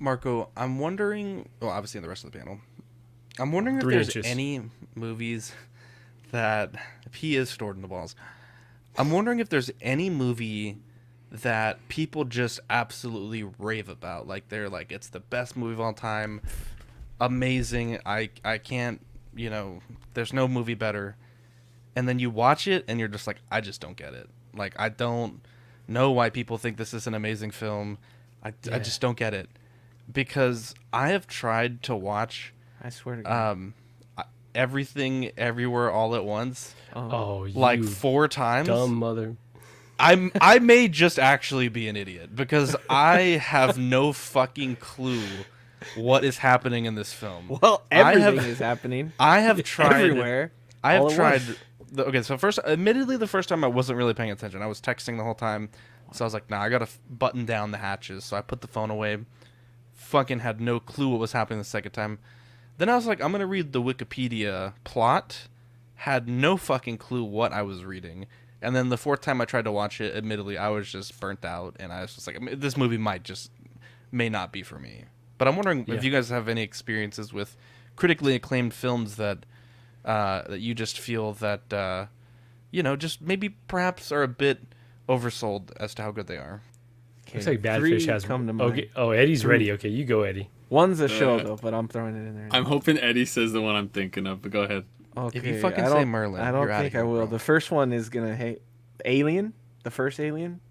Marco, I'm wondering. Well, obviously, in the rest of the panel, I'm wondering if Three there's inches. any movies that if he is stored in the balls. I'm wondering if there's any movie that people just absolutely rave about. Like they're like, it's the best movie of all time, amazing. I can't, there's no movie better. And then you watch it and you're just like, I just don't get it. Like I don't know why people think this is an amazing film. I just don't get it because I have tried to watch I swear to God. everything everywhere all at once Oh, like you 4 times. dumb mother. I may just actually be an idiot because I have no fucking clue what is happening in this film. Well, everything is happening. I have tried everywhere. I have all at tried. once. Okay, so first, admittedly, the first time I wasn't really paying attention. I was texting the whole time, so I was like, "Nah, I gotta button down the hatches." So I put the phone away. Fucking had no clue what was happening the second time. Then I was like, "I'm gonna read the Wikipedia plot." Had no fucking clue what I was reading. And then the fourth time I tried to watch it, admittedly, I was just burnt out, and I was just like, "This movie may not be for me." But I'm wondering if you guys have any experiences with critically acclaimed films that you just feel that just maybe perhaps are a bit oversold as to how good they are. Looks like Bad Three Fish has. come to mind. Okay. Oh, Eddie's ready. Okay, you go, Eddie. One's a show though, but I'm throwing it in there. I'm hoping Eddie says the one I'm thinking of, but go ahead. Okay, If you fucking I say don't- Merlin, I don't you're outta think I here, will. bro. The first one is gonna hate Alien. The first Alien.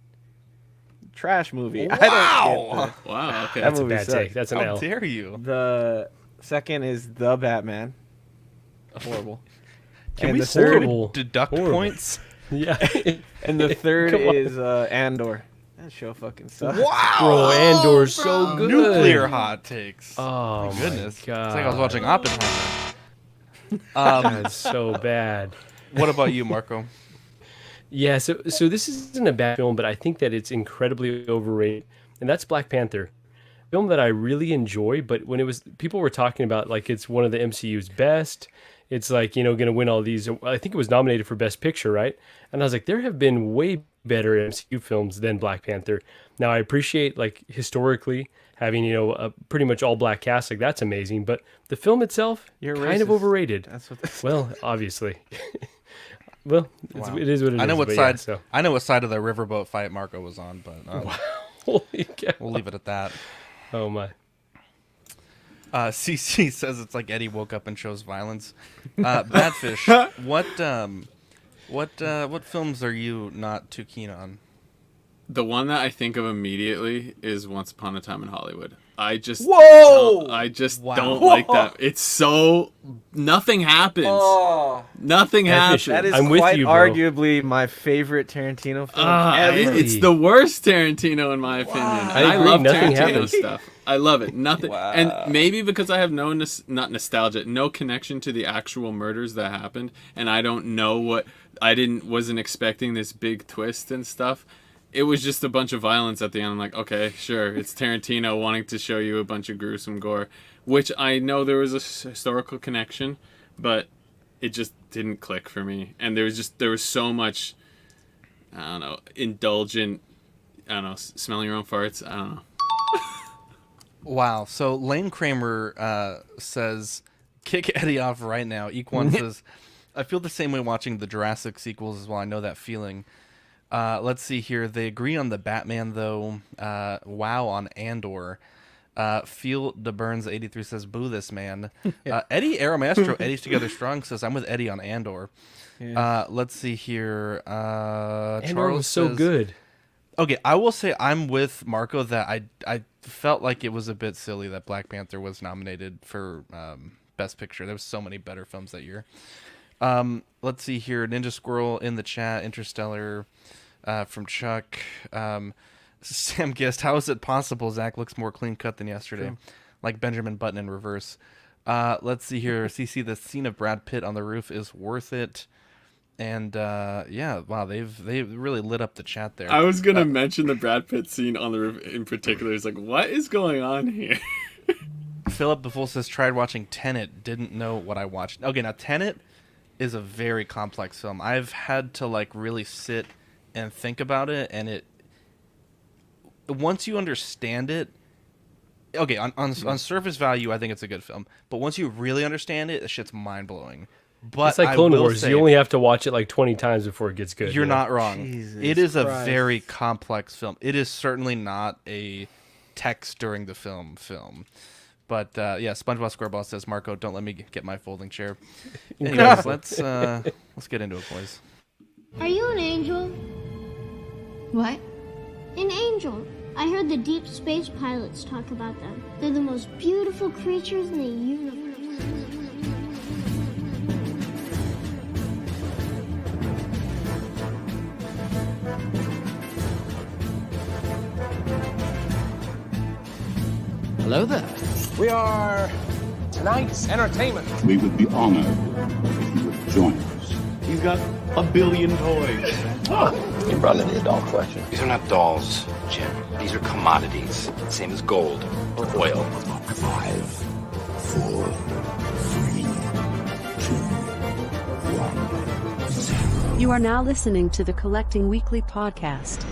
Trash movie. I don't get Wow, okay. That That's a movie bad sucks. take. That's an How L. dare you? the second is The Batman. Horrible. Can And we the third- Horrible. deduct Horrible. points? Yeah. And the third Come on. is Andor. That show fucking sucks. Wow, Bro, Andor's so good. Nuclear hot takes. Oh my goodness! God. It's like I was watching Oppenheimer. That's so bad. What about you, Marco? Yeah, so this isn't a bad film, but I think that it's incredibly overrated, and that's Black Panther, film that I really enjoy. But when people were talking about like it's one of the MCU's best, it's like going to win all these. I think it was nominated for Best Picture, right? And I was like, there have been way better MCU films than Black Panther. Now I appreciate like historically having a pretty much all black cast, like that's amazing. But the film itself, You're kind of racist. overrated. That's what this Well, obviously. Well, Wow. it is what it is. I know what but side. Yeah, so. I know what side of the riverboat fight Marco was on, but Holy cow. we'll leave it at that. Oh my. CC says it's like Eddie woke up and chose violence. Badfish, what films are you not too keen on? The one that I think of immediately is Once Upon a Time in Hollywood. I just Whoa! Wow. don't like that. It's so nothing happens. Oh, Nothing happens. that is I'm with quite you, bro. arguably my favorite Tarantino film ever. It's the worst Tarantino in my opinion. I I agree, love nothing Tarantino happens. stuff. I love it. Nothing, Wow. and maybe because I have no not nostalgia, no connection to the actual murders that happened, and I don't know wasn't expecting this big twist and stuff. It was just a bunch of violence at the end. I'm like, okay, sure, it's Tarantino wanting to show you a bunch of gruesome gore, which I know there was a historical connection, but it just didn't click for me. And there was so much, I don't know, indulgent, I don't know, smelling your own farts. I don't know. Wow. So Lane Kramer says, kick Eddie off right now. Equan says, I feel the same way watching the Jurassic sequels as well. I know that feeling. Let's see here. They agree on the Batman, though. Wow on Andor. Feel the Burns 83 says, boo this man. Eddie Aeromaestro, Eddie's Together Strong says, I'm with Eddie on Andor. Yeah. Let's see here. Andor Charles was so says- good. Okay, I will say I'm with Marco that I felt like it was a bit silly that Black Panther was nominated for Best Picture. There was so many better films that year. Let's see here. Ninja Squirrel in the chat. Interstellar from Chuck. Sam Gist. How is it possible Zach looks more clean cut than yesterday? True. Like Benjamin Button in reverse. Let's see here. CC, the scene of Brad Pitt on the roof is worth it. And yeah, wow, they've really lit up the chat there. I was gonna mention the Brad Pitt scene on the roof in particular. It's like, what is going on here? Philip the Fool says tried watching Tenet, didn't know what I watched. Okay, now Tenet is a very complex film. I've had to like really sit and think about it, and it once you understand it, okay, on surface value, I think it's a good film. But once you really understand it, the shit's mind blowing. But It's like I Clone will Wars. say, You only have to watch it like 20 times before it gets good. you're you know? not wrong. Jesus It is a Christ. very complex film. It is certainly not a text during the film. But yeah, SpongeBob SquareBall says, Marco, don't let me get my folding chair. Anyways, let's get into it, boys. Are you an angel? What? An angel. I heard the deep space pilots talk about them. They're the most beautiful creatures in the universe. Hello there. We are tonight's entertainment. We would be honored if you would join us. He's got a billion toys. You brought in the adult collection. These are not dolls, Jim. These are commodities. Same as gold or oil. 5, 4, 3, 2, 1, 0. You are now listening to the Collecting Weekly podcast.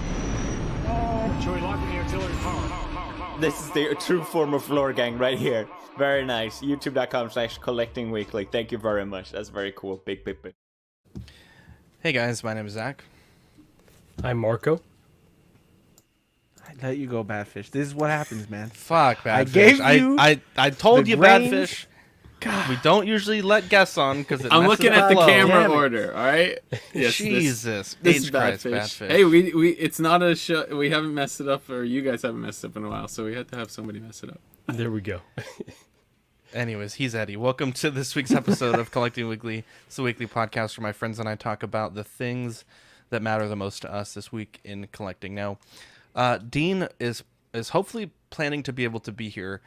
This is the true form of floor gang right here. Very nice. YouTube.com/collecting weekly. Thank you very much. That's very cool. Big. Hey guys, my name is Zach. I'm Marco. I let you go, Badfish. This is what happens, man. Fuck, Badfish. I gave you I told the you, range. Badfish. God. We don't usually let guests on because I'm looking at the flow. camera Damn it. order. All right. Yes, Jesus, This H is Christ, Badfish. Badfish. Hey, we it's not a show. We haven't messed it up, or you guys haven't messed it up in a while, so we had to have somebody mess it up. There we go. Anyways, he's Eddie. Welcome to this week's episode of Collecting Weekly. It's a weekly podcast where my friends and I talk about the things that matter the most to us this week in collecting. Now, Dean is hopefully planning to be able to be here.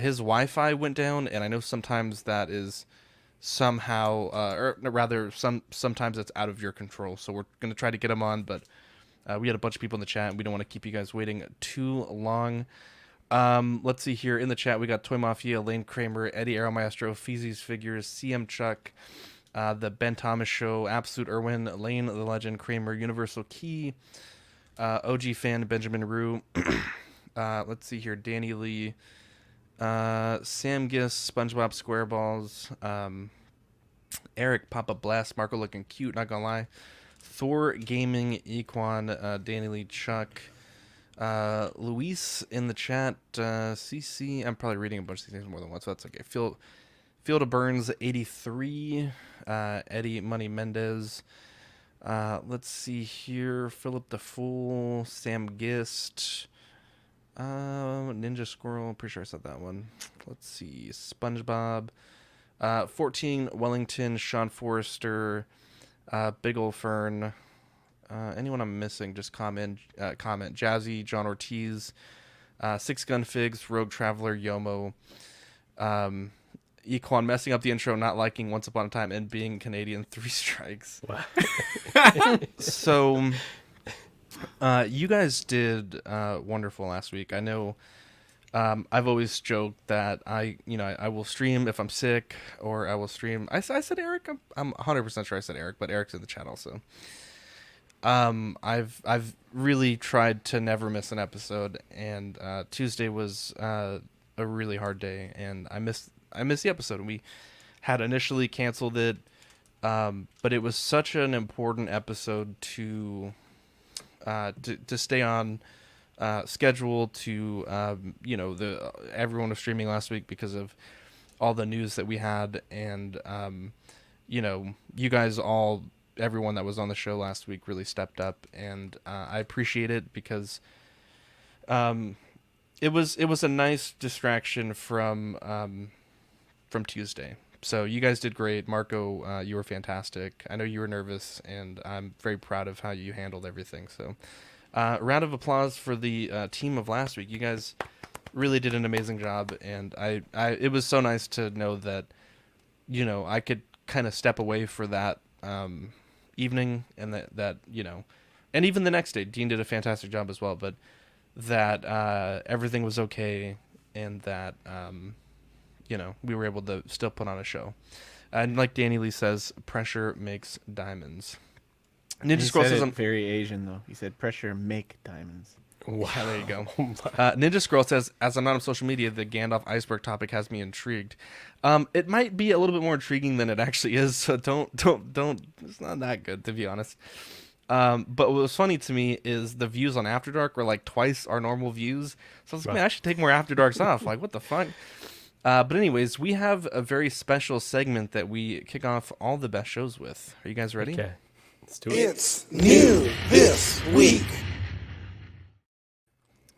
His Wi-Fi went down, and I know sometimes that is somehow, or rather, sometimes it's out of your control. So we're going to try to get him on, but we had a bunch of people in the chat, and we don't want to keep you guys waiting too long. Let's see here. In the chat, we got Toy Mafia, Lane Kramer, Eddie Aero Maestro, Feezy's Figures, CM Chuck, the Ben Thomas Show, Absolute Irwin, Lane the Legend, Kramer, Universal Key, OG Fan, Benjamin Rue. Let's see here. Danny Lee, Sam Giss, SpongeBob SquareBalls, Eric Papa Blast, Marco looking cute, not gonna lie. Thor Gaming, Equan, Danny Lee, Chuck, Luis in the chat, CC. I'm probably reading a bunch of these things more than once, so that's okay. Field of Burns 83, Eddie Money Mendez. Let's see here. Philip the Fool, Sam Gist, Ninja Squirrel. Pretty sure I said that one. Let's see. SpongeBob, 14 Wellington, Sean Forrester, Big Ol' Fern. Anyone I'm missing, just comment. Jazzy, John Ortiz, Six Gun Figs, Rogue Traveler, Yomo, Equan messing up the intro, not liking Once Upon a Time, and being Canadian, 3 strikes. Wow. So, you guys did wonderful last week. I know I've always joked that I will stream if I'm sick, or I will stream. I said Eric. I'm 100% sure I said Eric, but Eric's in the chat also. I've really tried to never miss an episode, and Tuesday was a really hard day, and I missed the episode. We had initially canceled it, but it was such an important episode to stay on schedule. Everyone was streaming last week because of all the news that we had, and you guys all. Everyone that was on the show last week really stepped up, and I appreciate it because it was a nice distraction from Tuesday. So you guys did great. Marco, you were fantastic. I know you were nervous, and I'm very proud of how you handled everything. So round of applause for the team of last week. You guys really did an amazing job, and it was so nice to know that I could kind of step away for that evening, and that and even the next day Dean did a fantastic job as well, but that everything was okay, and that we were able to still put on a show. And like Danny Lee says, pressure makes diamonds. Ninja Scroll says, very Asian though. He said pressure make diamonds. Wow. Yeah, there you go. Ninja Scroll says, as I'm not on social media, the Gandalf Iceberg topic has me intrigued. It might be a little bit more intriguing than it actually is, so don't. It's not that good, to be honest. But what was funny to me is the views on After Dark were like twice our normal views. So I was like, man, I should take more After Darks off. Like, what the fuck? But anyways, we have a very special segment that we kick off all the best shows with. Are you guys ready? Okay, let's do it. It's new this week.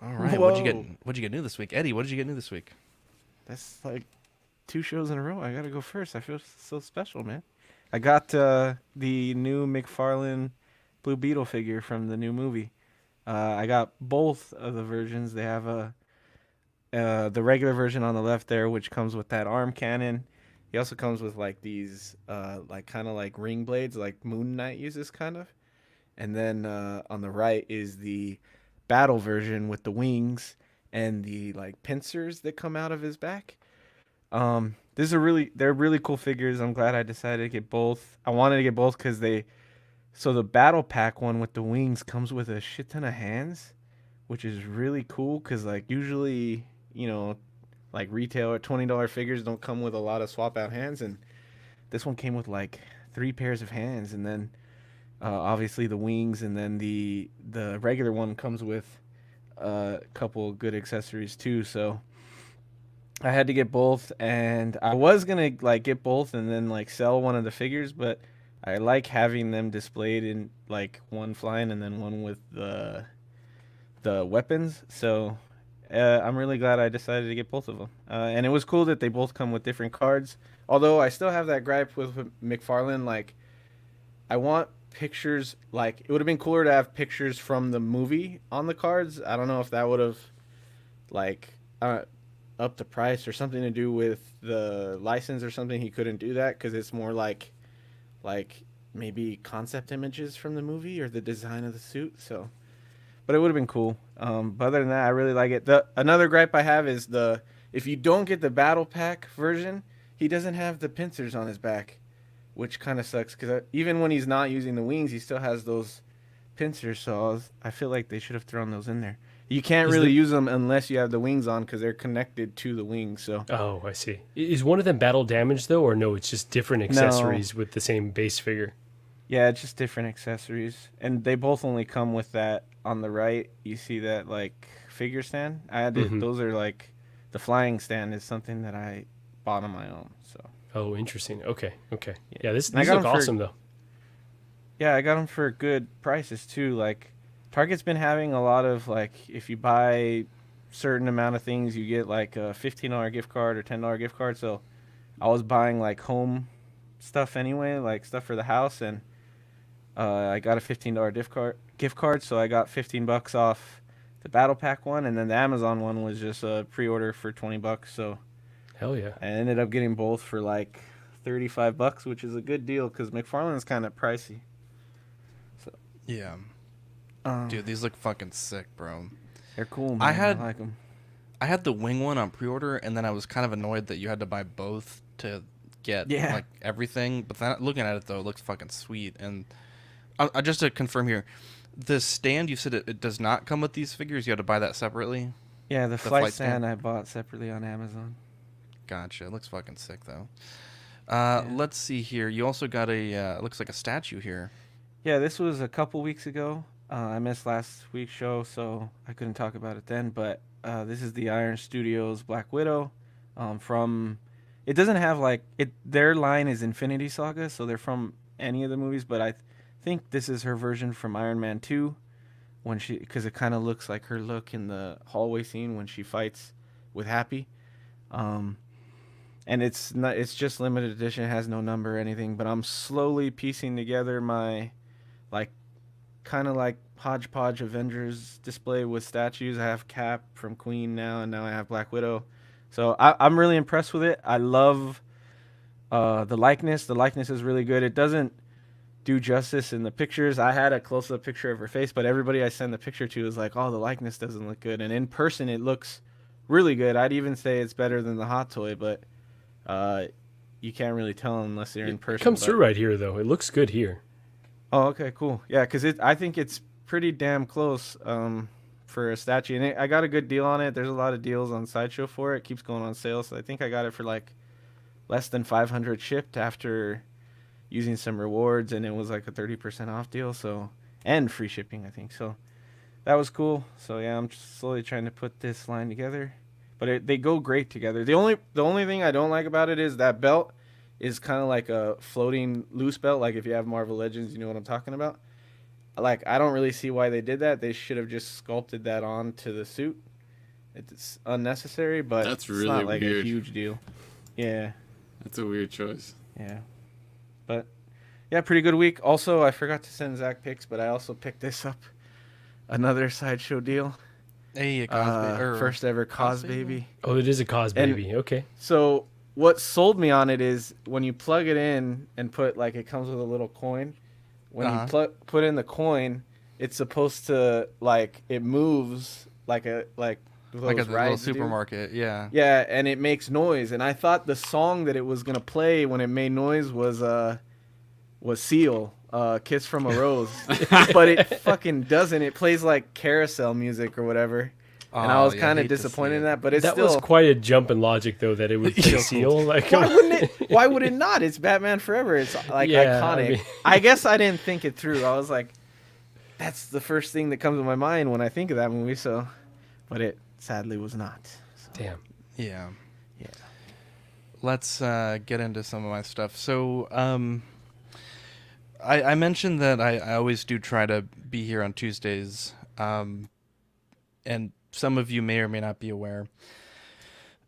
All right. What'd you get new this week? Eddie, what did you get new this week? That's like 2 shows in a row. I gotta go first. I feel so special, man. I got the new McFarlane Blue Beetle figure from the new movie. I got both of the versions. They have the regular version on the left there, which comes with that arm cannon. He also comes with like these like kind of like ring blades, like Moon Knight uses, kind of. And then on the right is the battle version with the wings and the like pincers that come out of his back. They're really cool figures. I'm glad I decided to get both. I wanted to get both because so the battle pack one with the wings comes with a shit ton of hands, which is really cool because like usually, you know, like retail or $20 figures don't come with a lot of swap out hands, and this one came with like 3 pairs of hands, and then obviously the wings, and then the regular one comes with a couple good accessories too. So I had to get both, and I was gonna like get both and then like sell one of the figures, but I like having them displayed in like one flying and then one with the weapons. So I'm really glad I decided to get both of them. And it was cool that they both come with different cards. Although I still have that gripe with McFarlane. Like, I want pictures. Like, it would have been cooler to have pictures from the movie on the cards. I don't know if that would have like upped the price or something to do with the license or something. He couldn't do that because it's more like maybe concept images from the movie or the design of the suit. So, but it would have been cool. But other than that, I really like it. Another gripe I have is if you don't get the battle pack version, he doesn't have the pincers on his back, which kind of sucks because even when he's not using the wings, he still has those pincers. So I feel like they should have thrown those in there. You can't really use them unless you have the wings on because they're connected to the wings. So. Oh, I see. Is one of them battle damaged though, or no? It's just different accessories with the same base figure. Yeah, it's just different accessories, and they both only come with that on the right. You see that like figure stand? I had those are like the flying stand is something that I bought on my own. So. Oh, interesting. Okay. Yeah, these look awesome though. Yeah, I got them for good prices too. Like, Target's been having a lot of like, if you buy certain amount of things, you get like a $15 gift card or $10 gift card. So I was buying like home stuff anyway, like stuff for the house, and I got a $15 gift card. So I got $15 off the Battle Pack one, and then the Amazon one was just a pre-order for $20. So hell yeah! I ended up getting both for like $35, which is a good deal because McFarlane's kind of pricey. So yeah. Dude, these look fucking sick, bro. They're cool, man. I like them. I had the wing one on pre-order, and then I was kind of annoyed that you had to buy both to get like everything. But then, looking at it though, it looks fucking sweet. And just to confirm here, the stand, you said it does not come with these figures. You had to buy that separately. Yeah, the flight stand I bought separately on Amazon. Gotcha. It looks fucking sick though. Let's see here. You also got a looks like a statue here. Yeah, this was a couple weeks ago. I missed last week's show, so I couldn't talk about it then. But this is the Iron Studios Black Widow. It doesn't have like it. Their line is Infinity Saga, so they're from any of the movies. But I think this is her version from Iron Man 2, because it kind of looks like her look in the hallway scene when she fights with Happy. And it's just limited edition. It has no number or anything. But I'm slowly piecing together my kind of like hodgepodge Avengers display with statues. I have Cap from Queen now, and now I have Black Widow. So I'm really impressed with it. I love the likeness. The likeness is really good. It doesn't do justice in the pictures. I had a close-up picture of her face, but everybody I send the picture to is like, oh, the likeness doesn't look good. And in person, it looks really good. I'd even say it's better than the hot toy, but you can't really tell unless you're in person. It comes through right here, though. It looks good here. Oh, okay, cool. Yeah, because I think it's pretty damn close. for a statue, and I got a good deal on it. There's a lot of deals on Sideshow for it. It keeps going on sale, so I think I got it for like less than 500 shipped after using some rewards, and it was like a 30% off deal, so, and free shipping, I think. So that was cool. So yeah, I'm just slowly trying to put this line together, but they go great together. The only thing I don't like about it is that belt is kind of like a floating loose belt. Like if you have Marvel Legends, you know what I'm talking about. Like, I don't really see why they did that. They should have just sculpted that onto the suit. It's unnecessary, but that's really it's not like weird. a huge deal. Yeah. That's a weird choice. Yeah. But, yeah, pretty good week. Also, I forgot to send Zach pics, but I also picked this up. Another Sideshow deal. Hey, a Cos first ever Cos Baby. Oh, it is a Cos Baby. Okay. So, what sold me on it is when you plug it in and put, like, it comes with a little coin. When you put in the coin, it's supposed to, like, it moves like a little supermarket, yeah. Yeah, and it makes noise. And I thought the song that it was gonna play when it made noise was Seal, "Kiss from a Rose," but it fucking doesn't. It plays like carousel music or whatever. And I was kind of disappointed in that, but it's still was quite a jump in logic though that it would play Seal. Like, why wouldn't it? Why would it not? It's Batman Forever. It's like iconic. I guess I didn't think it through. I was like, that's the first thing that comes to my mind when I think of that movie. So, but it sadly was not. So. Damn. Yeah. Yeah. Let's get into some of my stuff. So, I mentioned that I always do try to be here on Tuesdays, and some of you may or may not be aware.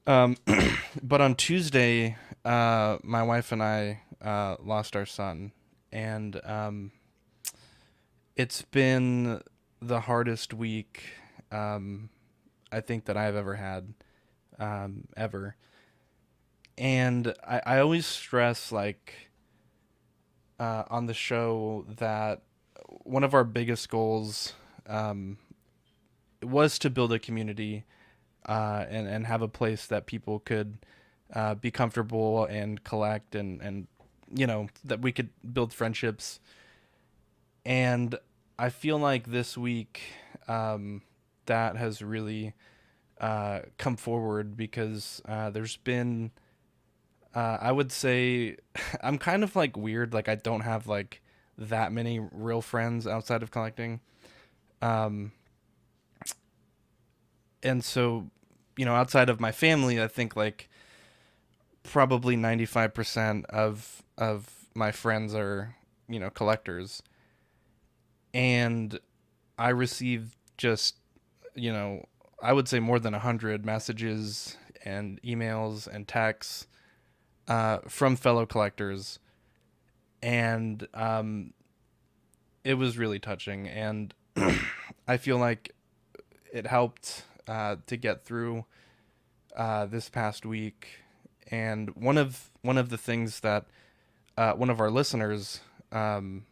But on Tuesday, my wife and I lost our son, and it's been the hardest week I think that I've ever had, ever. And I always stress, like, on the show that one of our biggest goals was to build a community and have a place that people could be comfortable and collect and you know, that we could build friendships. And I feel like this week that has really come forward because there's been I would say I'm kind of like weird, like I don't have like that many real friends outside of collecting. And so, you know, outside of my family, I think like probably 95% of my friends are, you know, collectors. And I received just, you know, I would say more than 100 messages and emails and texts from fellow collectors. And it was really touching. And I feel like it helped to get through this past week. And one of the things that one of our listeners, Fordo,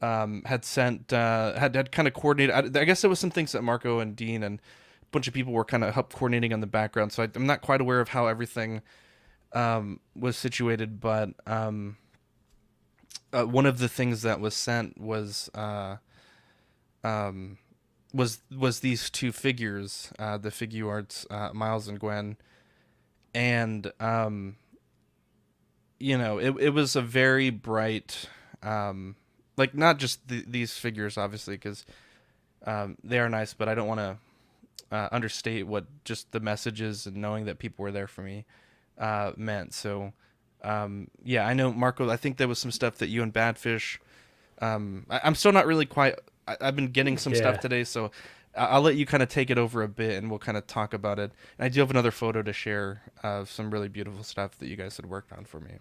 had sent had kind of coordinated. I guess there was some things that Marco and Dean and a bunch of people were kind of help coordinating on the background. So I'm not quite aware of how everything was situated, but one of the things that was sent was these two figures, the Figuarts, Miles and Gwen, and you know, it was a very bright, like not just these figures obviously because they are nice, but I don't want to understate what just the messages and knowing that people were there for me meant. So yeah, I know Marco, I think there was some stuff that you and Badfish, I'm still not really quite. I've been getting some stuff today, so I'll let you kind of take it over a bit, and we'll kind of talk about it. And I do have another photo to share of some really beautiful stuff that you guys had worked on for me.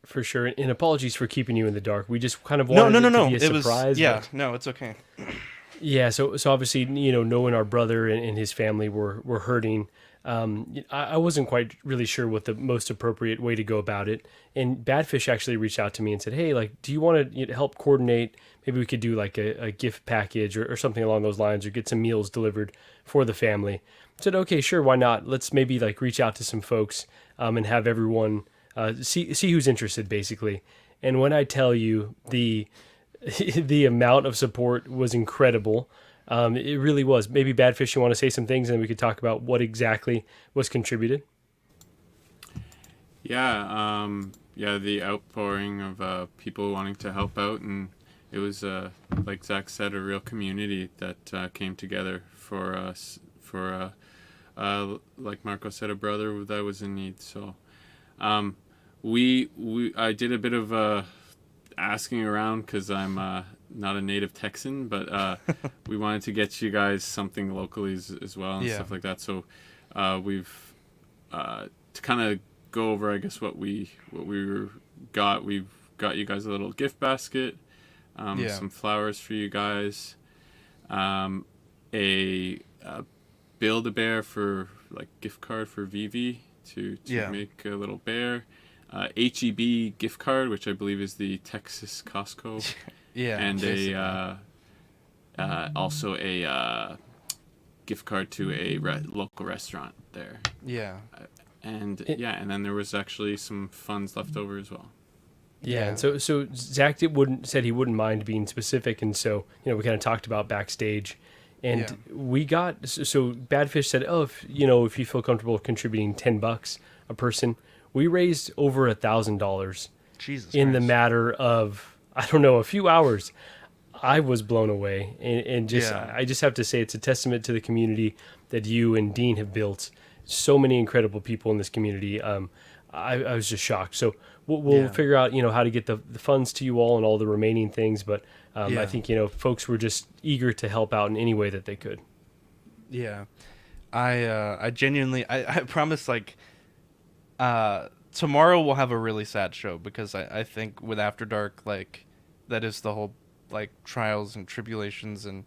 For sure, and apologies for keeping you in the dark. We just kind of wanted it to be a surprise. No, it's okay. Yeah, so obviously, you know, knowing our brother and his family were hurting, I wasn't quite really sure what the most appropriate way to go about it. And Badfish actually reached out to me and said, hey, like, do you want to help coordinate? Maybe we could do like a gift package or something along those lines, or get some meals delivered for the family. I said, okay, sure, why not? Let's maybe like reach out to some folks and have everyone see who's interested, basically. And when I tell you the amount of support was incredible, It really was. Maybe Badfish, you want to say some things, and we could talk about what exactly was contributed. Yeah, the outpouring of people wanting to help out, and it was, like Zach said, a real community that came together for us, for, like Marco said, a brother that was in need. So I did a bit of asking around because I'm not a native Texan, but we wanted to get you guys something locally as well and stuff like that. So we've to kind of go over, I guess, what we got. We've got you guys a little gift basket, some flowers for you guys, a Build-A-Bear for like gift card for Vivi to make a little bear, HEB gift card, which I believe is the Texas Costco, and also a gift card to a local restaurant there. And then there was actually some funds left over as well. Yeah, and so Zach said he wouldn't mind being specific, and so we kind of talked about backstage, and we got so Badfish said, if you feel comfortable contributing $10 a person, we raised over $1,000 in the matter of a few hours. I was blown away, and I just have to say it's a testament to the community that you and Dean have built. So many incredible people in this community. I was just shocked. So we'll figure out how to get the funds to you all and all the remaining things. But I think folks were just eager to help out in any way that they could. Yeah, I genuinely I promise tomorrow we'll have a really sad show because I think with After Dark that is the whole trials and tribulations, and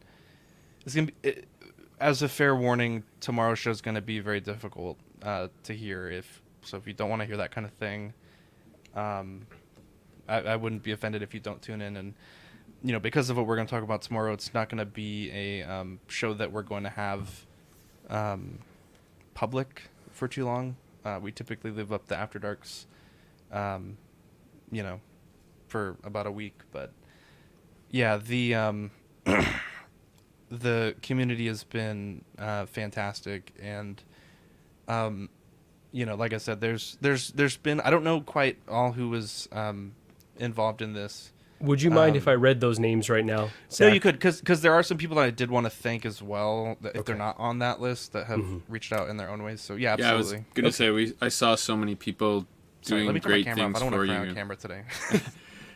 it's gonna be. As a fair warning, tomorrow's show is going to be very difficult to hear. If you don't want to hear that kind of thing, I wouldn't be offended if you don't tune in. And because of what we're going to talk about tomorrow, it's not going to be a show that we're going to have public for too long. We typically live up the After Darks, for about a week. But yeah, the community has been fantastic, and like I said, there's been, I don't know quite all who was involved in this. Would you mind if I read those names right now, Zach? No, you could, because there are some people that I did want to thank as well, that if they're not on that list, that have reached out in their own ways. So yeah, absolutely. I was gonna say I saw so many people doing great things I don't for want to you. cry on camera today.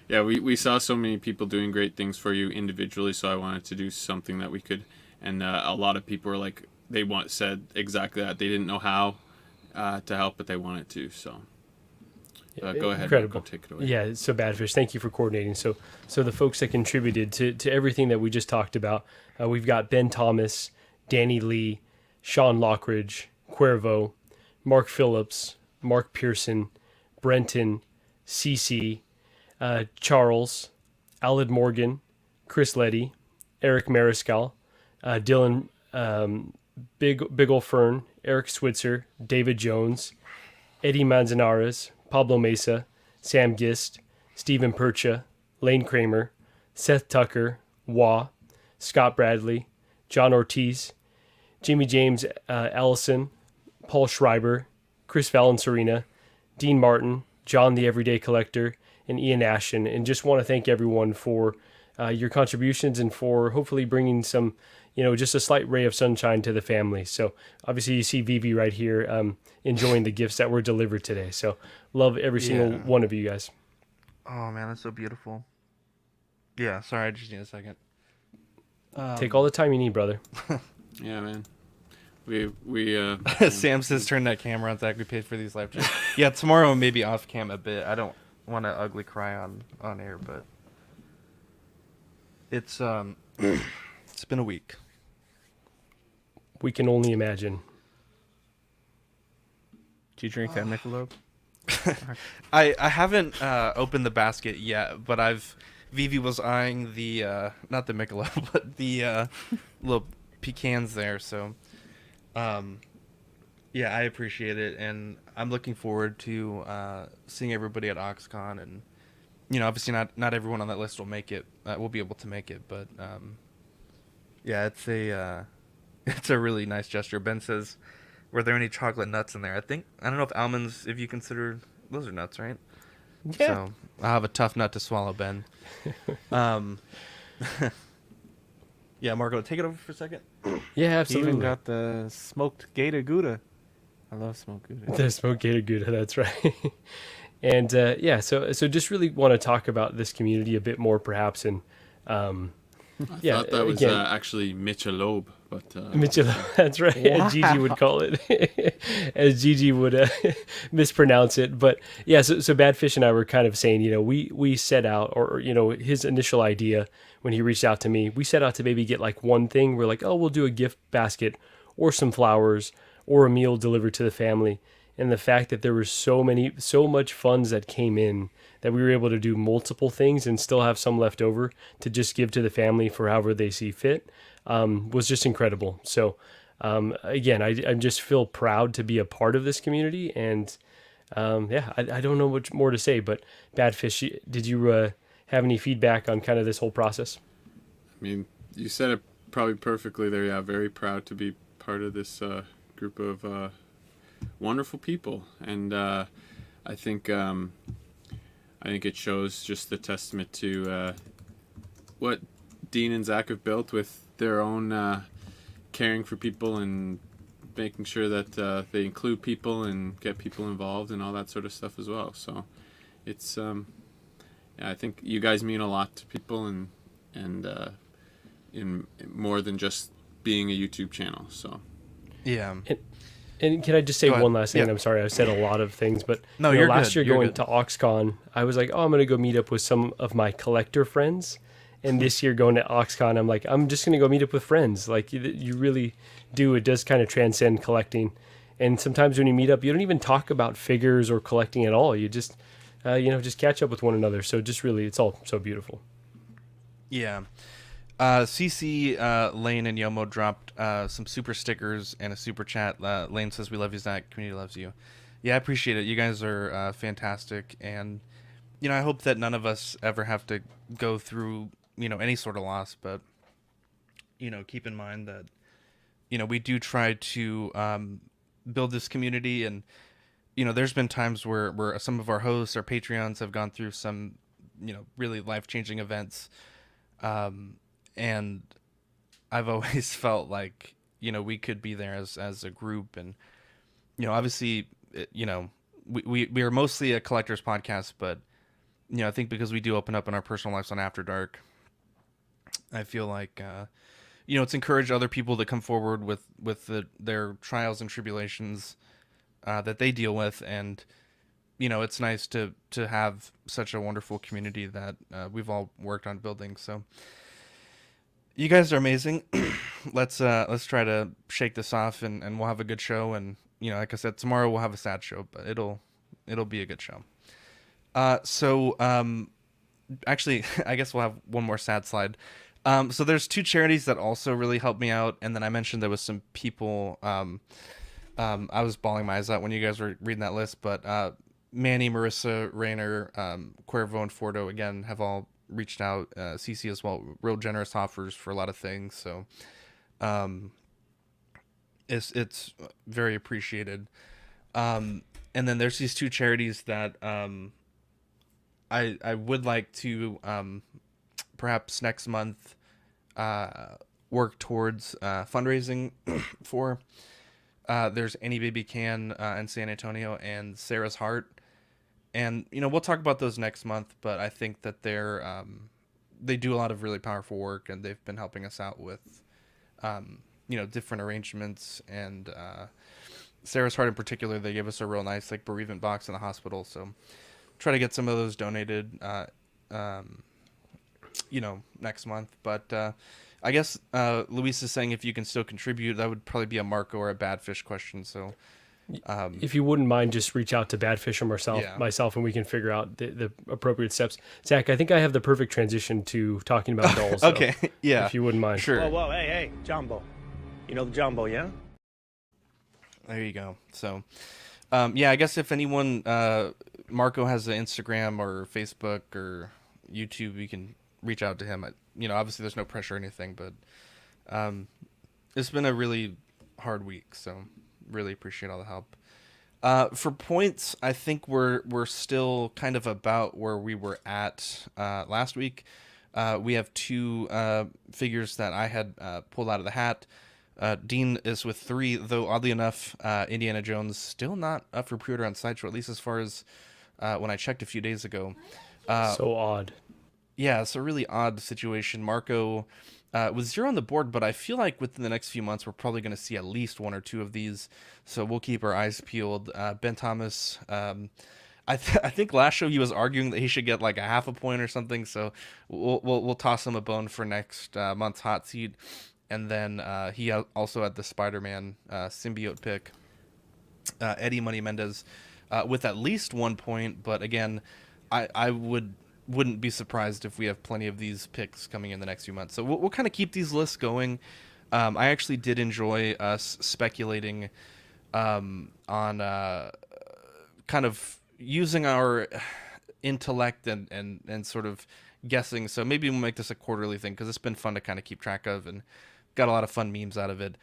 Yeah, we saw so many people doing great things for you individually, so I wanted to do something that we could, and a lot of people were said exactly that. They didn't know how to help, but they wanted to, so go ahead. Incredible. Go take it away. Yeah, so Badfish, thank you for coordinating. So the folks that contributed to everything that we just talked about, we've got Ben Thomas, Danny Lee, Sean Lockridge, Cuervo, Mark Phillips, Mark Pearson, Brenton, CC, Charles, Alid Morgan, Chris Letty, Eric Mariscal, Dylan Big Ol' Fern, Eric Switzer, David Jones, Eddie Manzanares, Pablo Mesa, Sam Gist, Stephen Percha, Lane Kramer, Seth Tucker, Wah, Scott Bradley, John Ortiz, Jimmy James Allison, Paul Schreiber, Chris Valencerina, Dean Martin, John the Everyday Collector, and Ian Ashton, and just want to thank everyone for your contributions and for hopefully bringing some, just a slight ray of sunshine to the family. So obviously you see Vivi right here enjoying the gifts that were delivered today. So love every single one of you guys. Oh man, that's so beautiful. Yeah, sorry, I just need a second. Take all the time you need, brother. Yeah, man. We Sam says turn that camera on, Zach. We paid for these live checks. Yeah, tomorrow maybe off cam a bit. I don't want to ugly cry on air, but it's it's been a week. We can only imagine. Do you drink that Michelob? I haven't opened the basket yet, but Vivi was eyeing the not the Michelob, but the little pecans there. So, yeah, I appreciate it, and I'm looking forward to seeing everybody at OxCon. And obviously not everyone on that list will make it. Will be able to make it, but Yeah, it's a it's a really nice gesture. Ben says, "Were there any chocolate nuts in there?" I don't know if almonds, if you consider those are nuts, right? Yeah. So I'll have a tough nut to swallow, Ben. Yeah, Marco, take it over for a second. Yeah, He absolutely. even got the smoked gator gouda. I love smoked gouda. The smoked gator gouda, that's right. And yeah, so just really want to talk about this community a bit more, perhaps, and I thought that was actually Michelob, but Mitchell, that's right, as Gigi would call it, as Gigi would mispronounce it. But yeah, so Badfish and I were kind of saying, we set out, or his initial idea when he reached out to me, we set out to maybe get like one thing. We're like, oh, we'll do a gift basket or some flowers or a meal delivered to the family. And the fact that there were so much funds that came in, that we were able to do multiple things and still have some left over to just give to the family for however they see fit, was just incredible. So again, I just feel proud to be a part of this community. And yeah, I don't know much more to say, but Badfish, did you have any feedback on kind of this whole process? I mean, you said it probably perfectly there. Yeah, very proud to be part of this group of wonderful people, and I think it shows just the testament to what Dean and Zach have built with their own caring for people and making sure that they include people and get people involved and all that sort of stuff as well. So it's I think you guys mean a lot to people, and in more than just being a YouTube channel. So yeah. And can I just say one last thing? Yeah. I'm sorry, I've said a lot of things, but no, you're last good. year going to OxCon, I was like, oh, I'm going to go meet up with some of my collector friends. And this year going to OxCon, I'm like, I'm just going to go meet up with friends. Like, you really do. It does kind of transcend collecting. And sometimes when you meet up, you don't even talk about figures or collecting at all. You just, just catch up with one another. So just really, it's all so beautiful. Yeah. CC, Lane, and Yomo dropped some super stickers and a super chat. Lane says, "We love you, Zach. Community loves you." Yeah, I appreciate it. You guys are fantastic. And, I hope that none of us ever have to go through, any sort of loss. But, keep in mind that, we do try to build this community. And, there's been times where some of our hosts, our Patreons, have gone through some, really life-changing events. And I've always felt like, we could be there as a group. And, obviously, we are mostly a collector's podcast, but, I think because we do open up in our personal lives on After Dark, I feel like, it's encouraged other people to come forward with their trials and tribulations that they deal with. And, it's nice to have such a wonderful community that we've all worked on building. So you guys are amazing. Let's try to shake this off, and we'll have a good show. And, like I said, tomorrow we'll have a sad show, but it'll be a good show. So actually, I guess we'll have one more sad slide. So there's two charities that also really helped me out. And then I mentioned there was some people, I was bawling my eyes out when you guys were reading that list, but Manny, Marissa, Rayner, Cuervo, and Fordo, again, have all reached out. CC as well, real generous offers for a lot of things. So it's very appreciated. And then there's these two charities that I would like to perhaps next month work towards fundraising for. There's Any Baby Can in San Antonio, and Sarah's Heart. And, we'll talk about those next month, but I think that they do a lot of really powerful work, and they've been helping us out with, different arrangements. And Sarah's Heart in particular, they gave us a real nice, bereavement box in the hospital. So try to get some of those donated, next month. But I guess Luis is saying if you can still contribute, that would probably be a Marco or a Badfish question. So if you wouldn't mind, just reach out to Badfish or myself, and we can figure out the appropriate steps. Zach, I think I have the perfect transition to talking about dolls. Okay, yeah. If you wouldn't mind. Sure. Whoa, hey, Jumbo. You know the Jumbo, yeah? There you go. So, I guess if anyone, Marco has an Instagram or Facebook or YouTube, you can reach out to him. Obviously there's no pressure or anything, but It's been a really hard week, so really appreciate all the help. For points, I think we're still kind of about where we were at last week. We have two figures that I had pulled out of the hat. Dean is with 3, though oddly enough, Indiana Jones still not up for pre-order on Sideshow, at least as far as when I checked a few days ago. So odd. Yeah, it's a really odd situation. Marco with 0 on the board, but I feel like within the next few months, we're probably going to see at least 1 or 2 of these. So we'll keep our eyes peeled. Ben Thomas, I think last show he was arguing that he should get like a half a point or something. So we'll toss him a bone for next month's hot seat. And then he also had the Spider-Man symbiote pick. Eddie Money Mendez with at least 1 point, but again, I wouldn't be surprised if we have plenty of these picks coming in the next few months. So we'll kind of keep these lists going. I actually did enjoy us speculating on kind of using our intellect and sort of guessing. So maybe we'll make this a quarterly thing because it's been fun to kind of keep track of and got a lot of fun memes out of it.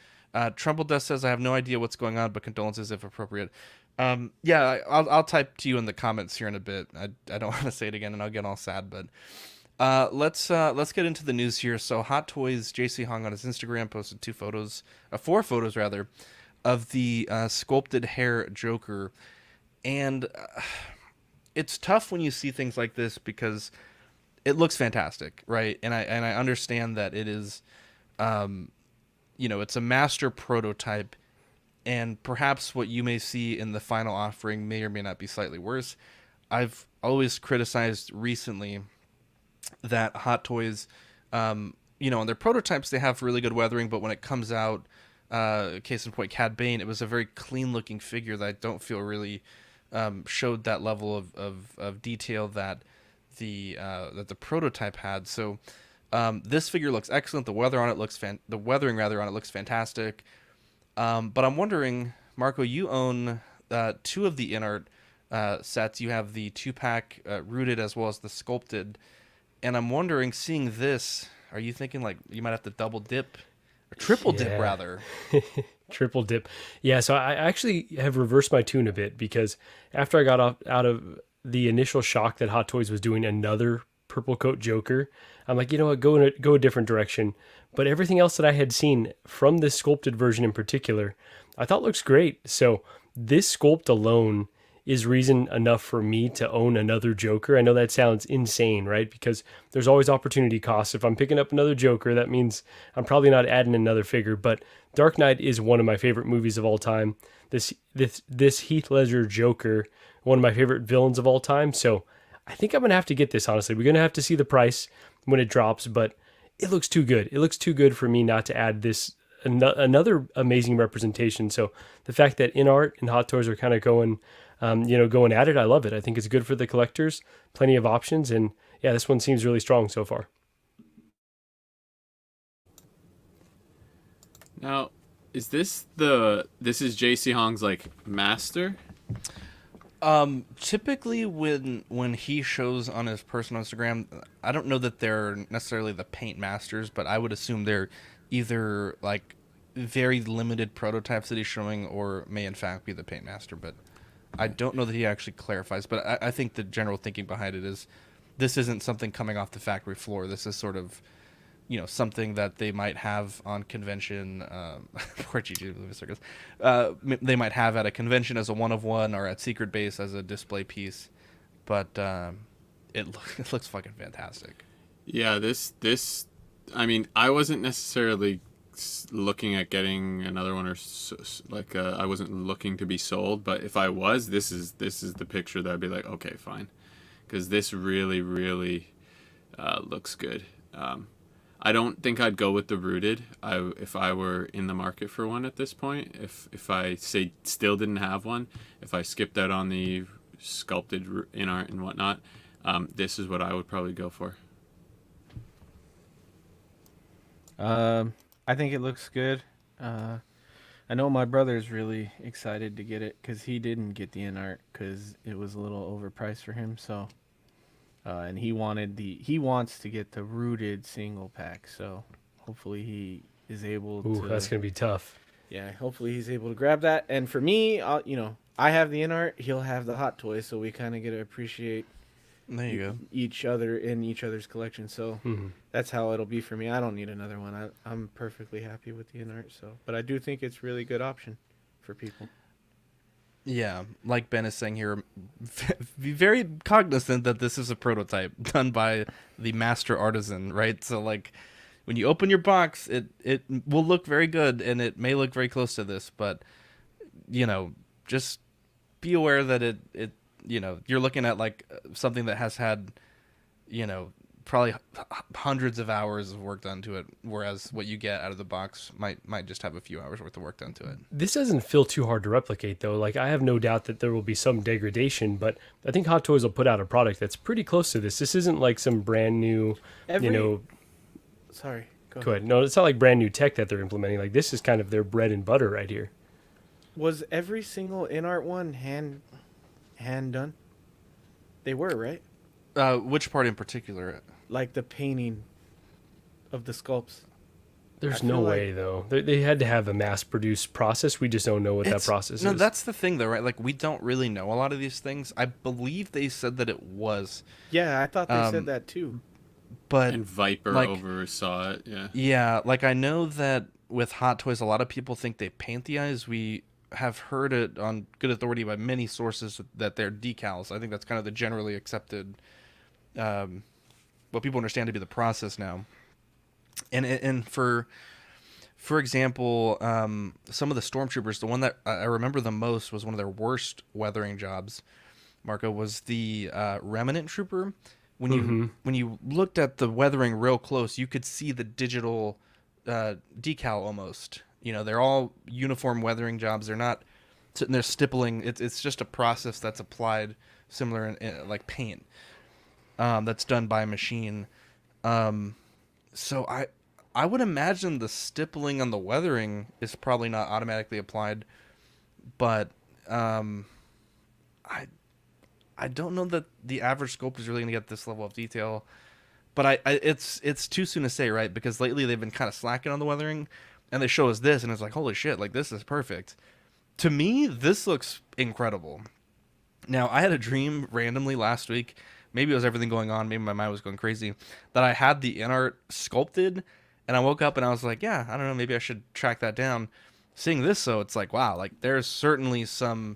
Trumbull Dust says, I have no idea what's going on, but condolences if appropriate. Yeah, I'll type to you in the comments here in a bit. I don't want to say it again and I'll get all sad, but let's get into the news here. So Hot Toys, JC Hong on his Instagram posted 4 photos rather, of the sculpted hair Joker. And it's tough when you see things like this because it looks fantastic, right? And I understand that it is, it's a master prototype. And perhaps what you may see in the final offering may or may not be slightly worse. I've always criticized recently that Hot Toys, on their prototypes, they have really good weathering, but when it comes out, case in point, Cad Bane, it was a very clean-looking figure that I don't feel really showed that level of detail that the prototype had. So this figure looks excellent. The weathering on it looks fantastic. But I'm wondering, Marco, you own 2 of the Inart sets. You have the 2-pack rooted as well as the sculpted. And I'm wondering, seeing this, are you thinking like you might have to double dip or triple dip rather? Triple dip. Yeah, so I actually have reversed my tune a bit because after I got out of the initial shock that Hot Toys was doing another purple coat Joker, I'm like, you know what, go a different direction. But everything else that I had seen from this sculpted version in particular, I thought looks great. So this sculpt alone is reason enough for me to own another Joker. I know that sounds insane, right? Because there's always opportunity costs. If I'm picking up another Joker, that means I'm probably not adding another figure. But Dark Knight is one of my favorite movies of all time. This Heath Ledger Joker, one of my favorite villains of all time. So I think I'm going to have to get this, honestly. We're going to have to see the price when it drops, but it looks too good. It looks too good for me not to add this another amazing representation. So the fact that Inart and Hot Toys are kind of going at it, I love it. I think it's good for the collectors. Plenty of options, and yeah, this one seems really strong so far. Now, is this is JC Hong's like master? Typically when he shows on his personal Instagram, I don't know that they're necessarily the paint masters, but I would assume they're either like very limited prototypes that he's showing or may in fact be the paint master, but I don't know that he actually clarifies. But I think the general thinking behind it is this isn't something coming off the factory floor. This is sort of, something that they might have on convention, poor GG Louis Circus. They might have at a convention as a 1-of-1 or at Secret Base as a display piece, but it looks fucking fantastic. Yeah, this. I mean, I wasn't necessarily looking at getting another one, or I wasn't looking to be sold. But if I was, this is the picture that I'd be like, okay, fine, because this really, really looks good. I don't think I'd go with the rooted. If I were in the market for one at this point, if I say still didn't have one, if I skipped out on the sculpted Inart and whatnot, this is what I would probably go for. I think it looks good. I know my brother's really excited to get it because he didn't get the Inart because it was a little overpriced for him. So, and he wants to get the rooted single pack. So hopefully is able Ooh, to. that's gonna be tough. Yeah, hopefully he's able to grab that. And for me, I have the Inart, he'll have the Hot Toys, so we kind of get to appreciate There you go. each other in each other's collection. So that's how it'll be for me. I don't need another one. I'm perfectly happy with the Inart. But I do think it's a really good option for people. Yeah, like Ben is saying here, be very cognizant that this is a prototype done by the master artisan, right? So like, when you open your box, it will look very good, and it may look very close to this, but just be aware that it you're looking at like something that has had probably hundreds of hours of work done to it, whereas what you get out of the box might just have a few hours worth of work done to it. This doesn't feel too hard to replicate, though. Like, I have no doubt that there will be some degradation, but I think Hot Toys will put out a product that's pretty close to this. This isn't like some brand new, Sorry, go ahead. No, it's not like brand new tech that they're implementing. Like, this is kind of their bread and butter right here. Was every single Inart one hand done? They were, right? Which part in particular? Like the painting of the sculpts. There's no way, though. They had to have a mass-produced process. We just don't know what that process is. No, that's the thing, though, right? Like, we don't really know a lot of these things. I believe they said that it was. Yeah, I thought they said that, too. But and Viper oversaw it, yeah. Yeah, like, I know that with Hot Toys, a lot of people think they paint the eyes. We have heard it on good authority by many sources that they're decals. I think that's kind of the generally accepted, what people understand to be the process now. And for example, some of the stormtroopers, the one that I remember the most was one of their worst weathering jobs, Marco, was the Remnant Trooper. When you looked at the weathering real close, you could see the digital decal almost. They're all uniform weathering jobs. They're not sitting there stippling. It's just a process that's applied similar in like paint. That's done by a machine. So I would imagine the stippling on the weathering is probably not automatically applied, but I don't know that the average sculptor is really going to get this level of detail. But it's too soon to say, right? Because lately they've been kind of slacking on the weathering, and they show us this, and it's like, holy shit, like this is perfect. To me, this looks incredible. Now, I had a dream randomly last week. Maybe it was everything going on. Maybe my mind was going crazy. That I had the Inart sculpted, and I woke up and I was like, yeah, I don't know, maybe I should track that down. Seeing this, so it's like, wow, like there's certainly some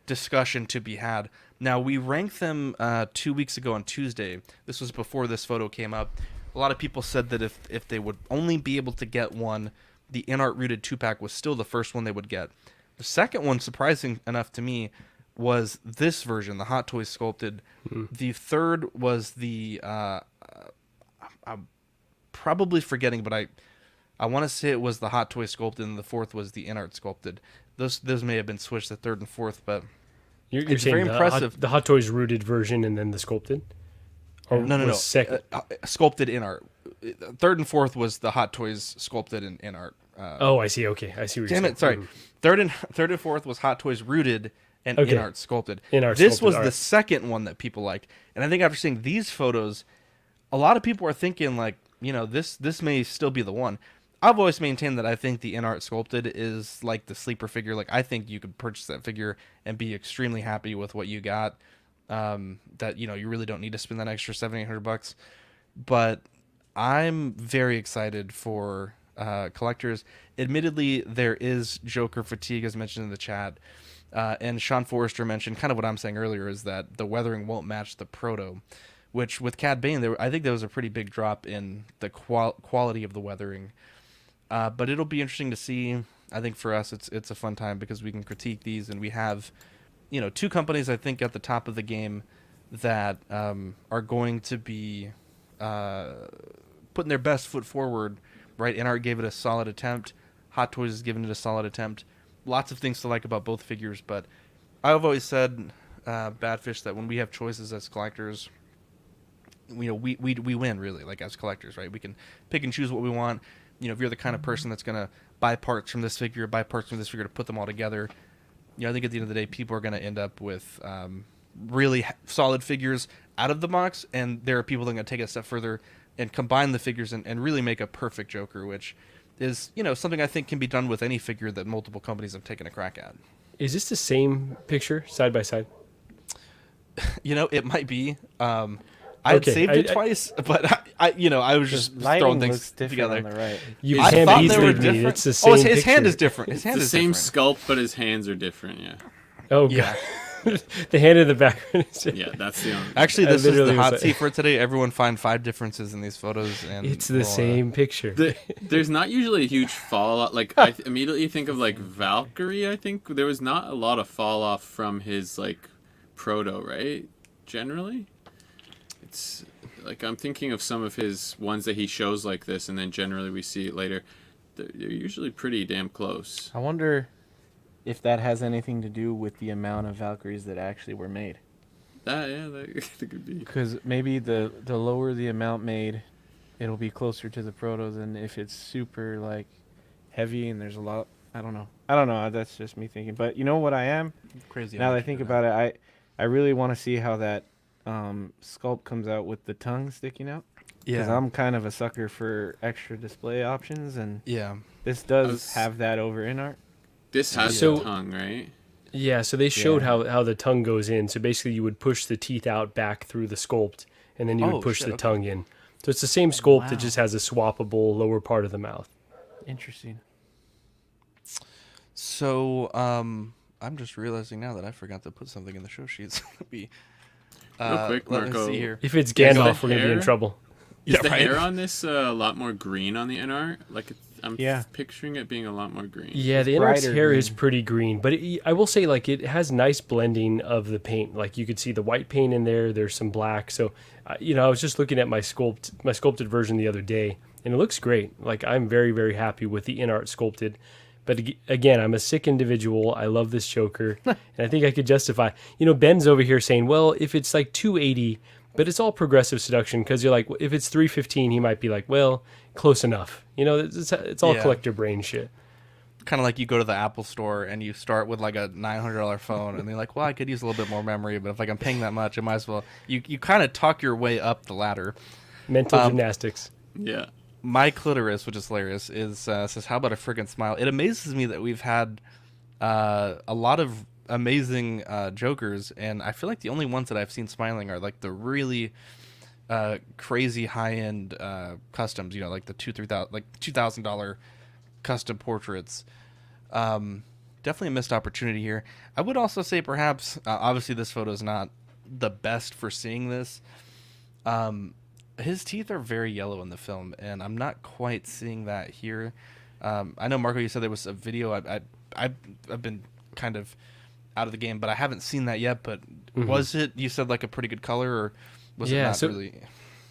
discussion to be had. Now, we ranked them 2 weeks ago on Tuesday. This was before this photo came up. A lot of people said that if they would only be able to get one, the Inart Rooted 2-pack was still the first one they would get. The second one, surprising enough to me, was this version, the Hot Toys sculpted. The third was the I'm probably forgetting, but I want to say it was the Hot Toys sculpted, and the fourth was the Inart sculpted. Those may have been switched, the third and fourth, but you're it's saying very impressive. The Hot Toys Rooted version and then the sculpted? Or No. Second? Sculpted Inart. Third and fourth was the Hot Toys sculpted in Inart. I see. Okay, I see what you're saying. Damn it, sorry. Third and fourth was Hot Toys Rooted and Inart sculpted. This was the second one that people like. And I think after seeing these photos, a lot of people are thinking like, this may still be the one. I've always maintained that I think the Inart sculpted is like the sleeper figure. Like, I think you could purchase that figure and be extremely happy with what you got. That, you really don't need to spend that extra $700-800. But I'm very excited for collectors. Admittedly, there is Joker fatigue, as mentioned in the chat. And Sean Forrester mentioned kind of what I'm saying earlier, is that the weathering won't match the proto, which with Cad Bane, I think there was a pretty big drop in the quality of the weathering. But it'll be interesting to see. I think for us, it's a fun time because we can critique these, and we have, two companies I think at the top of the game that are going to be putting their best foot forward. Right, Inart gave it a solid attempt. Hot Toys has given it a solid attempt. Lots of things to like about both figures, but I've always said, Badfish, that when we have choices as collectors, we win, really, like as collectors, right? We can pick and choose what we want. If you're the kind of person that's going to buy parts from this figure, buy parts from this figure to put them all together, I think at the end of the day, people are going to end up with really solid figures out of the box, and there are people that are going to take it a step further and combine the figures and really make a perfect Joker, which is, something I think can be done with any figure that multiple companies have taken a crack at. Is this the same picture side by side? It might be. I'd saved it twice, but I was just throwing things together. On the right. I thought they were different. It's the same his hand is different. His hand it's is the same different. sculpt, but his hands are different. Yeah. Oh yeah. The hand in the background. Yeah, that's the only. Actually, this is the hot seat for today. Everyone find 5 differences in these photos, and it's the same picture. There's not usually a huge fall off. Like I immediately think of like Valkyrie. I think there was not a lot of fall off from his like proto, right? Generally, it's like I'm thinking of some of his ones that he shows like this, and then generally we see it later. They're usually pretty damn close. I wonder if that has anything to do with the amount of Valkyries that actually were made. That could be. Because maybe the lower the amount made, it'll be closer to the protos, and if it's super like heavy and there's a lot, I don't know. That's just me thinking. But you know what I am? Crazy. Now that I think about it, I really want to see how that sculpt comes out with the tongue sticking out. Yeah. Because I'm kind of a sucker for extra display options, and this does have that over Inart. This has the tongue, right? Yeah, so they showed how the tongue goes in. So basically you would push the teeth out back through the sculpt, and then you would push the tongue in. So it's the same sculpt, it just has a swappable lower part of the mouth. Interesting. So, I'm just realizing now that I forgot to put something in the show sheets. Real quick, let Marco. me see here. If it's Gandalf, we're going to be in trouble. Is the hair on this a lot more green on the Inart? Like I'm picturing it being a lot more green. Yeah, the Inart's hair is pretty green, but I will say like it has nice blending of the paint. Like you could see the white paint in there. There's some black. So, I was just looking at my sculpted version the other day, and it looks great. Like I'm very, very happy with the Inart sculpted. But again, I'm a sick individual. I love this Joker, and I think I could justify. Ben's over here saying, well, if it's like 280. But it's all progressive seduction because you're like, if it's 315, he might be like, well, close enough. It's all collector brain shit. Kind of like you go to the Apple store and you start with like a $900 phone, and they're like, well, I could use a little bit more memory, but if like I'm paying that much, I might as well. You kind of talk your way up the ladder. Mental gymnastics. Yeah. My clitoris, which is hilarious, says, how about a friggin' smile? It amazes me that we've had a lot of amazing Jokers, and I feel like the only ones that I've seen smiling are like the really crazy high-end customs, like the $2,000 custom portraits. Definitely a missed opportunity here. I would also say perhaps obviously this photo is not the best for seeing this. His teeth are very yellow in the film, and I'm not quite seeing that here. I know, Marco, you said there was a video. I've been kind of out of the game, but I haven't seen that yet. But was it, you said, like a pretty good color, or was it not really?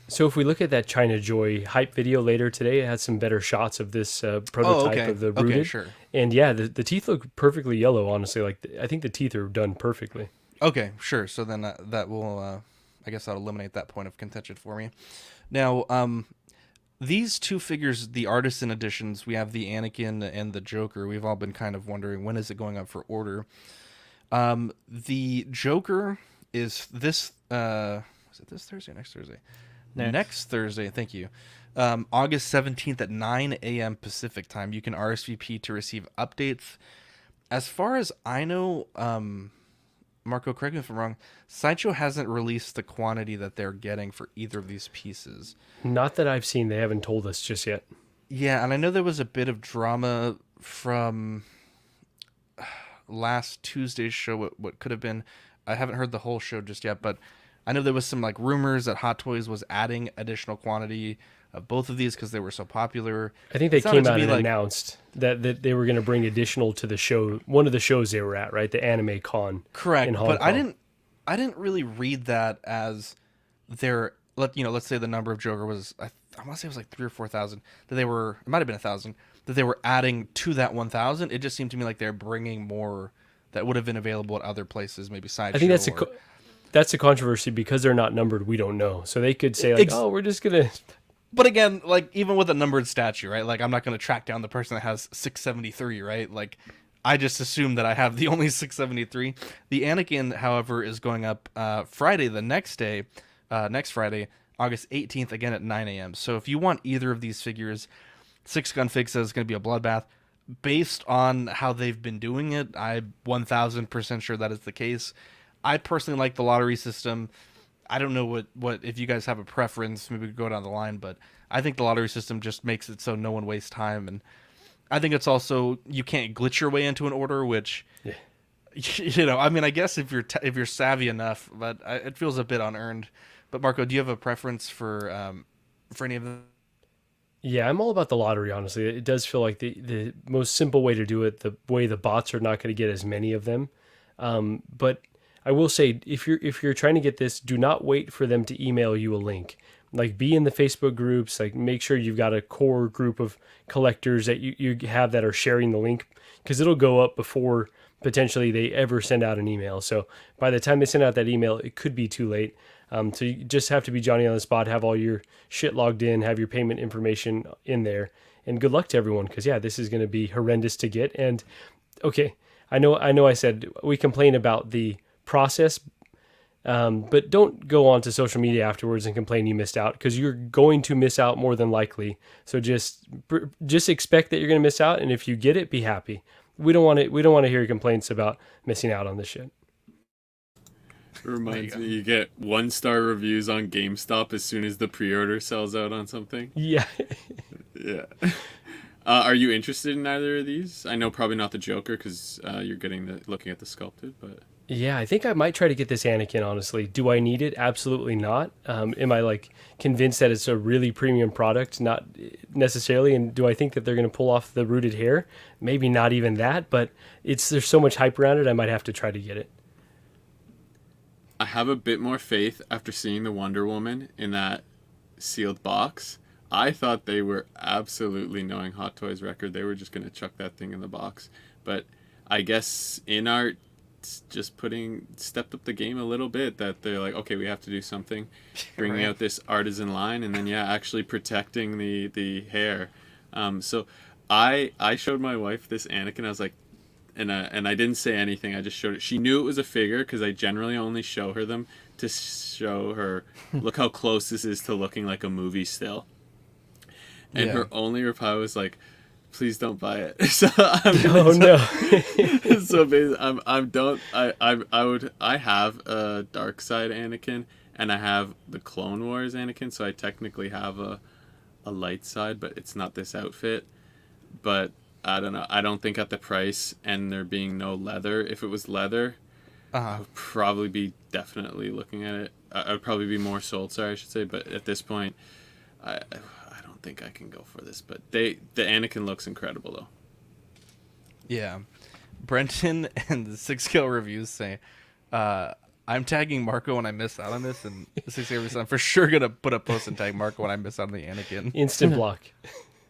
So if we look at that China Joy hype video later today, it had some better shots of this prototype of the rooted. Okay, sure. And yeah, the teeth look perfectly yellow, honestly. Like I think the teeth are done perfectly. Okay, sure. So then that will, I guess that'll eliminate that point of contention for me. Now, these two figures, the artisan editions, we have the Anakin and the Joker. We've all been kind of wondering, when is it going up for order? The Joker is this, is it this Thursday or next Thursday? Next Thursday, thank you. August 17th at 9 a.m. Pacific time. You can RSVP to receive updates. As far as I know, Marco, correct me if I'm wrong, Sideshow hasn't released the quantity that they're getting for either of these pieces. Not that I've seen. They haven't told us just yet. Yeah, and I know there was a bit of drama from last Tuesday's show, what could have been. I haven't heard the whole show just yet, but I know there was some like rumors that Hot Toys was adding additional quantity of both of these because they were so popular. I think they came out and announced that they were going to bring additional to the show, one of the shows they were at, right? The Anime Con. Correct. In Hong But Kong. I didn't really read that as their, let's say the number of Joker was, I want to say it was like 3,000 or 4,000, that they were, it might have been 1,000, that they were adding to that 1,000. It just seemed to me like they're bringing more that would have been available at other places, maybe Sideshow. I think that's a controversy because they're not numbered. We don't know. So they could say like, we're just going to. But again, like even with a numbered statue, right? Like I'm not going to track down the person that has 673, right? Like I just assume that I have the only 673. The Anakin, however, is going up Friday, the next day, next Friday, August 18th, again at 9 a.m. So if you want either of these figures, Six Gun Fig says it's going to be a bloodbath. Based on how they've been doing it, I'm 1,000% sure that is the case. I personally like the lottery system. I don't know what if you guys have a preference, maybe we could go down the line, but I think the lottery system just makes it so no one wastes time. And I think it's also, you can't glitch your way into an order, which, I mean, I guess if you're savvy enough, but it feels a bit unearned. But Marco, do you have a preference for any of them? Yeah, I'm all about the lottery, honestly. It does feel like the most simple way to do it, the way the bots are not going to get as many of them. But I will say, if you're trying to get this, do not wait for them to email you a link. Like, be in the Facebook groups, like make sure you've got a core group of collectors that you have that are sharing the link, because it'll go up before potentially they ever send out an email. So by the time they send out that email, it could be too late. So you just have to be Johnny on the spot, have all your shit logged in, have your payment information in there, and good luck to everyone, because this is going to be horrendous to get. And okay, I know I said we complain about the process, but don't go on to social media afterwards and complain you missed out, because you're going to miss out more than likely. So just expect that you're going to miss out, and if you get it, be happy. We don't want to hear complaints about missing out on this shit. It reminds me, you get 1-star reviews on GameStop as soon as the pre-order sells out on something. Yeah. Yeah. Are you interested in either of these? I know probably not the Joker, because you're looking at the sculpted, but... Yeah, I think I might try to get this Anakin, honestly. Do I need it? Absolutely not. Am I convinced that it's a really premium product? Not necessarily. And do I think that they're going to pull off the rooted hair? Maybe not even that, but there's so much hype around it, I might have to try to get it. I have a bit more faith after seeing the Wonder Woman in that sealed box. I thought they were absolutely, knowing Hot Toys record, they were just going to chuck that thing in the box. But I guess Inart just stepped up the game a little bit, that they're like, okay, we have to do something, bringing out this artisan line, and then actually protecting the hair. So I showed my wife this Anakin. I was like, and I didn't say anything. I just showed it. She knew it was a figure, because I generally only show her them to show her, look how close this is to looking like a movie still. And her only reply was like, please don't buy it. So so basically, I have a Dark Side Anakin, and I have the Clone Wars Anakin, so I technically have a light side, but it's not this outfit. But I don't know. I don't think at the price and there being no leather, if it was leather, I would probably be definitely looking at it. I would probably be more sold, sorry, I should say. But at this point, I don't think I can go for this. But the Anakin looks incredible, though. Yeah. Brenton and the 6K reviews say, I'm tagging Marco when I miss out on this, and the 6K reviews, I'm for sure going to put a post and tag Marco when I miss out on the Anakin. Instant block.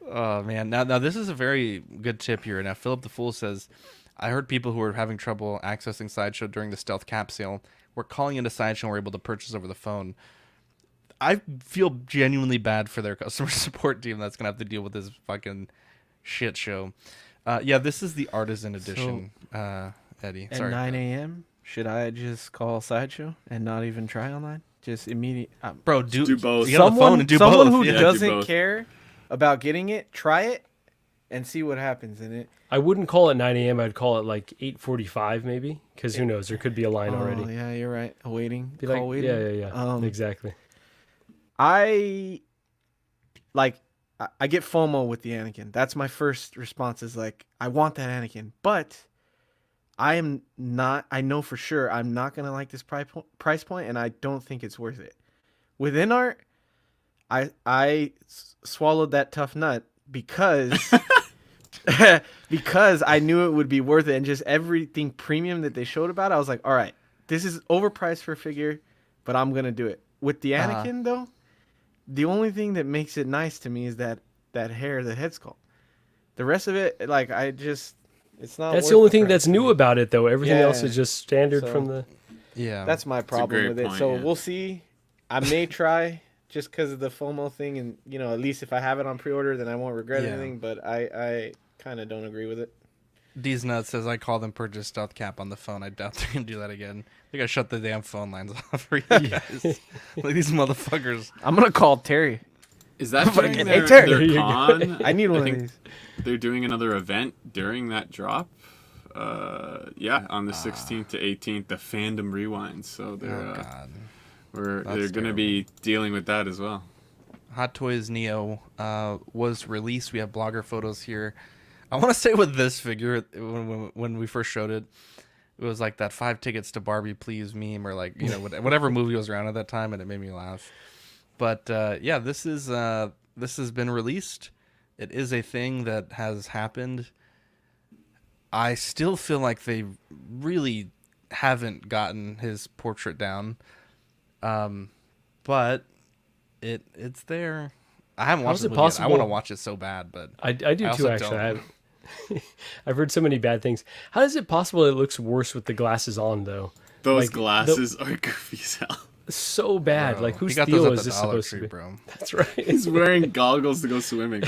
Oh, man. Now this is a very good tip here. Now, Philip the Fool says, I heard people who were having trouble accessing Sideshow during the stealth cap sale were calling into Sideshow and were able to purchase over the phone. I feel genuinely bad for their customer support team that's going to have to deal with this fucking shit show. Yeah, this is the Artisan Edition, Eddie. At Sorry. 9 a.m., should I just call Sideshow and not even try online? Just immediate. Bro, do both. Get on the phone and do someone both. who Yeah. doesn't care about getting it, try it and see what happens in it. I wouldn't call it 9 a.m. I'd call it like 8:45 maybe, because who knows? There could be a line already. Oh, yeah, you're right. Waiting. Be Call like, waiting. yeah. Exactly. I get FOMO with the Anakin. That's my first response, is like, I want that Anakin, but I know for sure I'm not going to like this price point, and I don't think it's worth it. With Inart, I swallowed that tough nut because because I knew it would be worth it, and just everything premium that they showed about it, I was like, all right, this is overpriced for a figure, but I'm going to do it. With the Anakin, though, the only thing that makes it nice to me is that hair, the head sculpt. The rest of it, like, it's not. That's the only thing that's new about it, though. Everything else is just standard from the. Yeah, that's my problem with it. So we'll see. I may try just because of the FOMO thing, and at least if I have it on pre-order, then I won't regret anything. But I kind of don't agree with it. D's Nuts says, I call them purchase stealth cap on the phone. I doubt they're going to do that again. They got to shut the damn phone lines off for you guys. Like, these motherfuckers. I'm going to call Terry. Is that during Fucking their, Turd. their con? I need one of think these. They're doing another event during that drop. Yeah, on the 16th to 18th, the Fandom Rewind. So they're they're going to be dealing with that as well. Hot Toys Neo was released. We have blogger photos here. I want to say with this figure, when we first showed it, it was like that 5 tickets to Barbie please meme, or like, you know, whatever movie was around at that time, and it made me laugh. But yeah, this has been released. It is a thing that has happened. I still feel like they really haven't gotten his portrait down, but it's there. I haven't watched the movie yet. I want to watch it so bad, but I do too. Actually, I've heard so many bad things. How is it possible it looks worse with the glasses on, though? Those glasses are goofy as hell. So bad. Bro, like, whose got steel those is at the this Dollar supposed Tree, to be? bro. That's right. He's wearing goggles to go swimming.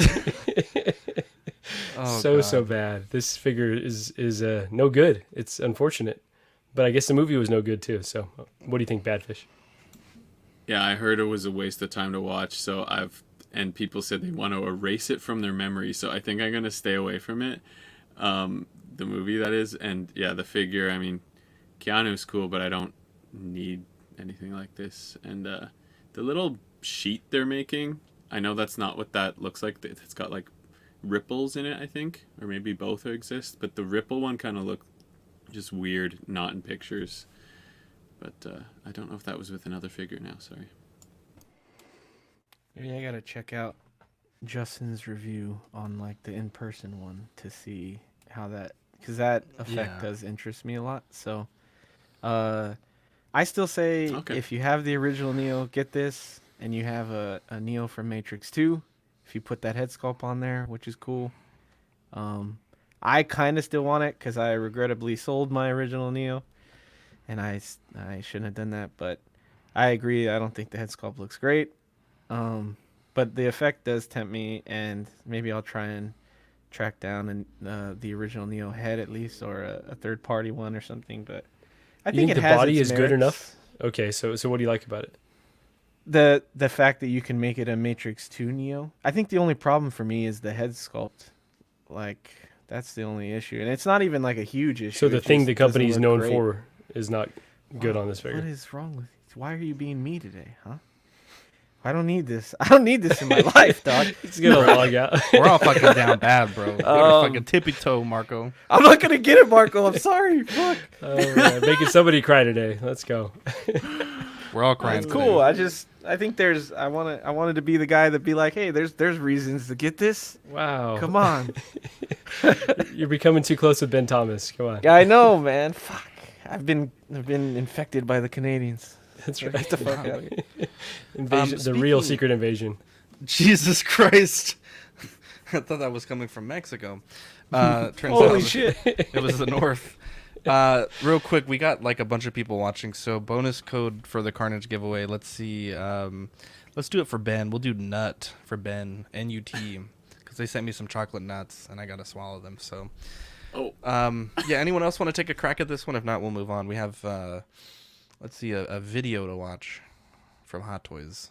So bad. This figure is no good. It's unfortunate, but I guess the movie was no good too. So, what do you think, Badfish? Yeah, I heard it was a waste of time to watch. So and people said they want to erase it from their memory. So I think I'm gonna stay away from it. The movie, that is, and yeah, the figure. I mean, Keanu's cool, but I don't need anything like this. And the little sheet they're making, I know that's not what that looks like. It's got like ripples in it, I think, or maybe both exist, but the ripple one kind of looked just weird, not in pictures. But I don't know if that was with another figure now. Sorry. Yeah, I gotta check out Justin's review on like the in-person one to see how that, because that effect does interest me a lot. So I still say if you have the original Neo, get this, and you have a Neo from Matrix 2, if you put that head sculpt on there, which is cool. I kind of still want it because I regrettably sold my original Neo, and I shouldn't have done that, but I agree. I don't think the head sculpt looks great. But the effect does tempt me, and maybe I'll try and track down the original Neo head at least, or a third-party one or something. But I think the has body its is good merits. enough. Okay, so what do you like about it? The fact that you can make it a Matrix 2 Neo. I think the only problem for me is the head sculpt. Like, that's the only issue, and it's not even like a huge issue. So the It thing just the company is doesn't known look for is not good on this figure. What is wrong with you? Why are you being me today, huh? I don't need this. I don't need this in my life, dog. He's gonna log out. We're all fucking down bad, bro. You're fucking tippy toe, Marco. I'm not gonna get it, Marco. I'm sorry. Fuck. Oh, man. Making somebody cry today. Let's go. We're all crying. It's cool. I think I wanted to be the guy that be like, hey, there's reasons to get this. Wow. Come on. You're becoming too close with Ben Thomas. Come on. Yeah, I know, man. Fuck. I've been infected by the Canadians. That's right. Get the fuck out. Invasion, the real secret invasion. Jesus Christ. I thought that was coming from Mexico. Turns Holy out shit. It was the north. Real quick, we got like a bunch of people watching, so bonus code for the Carnage giveaway. Let's see. Let's do it for Ben. We'll do nut for Ben, N-U-T, because they sent me some chocolate nuts and I gotta swallow them. So, yeah. Anyone else want to take a crack at this one? If not, we'll move on. We have, let's see, a video to watch from Hot Toys.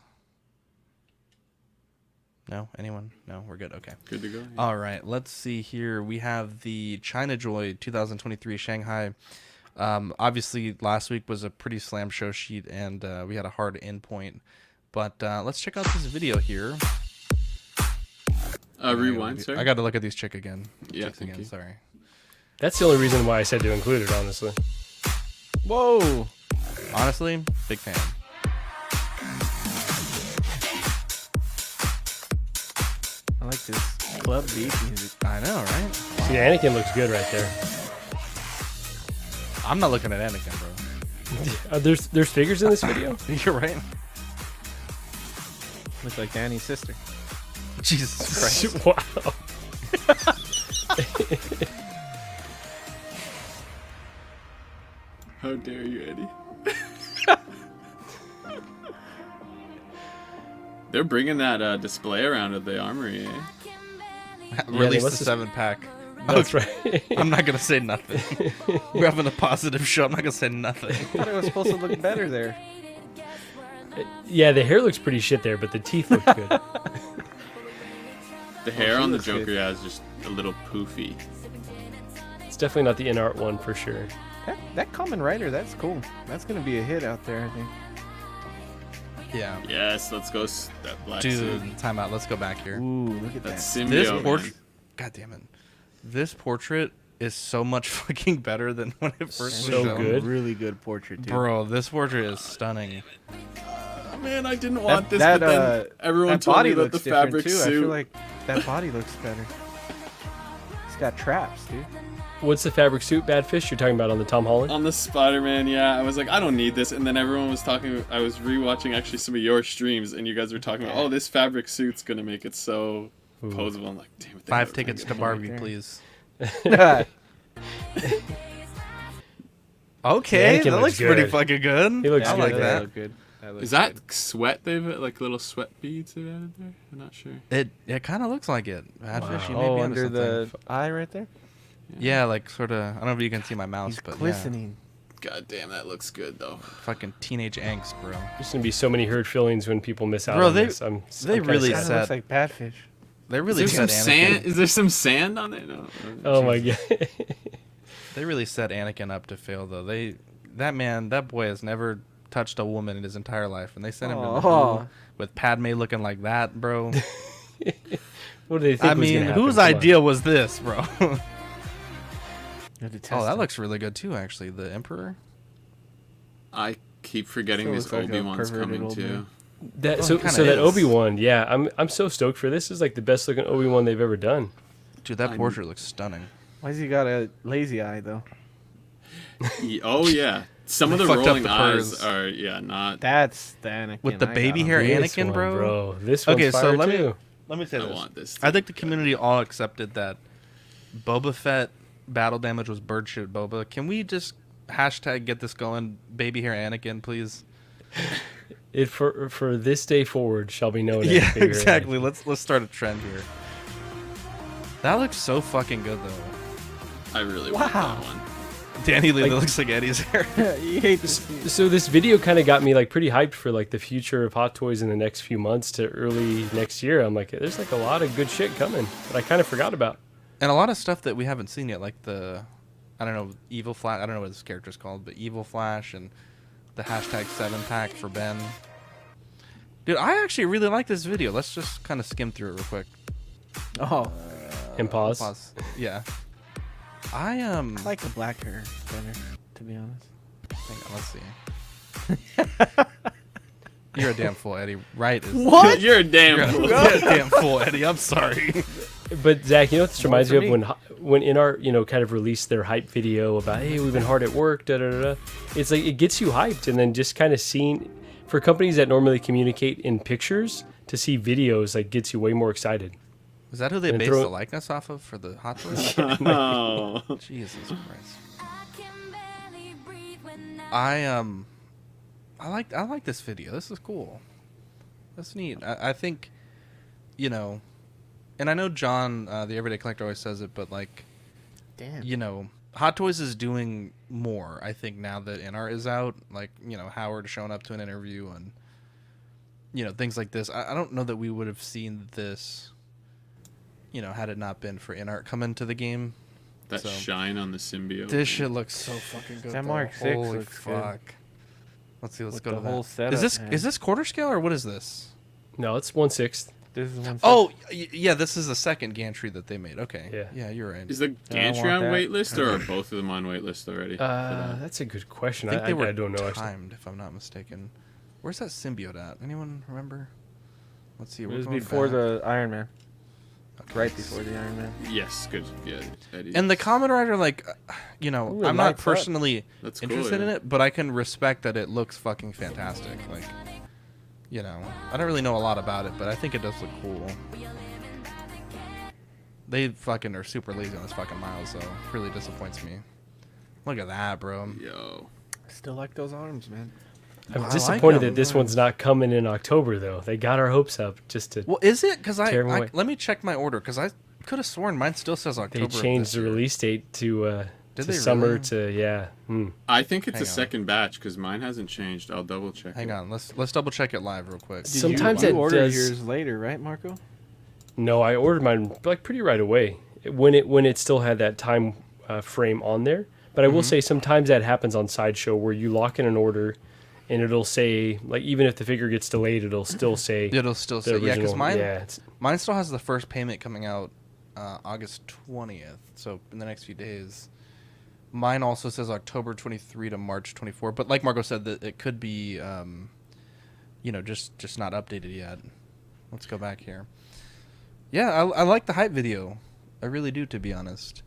No? Anyone? No? We're good. Okay. Good to go. Yeah. All right. Let's see here. We have the China Joy 2023 Shanghai. Obviously, last week was a pretty slam show sheet, and we had a hard end point. But let's check out this video here. Rewind, sorry. I got to look at these chicks again. Yeah, thank you. Sorry. That's the only reason why I said to include it, honestly. Whoa. Honestly, big fan. I like this club beat music. I know, right? See, Anakin looks good right there. I'm not looking at Anakin, bro. There's figures in this video? You're right. Looks like Danny's sister. Jesus Christ. Wow. How dare you, Eddie? They're bringing that display around at the armory, eh? Release the 7-pack. That's right. I'm not gonna say nothing. We're having a positive show. I'm not gonna say nothing. I thought it was supposed to look better there. Yeah, the hair looks pretty shit there, but the teeth look good. The hair on the looks Joker good. is just a little poofy. It's definitely not the Inart one for sure. That Common Rider, that's cool. That's gonna be a hit out there, I think. Yeah. Yes, let's go. That black Dude, suit. time out. Let's go back here. Ooh, look at That's that. symbiote. This man. portrait. God damn it. This portrait is so much fucking better than when it first was So shown. good. Really good portrait, too. Bro, this portrait is stunning. Oh, man, I didn't want this, that, but then everyone that told body me about looks the different fabric too. suit. I feel like that body looks better. It's got traps, dude. What's the fabric suit, Badfish? You're talking about on the Tom Holland? On the Spider-Man, yeah, I was like, I don't need this, and then everyone was talking. I was rewatching actually some of your streams, and you guys were talking about, oh, this fabric suit's gonna make it so posable. I'm like, damn it. they 5 got it tickets right to there. Barbie, please. Yeah, Okay, Anakin that looks looks pretty good. fucking good. He looks I good. like that that. look good. That looks Is that good. sweat? They've like little sweat beads they've added there. I'm not sure. It kind of looks like it. Badfish, you may Oh, be under onto the something. eye right there? Yeah, like sort of. I don't know if you can see my mouse, He's but glistening. God damn, that looks good though. yeah, fucking teenage angst, bro. There's gonna be so many hurt feelings when people miss out Bro, on they- this. I'm they kinda really sad. Kind of looks sad. like Badfish. They really Is there set some Anakin. sand? Is there some sand on there? No. Oh my god. They really set Anakin up to fail, though. That boy has never touched a woman in his entire life, and they sent him to the Aw. pool with Padme looking like that, bro. What do they think I was mean, gonna happen? whose Come on. idea was this, bro? You have to test Oh, that him. looks really good too, actually. The Emperor. I keep forgetting Still this looks like a Obi-Wan's perverted coming old too. man. That Oh, so it kinda so that is. Obi-Wan, yeah, I'm so stoked for this. Is like the best looking Obi-Wan they've ever done. Dude, that portrait looks stunning. Why's he got a lazy eye, though? Oh yeah, some of the Fucked up rolling the eyes purs. are not. That's the Anakin. With the I got baby him. hair This Anakin, one, bro. This one's Okay, so fire let too. me say I this. want this. I think the community all accepted that Boba Fett battle damage was bird shit Boba. Can we just hashtag get this going? Baby hair Anakin, please. It for this day forward shall be known. Yeah, as Baby Hair exactly. Anakin. Let's start a trend here. That looks so fucking good though. I really want Wow. that one. Danny Lee Like- looks like Eddie's hair. You hate this. So this video kind of got me like pretty hyped for like the future of Hot Toys in the next few months to early next year. I'm like, there's like a lot of good shit coming that I kind of forgot about. And a lot of stuff that we haven't seen yet, like the, I don't know, Evil Flash. I don't know what his character's called, but Evil Flash and the hashtag 7-pack for Ben. Dude, I actually really like this video. Let's just kind of skim through it real quick. Oh, And pause. Pause. Yeah. I I like the black hair better, to be honest. hang on, let's see. You're a damn fool, Eddie. Right is What? You're a damn You're fool. a damn fool, Eddie. I'm sorry. But Zach, you know what this reminds for me of when Inart, kind of released their hype video about, hey, we've been hard at work, da da da. Da. It's like it gets you hyped, and then just kind of seeing for companies that normally communicate in pictures to see videos like gets you way more excited. Is that who they And based throw- the likeness off of for the Hot Toys? Oh. Jesus Christ. I like this video. This is cool. That's neat. I think, and I know John, the Everyday Collector, always says it, but like, Damn. Hot Toys is doing more. I think now that Inart is out, like Howard showing up to an interview and things like this. I don't know that we would have seen this, had it not been for Inart coming to the game. That So, shine on the symbiote. this shit looks so fucking good. That though. Mark 6 Holy looks good. fuck. Let's see. Let's With go the to whole that. setup, Is man. this quarter scale or what is this? No, it's 1/6. This is one. Oh, yeah. This is the second gantry that they made. Okay. Yeah. You're right. Is the I don't gantry want on that. waitlist or are both of them on waitlist already? That's a good question. I think they were I don't know. Actually. timed, if I'm not mistaken. Where's that symbiote at? Anyone remember? Let's see. It we're was going before back. the Iron Man. Okay. Right before the Iron Man. Yes, good. Yeah, Eddie. And the Kamen Rider, like, Ooh, it I'm not lights up. personally That's cool, interested in yeah. it, but I can respect that it looks fucking fantastic. Like, I don't really know a lot about it, but I think it does look cool. They fucking are super lazy on this fucking Miles, though. Really disappoints me. Look at that, bro. Yo. I still like those arms, man. I'm I disappointed like that them. this one's not coming in October though. They got our hopes up just to. Well, is it? Because Tear 'em away. let me check my order, because I could have sworn mine still says They October. of changed this the year. release date to Did to they summer really? to I think it's Hang a on. second batch because mine hasn't changed. I'll double check. Hang on, let's double check it live real quick. Sometimes you it ordered does. yours later, right, Marco? No, I ordered mine like pretty right away when it still had that time frame on there. But I will say sometimes that happens on Sideshow where you lock in an order, and it'll say like even if the figure gets delayed, it'll still say It'll still the say yeah, because original. mine still has the first payment coming out August 20th, so in the next few days. Mine also says October 23 to March 24, but like Marco said, that it could be, just not updated yet. Let's go back here. Yeah, I like the hype video. I really do, to be honest.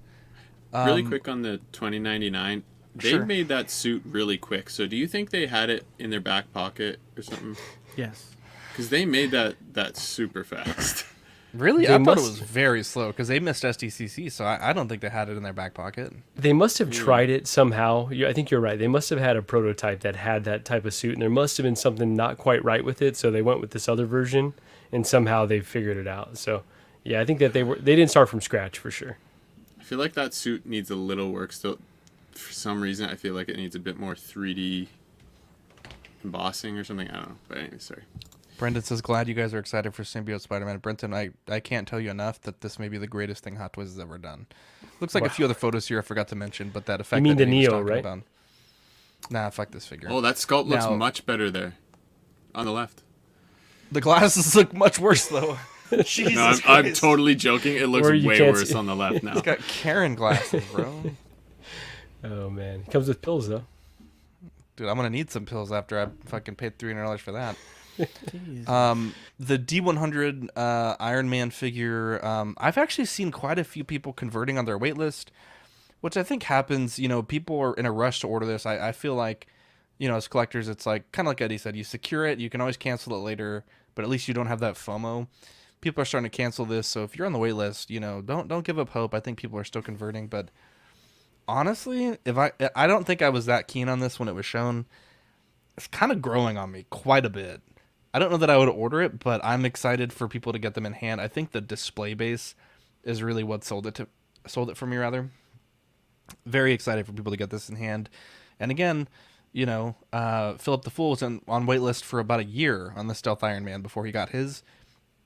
Really quick on the 2099. They Sure. made that suit really quick. So do you think they had it in their back pocket or something? Yes. Because they made that super fast. Really? They I thought it must- was very slow because they missed SDCC, so I don't think they had it in their back pocket. They must have tried it somehow. I think you're right. They must have had a prototype that had that type of suit, and there must have been something not quite right with it, so they went with this other version, and somehow they figured it out. So, yeah, I think that they didn't start from scratch for sure. I feel like that suit needs a little work still. For some reason, I feel like it needs a bit more 3D embossing or something. I don't know. But anyway, sorry. Brendan says, glad you guys are excited for Symbiote Spider-Man. Brenton, I can't tell you enough that this may be the greatest thing Hot Toys has ever done. Looks like a few other photos here I forgot to mention, but that effect. You mean that the Eddie was Neo, talking right? about. Nah, fuck this figure. Oh, that sculpt looks Now- much better there. On the left. The glasses look much worse, though. Jesus No, I'm Christ. totally joking. It looks Or you way can't worse see- on the left now. He's got Karen glasses, bro. Oh, man. It comes with pills, though. Dude, I'm going to need some pills after I fucking paid $300 for that. Jeez. The D100 Iron Man figure, I've actually seen quite a few people converting on their wait list, which I think happens. People are in a rush to order this. I feel like, as collectors, it's like kind of like Eddie said, you secure it, you can always cancel it later, but at least you don't have that FOMO. People are starting to cancel this, so if you're on the wait list, don't give up hope. I think people are still converting, but honestly, I don't think I was that keen on this when it was shown. It's kind of growing on me quite a bit. I don't know that I would order it, but I'm excited for people to get them in hand. I think the display base is really what sold it for me, rather. Very excited for people to get this in hand. And again, Philip the Fool was on waitlist for about a year on the Stealth Iron Man before he got his.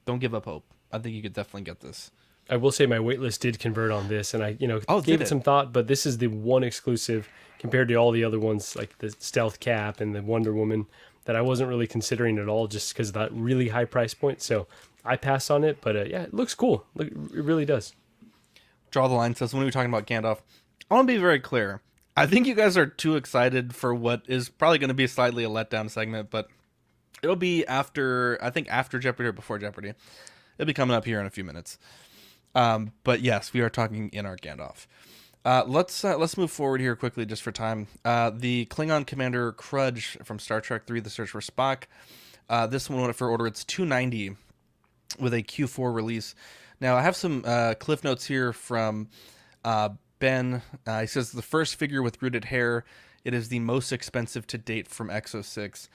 Don't give up hope. I think you could definitely get this. I will say my waitlist did convert on this, and I Oh, gave did it it? some thought, but this is the one exclusive compared to all the other ones, like the Stealth Cap and the Wonder Woman, that I wasn't really considering at all just because of that really high price point. So I passed on it, but yeah, it looks cool. It really does. Draw the Line says, when we were talking about Gandalf, I want to be very clear. I think you guys are too excited for what is probably going to be slightly a letdown segment, but it'll be after Jeopardy or before Jeopardy. It'll be coming up here in a few minutes. But yes, we are talking Inart Gandalf. Let's move forward here quickly just for time. The Klingon Commander Krudge from Star Trek III: The Search for Spock. This one went for order. It's $290 with a Q4 release. Now I have some cliff notes here from Ben. He says the first figure with rooted hair. It is the most expensive to date from Exo 6.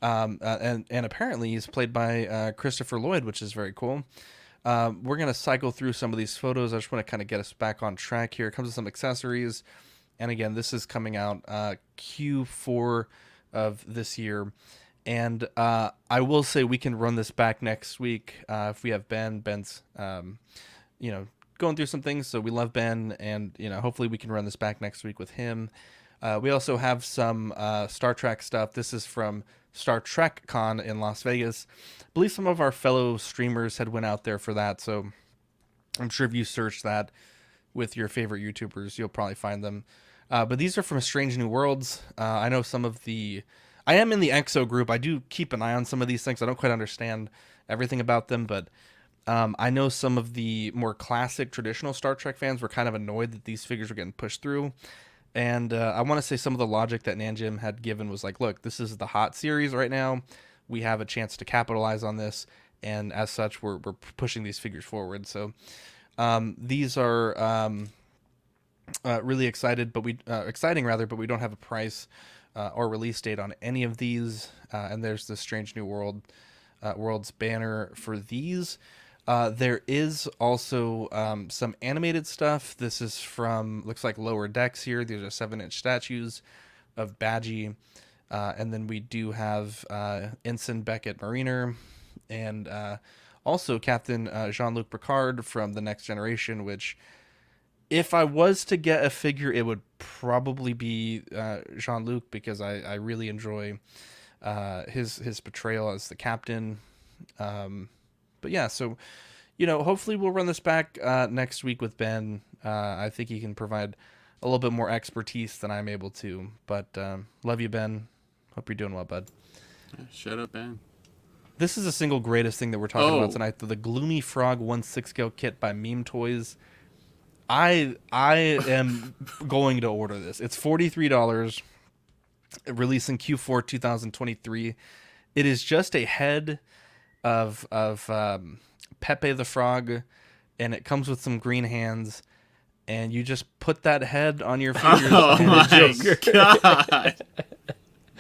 And apparently he's played by Christopher Lloyd, which is very cool. We're going to cycle through some of these photos. I just want to kind of get us back on track here. It comes with some accessories. And again, this is coming out Q4 of this year. And I will say we can run this back next week if we have Ben. Ben's, going through some things. So we love Ben. And, hopefully we can run this back next week with him. We also have some Star Trek stuff. This is from Star Trek Con in Las Vegas. I believe some of our fellow streamers had went out there for that, so I'm sure if you search that with your favorite YouTubers, you'll probably find them. But these are from Strange New Worlds. I know I am in the EXO group. I do keep an eye on some of these things. I don't quite understand everything about them, but I know some of the more classic traditional Star Trek fans were kind of annoyed that these figures were getting pushed through. And I want to say some of the logic that Nanjim had given was like, look, this is the hot series right now. We have a chance to capitalize on this. And as such, we're pushing these figures forward. So these are really exciting, but we don't have a price or release date on any of these. And there's the Strange New Worlds banner for these. There is also some animated stuff. This is from, looks like Lower Decks here. These are 7-inch statues of Badgie. And then we do have Ensign Beckett Mariner and also Captain Jean-Luc Picard from The Next Generation, which if I was to get a figure, it would probably be Jean-Luc, because I really enjoy his portrayal as the captain. But yeah, so, hopefully we'll run this back next week with Ben. I think he can provide a little bit more expertise than I'm able to. But love you, Ben. Hope you're doing well, bud. Yeah, shut up, Ben. This is the single greatest thing that we're talking about tonight. The Gloomy Frog 1/6 scale kit by Meme Toys. I am going to order this. It's $43. Releasing Q4 2023. It is just a head of Pepe the Frog, and it comes with some green hands, and you just put that head on your fingers. Oh my god!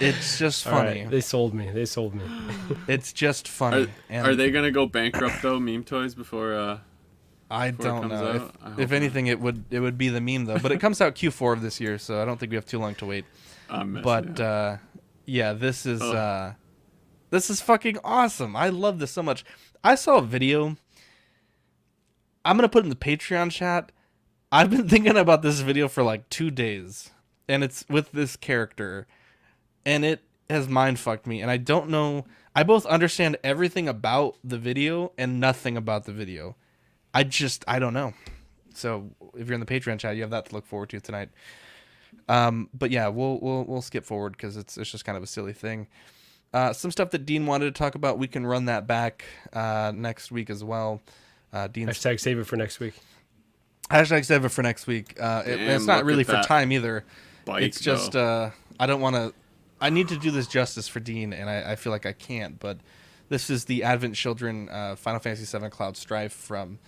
It's just funny. Right, they sold me. It's just funny. Are they gonna go bankrupt though, Meme Toys, before? I don't know. If anything, it would be the meme though. But it comes out Q4 of this year, so I don't think we have too long to wait. But yeah, this is fucking awesome. I love this so much. I saw a video. I'm gonna put it in the Patreon chat. I've been thinking about this video for like 2 days, and it's with this character, and it has mind fucked me. And I don't know. I both understand everything about the video and nothing about the video. I don't know. So if you're in the Patreon chat, you have that to look forward to tonight. But yeah, we'll skip forward because it's just kind of a silly thing. Some stuff that Dean wanted to talk about, we can run that back next week as well. Hashtag save it for next week. Hashtag save it for next week. It's not really for time either. It's just I don't want to. I need to do this justice for Dean, and I feel like I can't. But this is the Advent Children Final Fantasy VII Cloud Strife from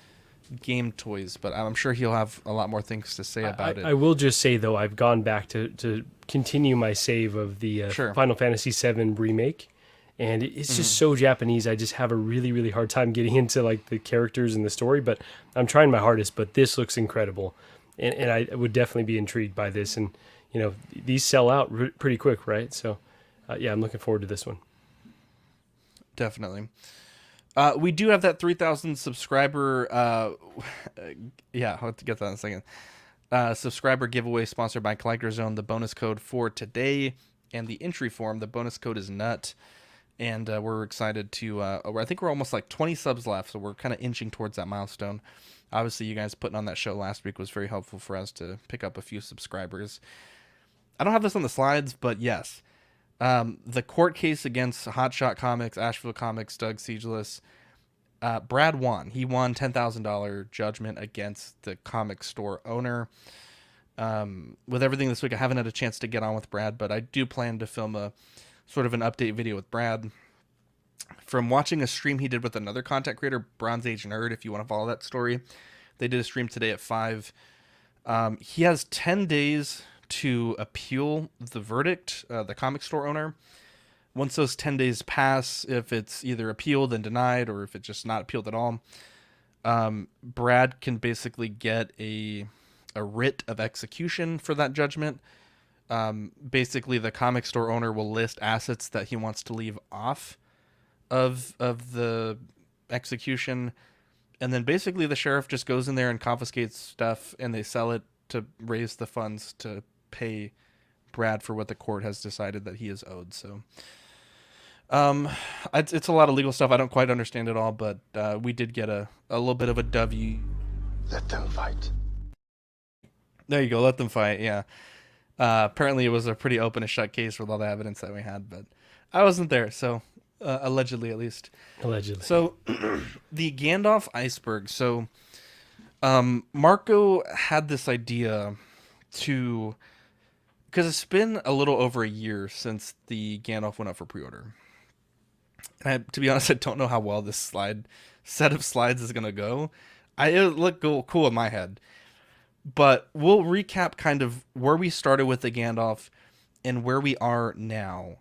Game Toys, but I'm sure he'll have a lot more things to say about it. I will just say, though, I've gone back to continue my save of the Final Fantasy VII remake, and it's just so Japanese. I just have a really, really hard time getting into like the characters and the story, but I'm trying my hardest. But this looks incredible, and I would definitely be intrigued by this. And these sell out pretty quick, right? So yeah, I'm looking forward to this one. Definitely. We do have that 3,000 subscriber. Yeah, I'll have to get that in a second. Subscriber giveaway sponsored by Collector Zone. The bonus code for today and the entry form. The bonus code is NUT, and we're excited to. I think we're almost like 20 subs left, so we're kind of inching towards that milestone. Obviously, you guys putting on that show last week was very helpful for us to pick up a few subscribers. I don't have this on the slides, but yes. The court case against Hotshot Comics, Asheville Comics, Doug Siegeless, Brad won. He won $10,000 judgment against the comic store owner. With everything this week, I haven't had a chance to get on with Brad, but I do plan to film a sort of an update video with Brad. From watching a stream he did with another content creator, Bronze Age Nerd, if you want to follow that story. They did a stream today at 5. He has 10 days to appeal the verdict, the comic store owner. Once those 10 days pass, if it's either appealed and denied or if it's just not appealed at all, Brad can basically get a writ of execution for that judgment. Basically, the comic store owner will list assets that he wants to leave off of the execution, and then basically the sheriff just goes in there and confiscates stuff, and they sell it to raise the funds to pay Brad for what the court has decided that he is owed. So it's a lot of legal stuff. I don't quite understand it all, but we did get a little bit of a W. Let them fight. There you go. Let them fight. Yeah. Apparently it was a pretty open and shut case with all the evidence that we had, but I wasn't there. So allegedly, at least. Allegedly. So the Gandalf Iceberg. So Marco had this idea to, because it's been a little over a year since the Gandalf went up for pre-order. And to be honest, I don't know how well this set of slides is going to go. It looked cool in my head. But we'll recap kind of where we started with the Gandalf and where we are now.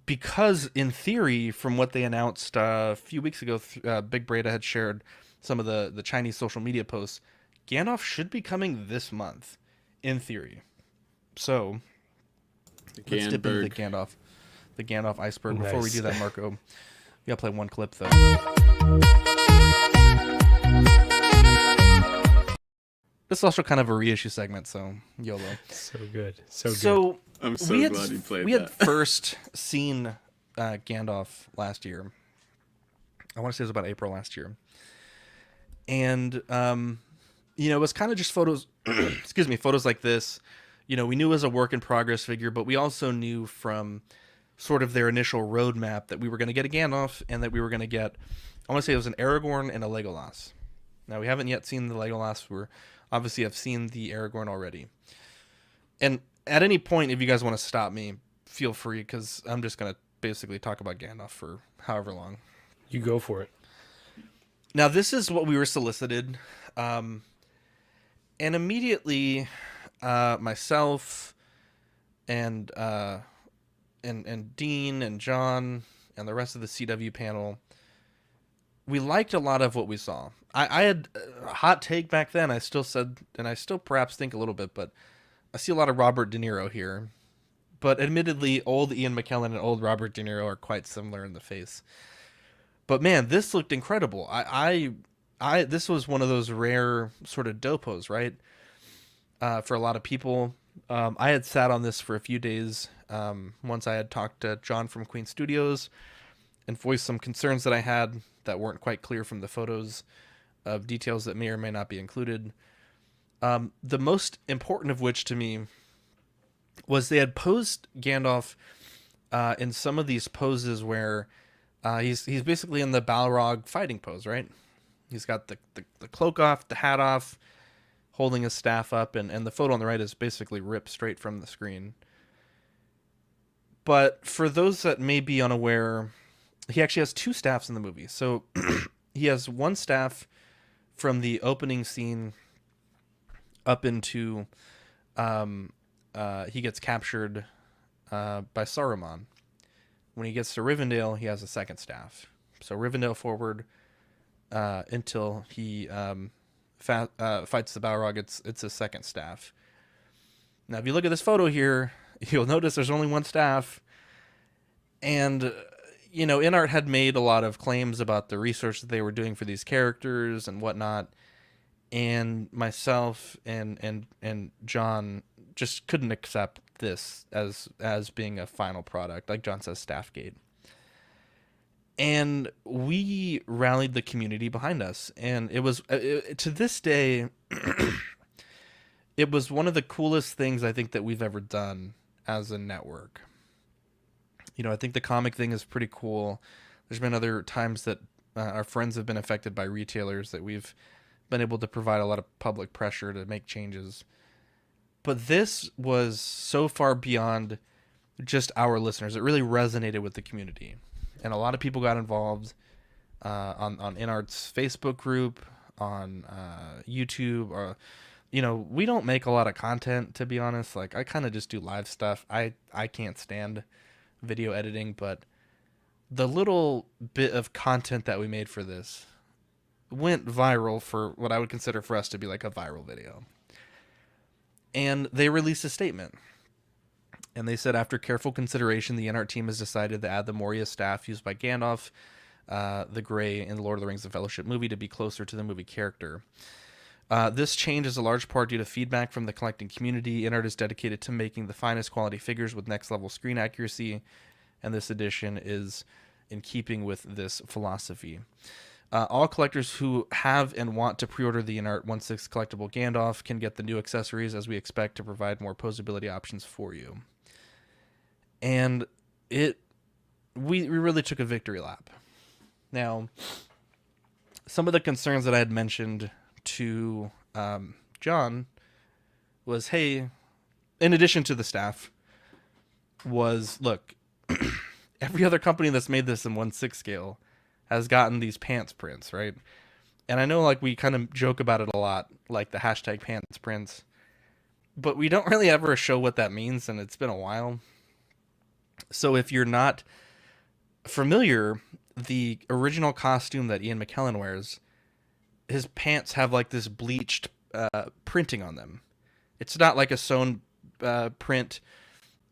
because in theory, from what they announced a few weeks ago, Big Breda had shared some of the Chinese social media posts. Gandalf should be coming this month, in theory. So let's dip into the Gandalf Iceberg. Before we do that, Marco, we gotta play one clip though. This is also kind of a reissue segment, so YOLO. So good. So I'm so glad you played that. We had first seen Gandalf last year. I want to say it was about April last year. And, it was kind of just photos, photos like this. We knew it was a work in progress figure, but we also knew from sort of their initial roadmap that we were going to get a Gandalf and that we were going to get, I want to say it was an Aragorn and a Legolas. Now, we haven't yet seen the Legolas. We're obviously have seen the Aragorn already. And at any point, if you guys want to stop me, feel free, because I'm just going to basically talk about Gandalf for however long. You go for it. Now, this is what we were solicited. And immediately, myself and Dean and John and the rest of the CW panel, we liked a lot of what we saw. I had a hot take back then. I still said, and I still perhaps think a little bit, but I see a lot of Robert De Niro here. But admittedly, old Ian McKellen and old Robert De Niro are quite similar in the face. But man, this looked incredible. This was one of those rare sort of dopos, right? For a lot of people. I had sat on this for a few days. Once I had talked to John from Queen Studios and voiced some concerns that I had that weren't quite clear from the photos of details that may or may not be included. The most important of which to me was they had posed Gandalf in some of these poses where he's basically in the Balrog fighting pose, right? He's got the cloak off, the hat off, holding his staff up, and the photo on the right is basically ripped straight from the screen. But for those that may be unaware, he actually has two staffs in the movie. So he has one staff from the opening scene up into he gets captured by Saruman. When he gets to Rivendell, he has a second staff. So Rivendell forward until he fights the Balrog, it's a second staff. Now, if you look at this photo here, you'll notice there's only one staff. And, Inart had made a lot of claims about the research that they were doing for these characters and whatnot. And myself and John just couldn't accept this as being a final product. Like John says, Staffgate. And we rallied the community behind us. And it was, to this day, it was one of the coolest things I think that we've ever done as a network. I think the comic thing is pretty cool. There's been other times that our friends have been affected by retailers that we've been able to provide a lot of public pressure to make changes. But this was so far beyond just our listeners. It really resonated with the community. And a lot of people got involved on Inart's Facebook group, on YouTube. Or, we don't make a lot of content, to be honest. Like, I kind of just do live stuff. I can't stand video editing, but the little bit of content that we made for this went viral for what I would consider for us to be like a viral video. And they released a statement. And they said, after careful consideration, the Inart team has decided to add the Moria staff used by Gandalf the Grey in the Lord of the Rings: The Fellowship movie to be closer to the movie character. This change is a large part due to feedback from the collecting community. Inart is dedicated to making the finest quality figures with next-level screen accuracy, and this edition is in keeping with this philosophy. All collectors who have and want to pre-order the Inart 1/6 collectible Gandalf can get the new accessories, as we expect to provide more posability options for you. And we really took a victory lap. Now, some of the concerns that I had mentioned to John was, hey, in addition to the staff, was, look, every other company that's made this in 1/6 scale has gotten these pants prints, right? And I know, like, we kind of joke about it a lot, like the hashtag pants prints, but we don't really ever show what that means, and it's been a while. So if you're not familiar, the original costume that Ian McKellen wears, his pants have like this bleached printing on them. It's not like a sewn print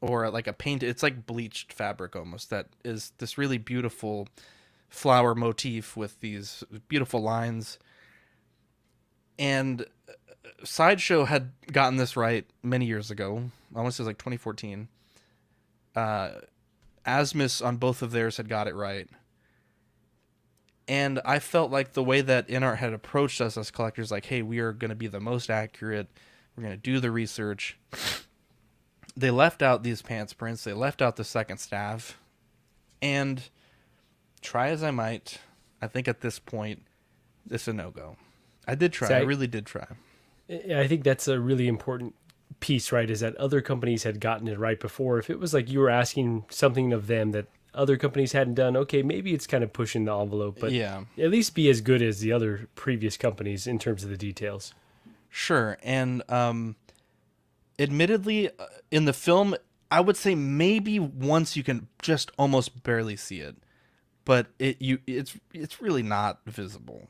or like a painted. It's like bleached fabric almost. That is this really beautiful flower motif with these beautiful lines. And Sideshow had gotten this right many years ago. I want to say like 2014. Asmus on both of theirs had got it right. And I felt like the way that Inart had approached us as collectors, like, hey, we are going to be the most accurate. We're going to do the research. They left out these pants prints. They left out the second staff. And try as I might, I think at this point, it's a no-go. I did try. I really did try. I think that's a really important piece, right? Is that other companies had gotten it right before. If it was like you were asking something of them that other companies hadn't done, okay, maybe it's kind of pushing the envelope, but yeah, at least be as good as the other previous companies in terms of the details. Sure. And admittedly, in the film, I would say maybe once you can just almost barely see it, but it's really not visible.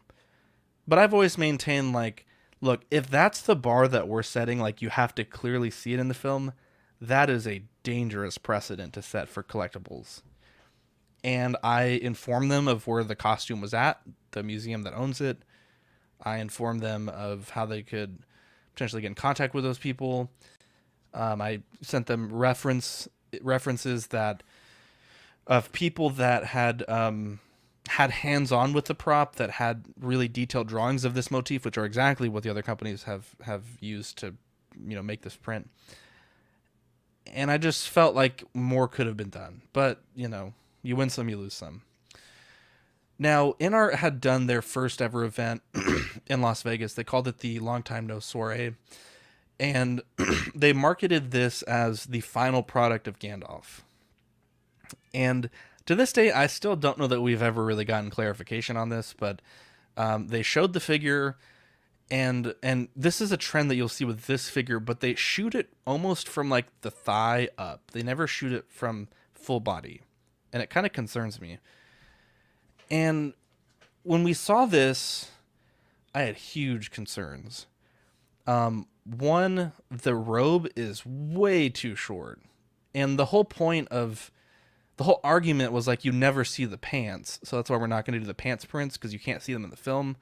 But I've always maintained, like, look, if that's the bar that we're setting, like you have to clearly see it in the film, that is a dangerous precedent to set for collectibles. And I informed them of where the costume was at, the museum that owns it. I informed them of how they could potentially get in contact with those people. I sent them references that of people that had hands-on with the prop, that had really detailed drawings of this motif, which are exactly what the other companies have used to, make this print. And I just felt like more could have been done, but you win some, you lose some. Now, Inart had done their first ever event in Las Vegas. They called it the Long Time No Soiree. And they marketed this as the final product of Gandalf. And to this day, I still don't know that we've ever really gotten clarification on this, but they showed the figure, and this is a trend that you'll see with this figure, but they shoot it almost from like the thigh up. They never shoot it from full body. And it kind of concerns me. And when we saw this, I had huge concerns. One, the robe is way too short. And the whole argument was like, you never see the pants. So that's why we're not going to do the pants prints, because you can't see them in the film.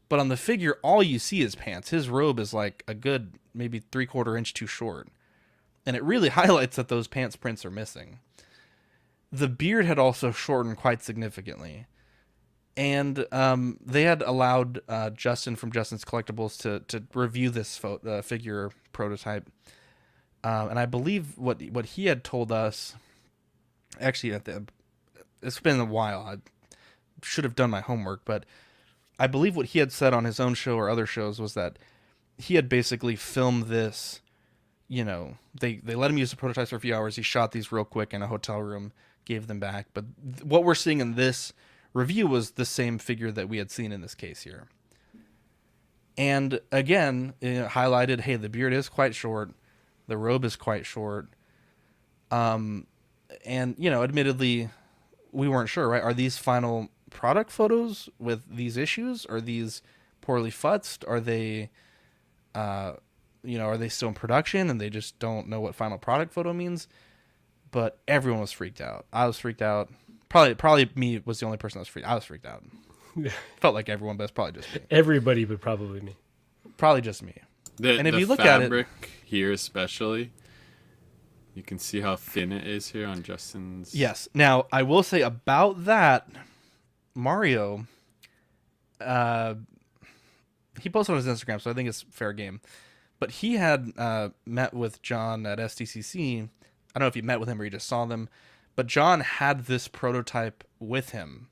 But on the figure, all you see is pants. His robe is like a good, maybe 3/4 inch too short. And it really highlights that those pants prints are missing. The beard had also shortened quite significantly. And they had allowed Justin from Justin's Collectibles to review this figure prototype. And I believe what he had told us, actually, it's been a while. I should have done my homework, but I believe what he had said on his own show or other shows was that he had basically filmed this, they let him use the prototypes for a few hours. He shot these real quick in a hotel room, gave them back. But what we're seeing in this review was the same figure that we had seen in this case here. And again, it highlighted, hey, the beard is quite short. The robe is quite short. And, admittedly, we weren't sure, right? Are these final product photos with these issues? Are these poorly futzed? Are they, are they still in production and they just don't know what final product photo means? But everyone was freaked out. I was freaked out. Probably me was the only person that was freaked. I was freaked out. Felt like everyone, but it's probably just me. Everybody, but probably me. Probably just me. And if you look at it, fabric here especially, you can see how thin it is here on Justin's. Yes. Now I will say about that, Mario. He posted on his Instagram, so I think it's fair game. But he had met with John at SDCC. I don't know if you met with him or you just saw them, but John had this prototype with him.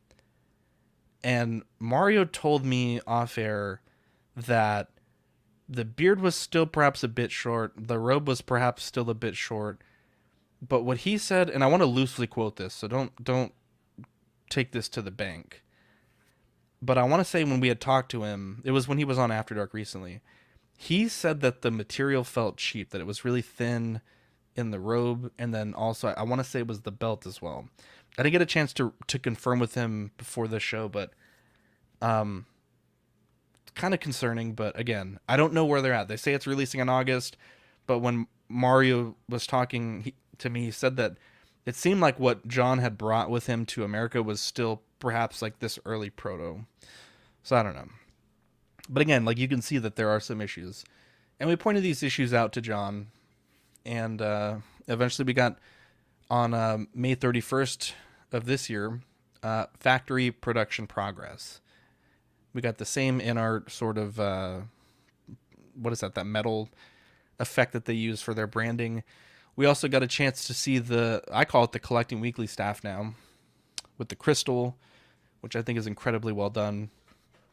And Mario told me off air that the beard was still perhaps a bit short. The robe was perhaps still a bit short. But what he said, and I want to loosely quote this, so don't take this to the bank. But I want to say when we had talked to him, it was when he was on After Dark recently, he said that the material felt cheap, that it was really thin, in the robe, and then also I want to say it was the belt as well. I didn't get a chance to confirm with him before the show, but it's kind of concerning. But again, I don't know where they're at. They say it's releasing in August, but when Mario was talking to me, he said that it seemed like what John had brought with him to America was still perhaps like this early proto. So I don't know. But again, like you can see that there are some issues. And we pointed these issues out to John. And eventually we got on May 31st of this year, factory production progress. We got the same Inart sort of, what is that metal effect that they use for their branding. We also got a chance to see I call it the Collecting Weekly staff now, with the crystal, which I think is incredibly well done.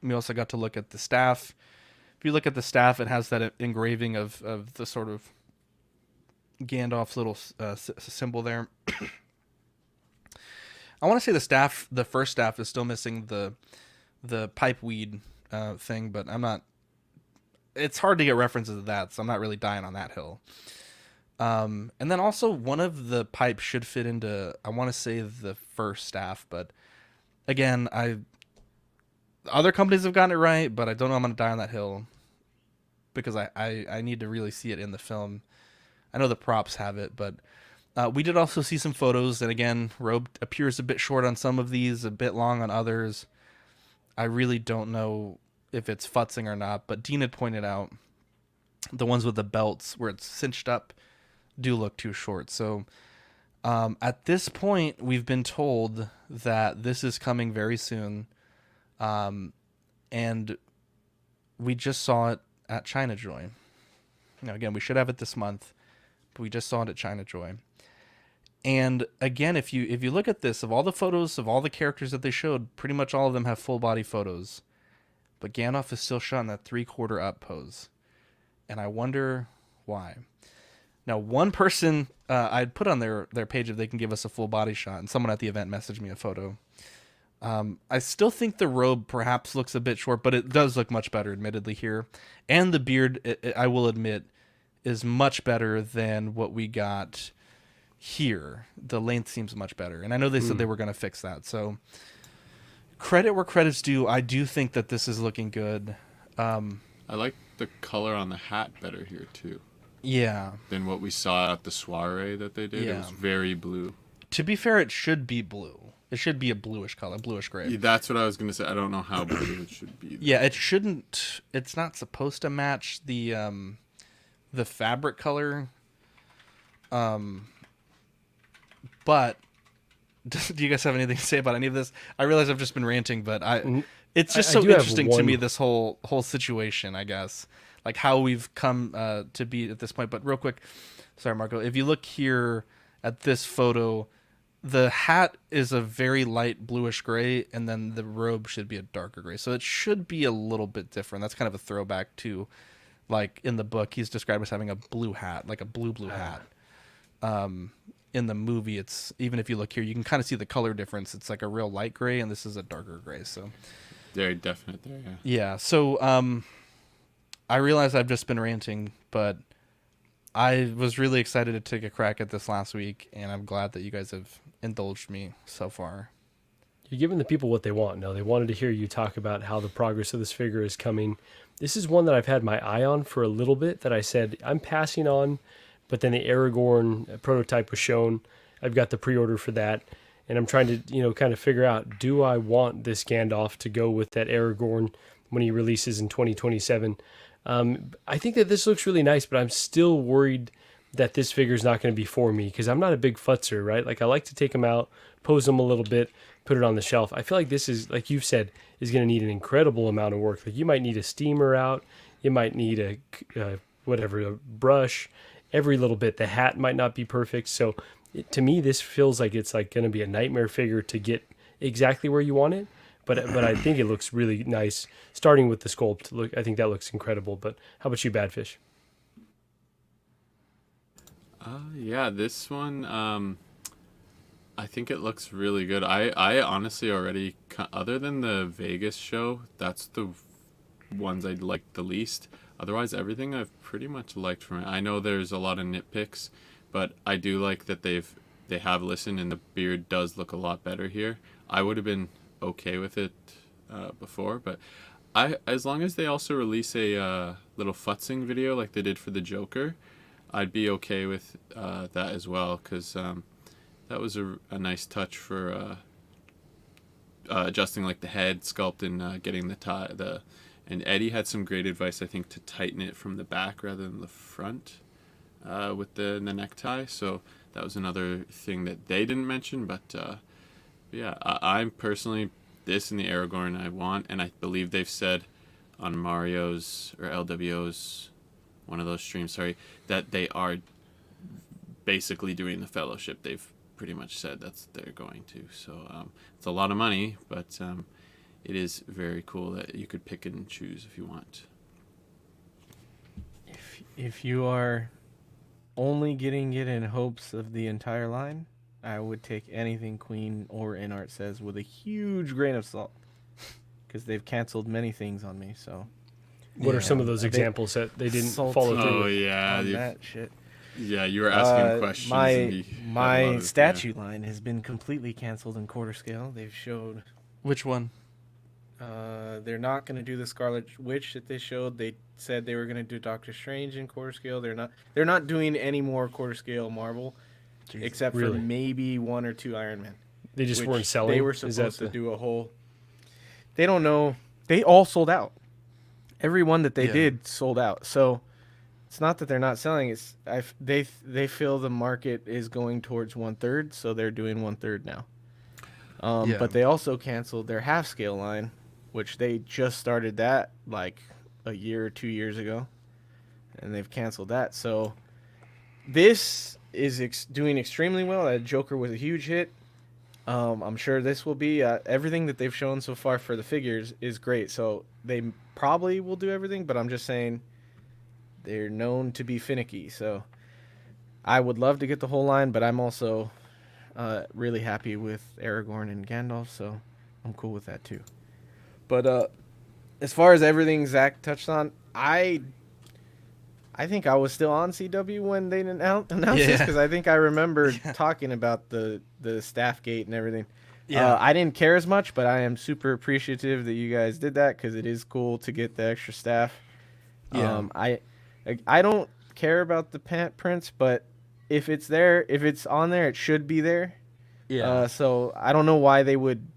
We also got to look at the staff. If you look at the staff, it has that engraving of the sort of Gandalf's little symbol there. I want to say the first staff is still missing the pipe weed thing, but I'm not. It's hard to get references to that, so I'm not really dying on that hill. And then also one of the pipes should fit into, I want to say, the first staff, but again, other companies have gotten it right, but I don't know I'm going to die on that hill because I need to really see it in the film. I know the props have it, but we did also see some photos, and again, robe appears a bit short on some of these, a bit long on others. I really don't know if it's futzing or not, but Dean had pointed out the ones with the belts where it's cinched up do look too short. So at this point, we've been told that this is coming very soon, and we just saw it at China Joy. Now, again, we should have it this month, but we just saw it at China Joy. And again, if you look at this, of all the photos of all the characters that they showed, pretty much all of them have full body photos. But Gandalf is still shot in that 3/4 up pose. And I wonder why. Now, one person I'd put on their page if they can give us a full body shot, and someone at the event messaged me a photo. I still think the robe perhaps looks a bit short, but it does look much better, admittedly, here. And the beard, I will admit, is much better than what we got here. The length seems much better. And I know they said they were going to fix that. So credit where credit's due. I do think that this is looking good. I like the color on the hat better here, too. Yeah. Than what we saw at the soiree that they did. Yeah. It was very blue. To be fair, it should be blue. It should be a bluish color, bluish gray. Yeah, that's what I was going to say. I don't know how blue it should be, though. Yeah, it shouldn't. It's not supposed to match the fabric color. But do you guys have anything to say about any of this? I realize I've just been ranting, but it's just so interesting to me, this whole situation, I guess. Like how we've come to be at this point. But real quick, sorry, Marco, if you look here at this photo, the hat is a very light bluish gray, and then the robe should be a darker gray. So it should be a little bit different. That's kind of a throwback to, like, in the book, he's described as having a blue hat, like a blue hat. In the movie, it's, even if you look here, you can kind of see the color difference. It's like a real light gray, and this is a darker gray. So very definite there, yeah. Yeah, so I realize I've just been ranting, but I was really excited to take a crack at this last week, and I'm glad that you guys have indulged me so far. You're giving the people what they want. No, they wanted to hear you talk about how the progress of this figure is coming. This is one that I've had my eye on for a little bit that I said I'm passing on, but then the Aragorn prototype was shown. I've got the pre-order for that, and I'm trying to, kind of figure out, do I want this Gandalf to go with that Aragorn when he releases in 2027? I think that this looks really nice, but I'm still worried that this figure is not going to be for me because I'm not a big futzer, right? Like, I like to take them out, pose them a little bit, put it on the shelf. I feel like this is, like you've said, is going to need an incredible amount of work. Like, you might need a steamer out, you might need a brush, every little bit. The hat might not be perfect. So to me, this feels like it's like going to be a nightmare figure to get exactly where you want it. But I think it looks really nice, starting with the sculpt. I think that looks incredible. But how about you, Badfish? Yeah, this one, I think it looks really good. I honestly already, other than the Vegas show, that's the ones I liked the least. Otherwise, everything I've pretty much liked from it. I know there's a lot of nitpicks, but I do like that they have listened, and the beard does look a lot better here. I would have been okay with it before, but as long as they also release a little futzing video like they did for the Joker, I'd be okay with that as well, because that was a nice touch for adjusting like the head sculpt and getting the tie. And Eddie had some great advice, I think, to tighten it from the back rather than the front with the necktie. So that was another thing that they didn't mention, but yeah, I'm personally, this and the Aragorn I want, and I believe they've said on Mario's or LWO's, one of those streams, sorry, that they are basically doing the Fellowship. They've pretty much said that's they're going to. So it's a lot of money, but it is very cool that you could pick and choose if you want. If you are only getting it in hopes of the entire line, I would take anything Queen or Inart says with a huge grain of salt, because they've canceled many things on me. So, what are some of those examples that they didn't follow through? Oh yeah, that shit. Yeah, you were asking questions. My statue line has been completely canceled in quarter scale. They've showed. Which one? They're not going to do the Scarlet Witch that they showed. They said they were going to do Doctor Strange in quarter scale. They're not doing any more quarter scale Marvel, except for maybe 1 or 2 Iron Man. They just weren't selling. They were supposed to do a whole. They don't know. They all sold out. Every one that they did sold out. So it's not that they're not selling. It's they feel the market is going towards 1/3, so they're doing 1/3 now. But they also canceled their half scale line, which they just started that like a year or 2 years ago, and they've canceled that. So this is doing extremely well. That Joker was a huge hit. I'm sure this will be everything that they've shown so far for the figures is great. So they probably will do everything, but I'm just saying they're known to be finicky. So I would love to get the whole line, but I'm also really happy with Aragorn and Gandalf, so I'm cool with that too. But as far as everything Zach touched on, I think I was still on CW when they announced this, because I think I remember talking about the staff gate and everything. I didn't care as much, but I am super appreciative that you guys did that, because it is cool to get the extra staff. I don't care about the prints, but if it's there, if it's on there, it should be there. So I don't know why they would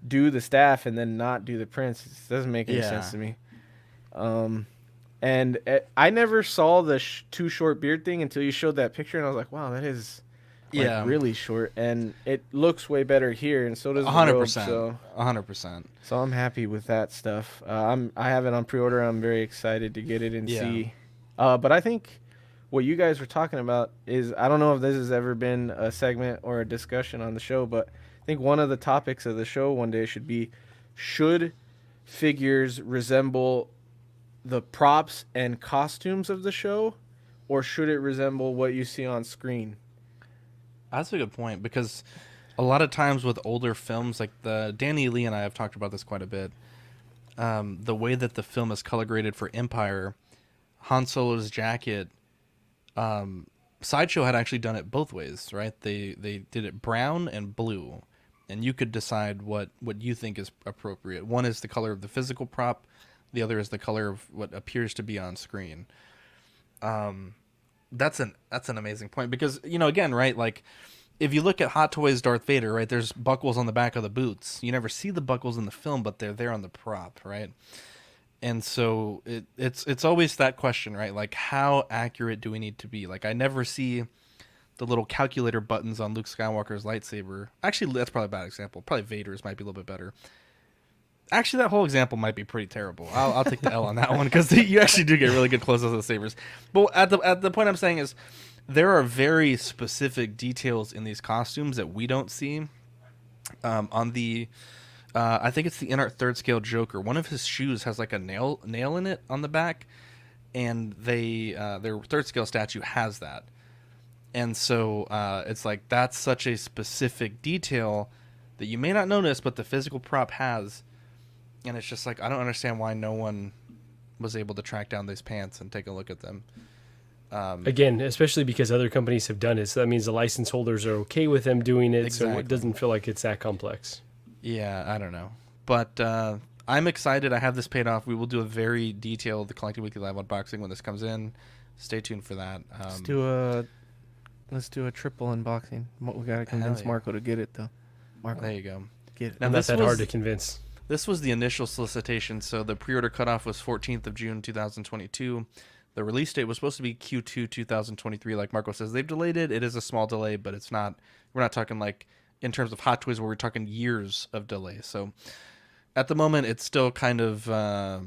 do the staff and then not do the prints. It doesn't make any sense to me. And I never saw the too short beard thing until you showed that picture, and I was like, wow, that is really short, and it looks way better here, and so does 100%. So 100%. So I'm happy with that stuff. I have it on pre-order. I'm very excited to get it and see. But I think what you guys were talking about is, I don't know if this has ever been a segment or a discussion on the show, but I think one of the topics of the show one day should be, should figures resemble the props and costumes of the show, or should it resemble what you see on screen? That's a good point, because a lot of times with older films, like Danny Lee and I have talked about this quite a bit, the way that the film is color graded for Empire, Han Solo's jacket, Sideshow had actually done it both ways, right? They did it brown and blue, and you could decide what you think is appropriate. One is the color of the physical prop, the other is the color of what appears to be on screen. That's an amazing point, because, again, right, like, if you look at Hot Toys Darth Vader, right, there's buckles on the back of the boots. You never see the buckles in the film, but they're there on the prop, right? And so it's always that question, right? Like, how accurate do we need to be? Like, I never see the little calculator buttons on Luke Skywalker's lightsaber. Actually, that's probably a bad example. Probably Vader's might be a little bit better. Actually, that whole example might be pretty terrible. I'll take the L on that one, because you actually do get really good close-ups of the sabers. But at the point I'm saying is, there are very specific details in these costumes that we don't see. On the, I think it's the Inart third scale Joker. One of his shoes has like a nail in it on the back, and their third scale statue has that. And so it's like, that's such a specific detail that you may not notice, but the physical prop has. And it's just like, I don't understand why no one was able to track down these pants and take a look at them. Again, especially because other companies have done it, so that means the license holders are okay with them doing it, so Exactly. it doesn't feel like it's that complex. Yeah, I don't know. But I'm excited. I have this paid off. We will do a very detailed Collecting Weekly Live unboxing when this comes in. Stay tuned for that. Let's do a triple unboxing. We gotta convince yeah. Marco to get it though. Marco, There you go. get it. Now, Not this that was- hard to convince. This was the initial solicitation, so the pre-order cutoff was 14th of June 2022. The release date was supposed to be Q2 2023. Like Marco says, they've delayed it. It is a small delay, but it's not. We're not talking like in terms of Hot Toys, where we're talking years of delay. So at the moment, it's still kind of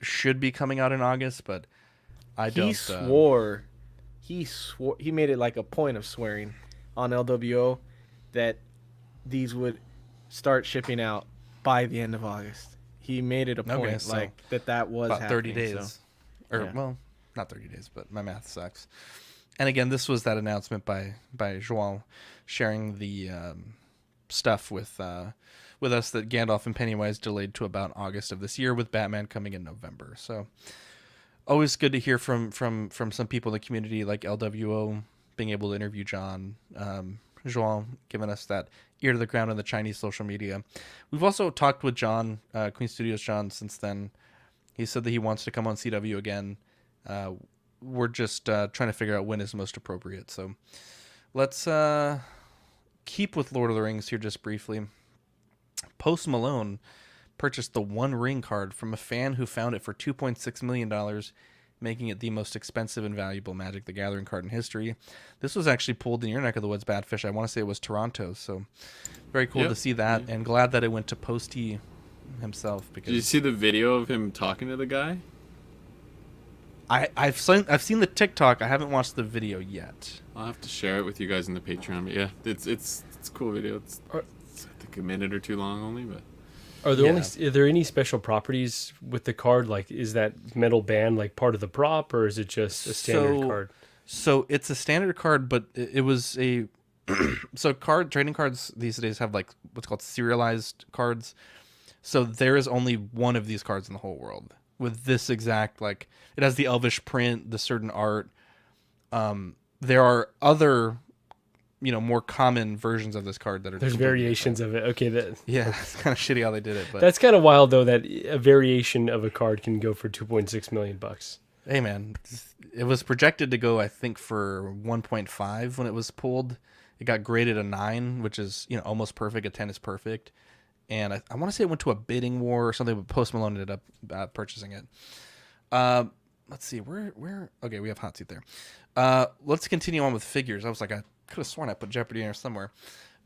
should be coming out in August, but I don't. He made it like a point of swearing on LWO that these would start shipping out by the end of August. He made it a point Okay, so like that was about 30 happening, days. so, Or yeah. well, not 30 days, but my math sucks. And again, this was that announcement by João sharing the stuff with us that Gandalf and Pennywise delayed to about August of this year, with Batman coming in November. So always good to hear from some people in the community, like LWO being able to interview John, João giving us that ear to the ground on the Chinese social media. We've also talked with John, Queen Studios John, since then. He said that he wants to come on CW again. We're just trying to figure out when is most appropriate. So let's keep with Lord of the Rings here just briefly. Post Malone purchased the One Ring card from a fan who found it for $2.6 million, making it the most expensive and valuable Magic the Gathering card in history. This was actually pulled in your neck of the woods, Badfish. I want to say it was Toronto. So very cool to see that, and glad that it went to Posty himself. Because Did you see the video of him talking to the guy? I've seen the TikTok. I haven't watched the video yet. I'll have to share it with you guys in the Patreon. But yeah, it's a cool video. It's I think a minute or two long only, but. Are there any special properties with the card? Like, is that metal band like part of the prop, or is it just a standard card? So it's a standard card, but it was a so trading cards these days have like what's called serialized cards. So there is only one of these cards in the whole world with this exact, like, it has the elvish print, the certain art. There are other, more common versions of this card that are. There's variations of it. Okay, yeah, it's kind of shitty how they did it, but that's kind of wild though that a variation of a card can go for $2.6 million. Hey man, it was projected to go, I think, for 1.5 when it was pulled. It got graded a 9, which is almost perfect. A 10 is perfect, and I want to say it went to a bidding war or something, but Post Malone ended up purchasing it. Let's see, where okay, we have Hot Seat there. Let's continue on with figures. I was like, I could have sworn I put Jeopardy in there somewhere.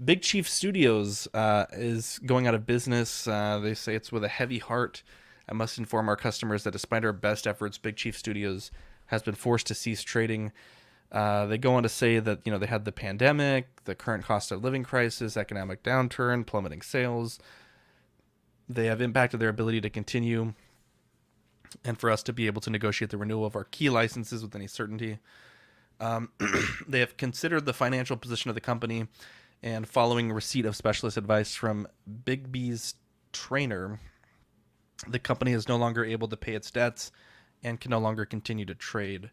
Big Chief Studios is going out of business. They say it's with a heavy heart. I must inform our customers that despite our best efforts, Big Chief Studios has been forced to cease trading. They go on to say that they had the pandemic, the current cost of living crisis, economic downturn, plummeting sales. They have impacted their ability to continue, and for us to be able to negotiate the renewal of our key licenses with any certainty. They have considered the financial position of the company, and following receipt of specialist advice from Bigby's trainer, the company is no longer able to pay its debts and can no longer continue to trade.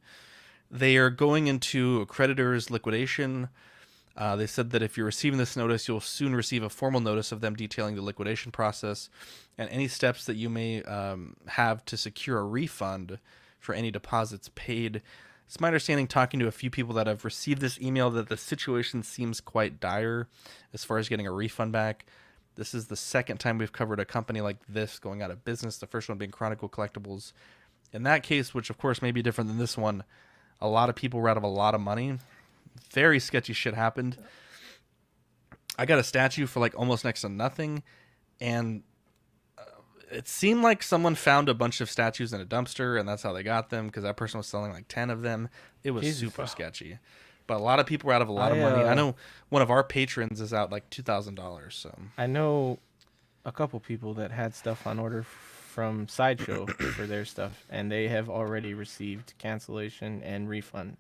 They are going into a creditor's liquidation. They said that if you're receiving this notice, you'll soon receive a formal notice of them detailing the liquidation process and any steps that you may have to secure a refund for any deposits paid. It's my understanding, talking to a few people that have received this email, that the situation seems quite dire as far as getting a refund back. This is the second time we've covered a company like this going out of business, the first one being Chronicle Collectibles. In that case, which of course may be different than this one, a lot of people were out of a lot of money. Very sketchy shit happened. I got a statue for like almost next to nothing, and it seemed like someone found a bunch of statues in a dumpster, and that's how they got them, because that person was selling like 10 of them. It was super sketchy. But a lot of people were out of a lot of money. I know one of our patrons is out like $2,000. So I know a couple people that had stuff on order from Sideshow for their stuff, and they have already received cancellation and refund.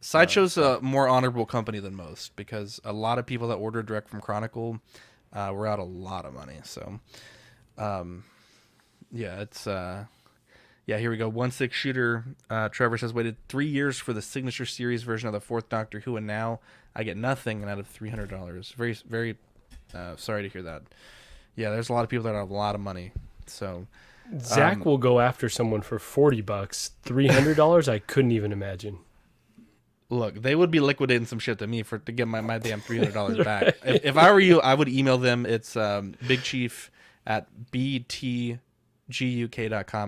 Sideshow's a more honorable company than most, because a lot of people that ordered direct from Chronicle were out a lot of money. So, yeah, it's Yeah, here we go. 1/6 shooter. Trevor says, waited 3 years for the signature series version of the fourth Doctor Who, and now I get nothing out of $300. Very, very sorry to hear that. Yeah, there's a lot of people that have a lot of money. So Zach will go after someone for $40. $300, I couldn't even imagine. Look, they would be liquidating some shit to me to get my damn $300 back. If I were you, I would email them. It's Big Chief at btguk.com.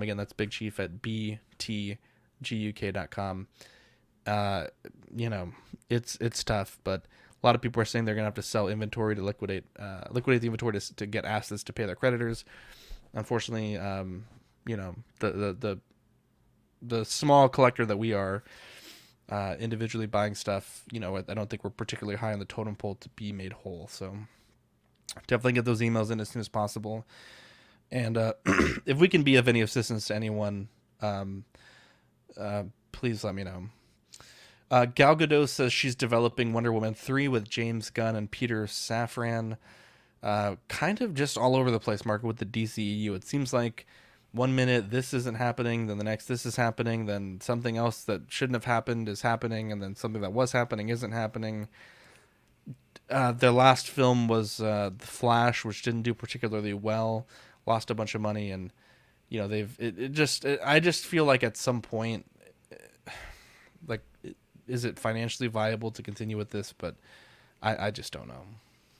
Again, that's Big Chief at btguk.com. It's tough, but a lot of people are saying they're gonna have to sell inventory to liquidate the inventory to get assets to pay their creditors. Unfortunately, the small collector that we are, individually buying stuff, I don't think we're particularly high on the totem pole to be made whole. So definitely get those emails in as soon as possible. And if we can be of any assistance to anyone, please let me know. Gal Gadot says she's developing Wonder Woman 3 with James Gunn and Peter Safran. Kind of just all over the place, Marco, with the DCEU. It seems like one minute this isn't happening, then the next this is happening, then something else that shouldn't have happened is happening, and then something that was happening isn't happening. Their last film was The Flash, which didn't do particularly well, lost a bunch of money, and I just feel like at some point, like, is it financially viable to continue with this? But I just don't know.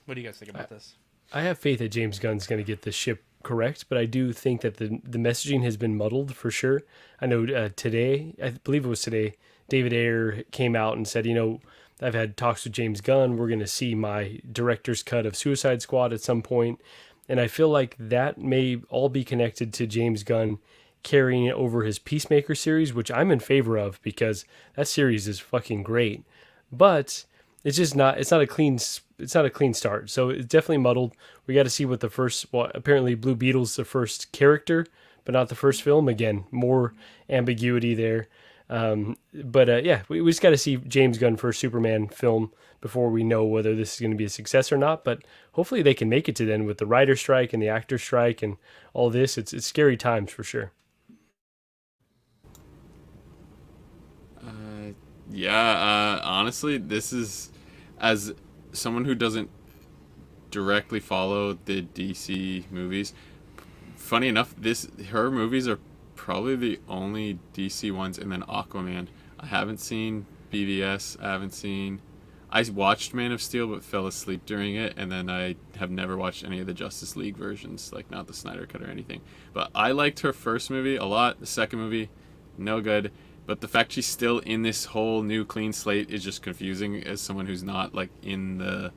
What do you guys think about this? I have faith that James Gunn's going to get this ship correct, but I do think that the messaging has been muddled for sure. I know today, I believe it was today, David Ayer came out and said, I've had talks with James Gunn. We're going to see my director's cut of Suicide Squad at some point. And I feel like that may all be connected to James Gunn carrying it over his Peacemaker series, which I'm in favor of because that series is fucking great. But it's just not a clean start. So it's definitely muddled. We got to see what apparently Blue Beetle's the first character, but not the first film. Again, more ambiguity there. Yeah, we just got to see James Gunn first Superman film before we know whether this is going to be a success or not. But hopefully they can make it to then with the writer strike and the actor strike and all this. It's scary times for sure. Honestly, this is, as someone who doesn't directly follow the DC movies, funny enough, her movies are probably the only DC ones, and then Aquaman. I haven't seen BVS. I watched Man of Steel but fell asleep during it, and then I have never watched any of the Justice League versions, like not the Snyder Cut or anything. But I liked her first movie a lot. The second movie, no good. But the fact she's still in this whole new clean slate is just confusing as someone who's not like in the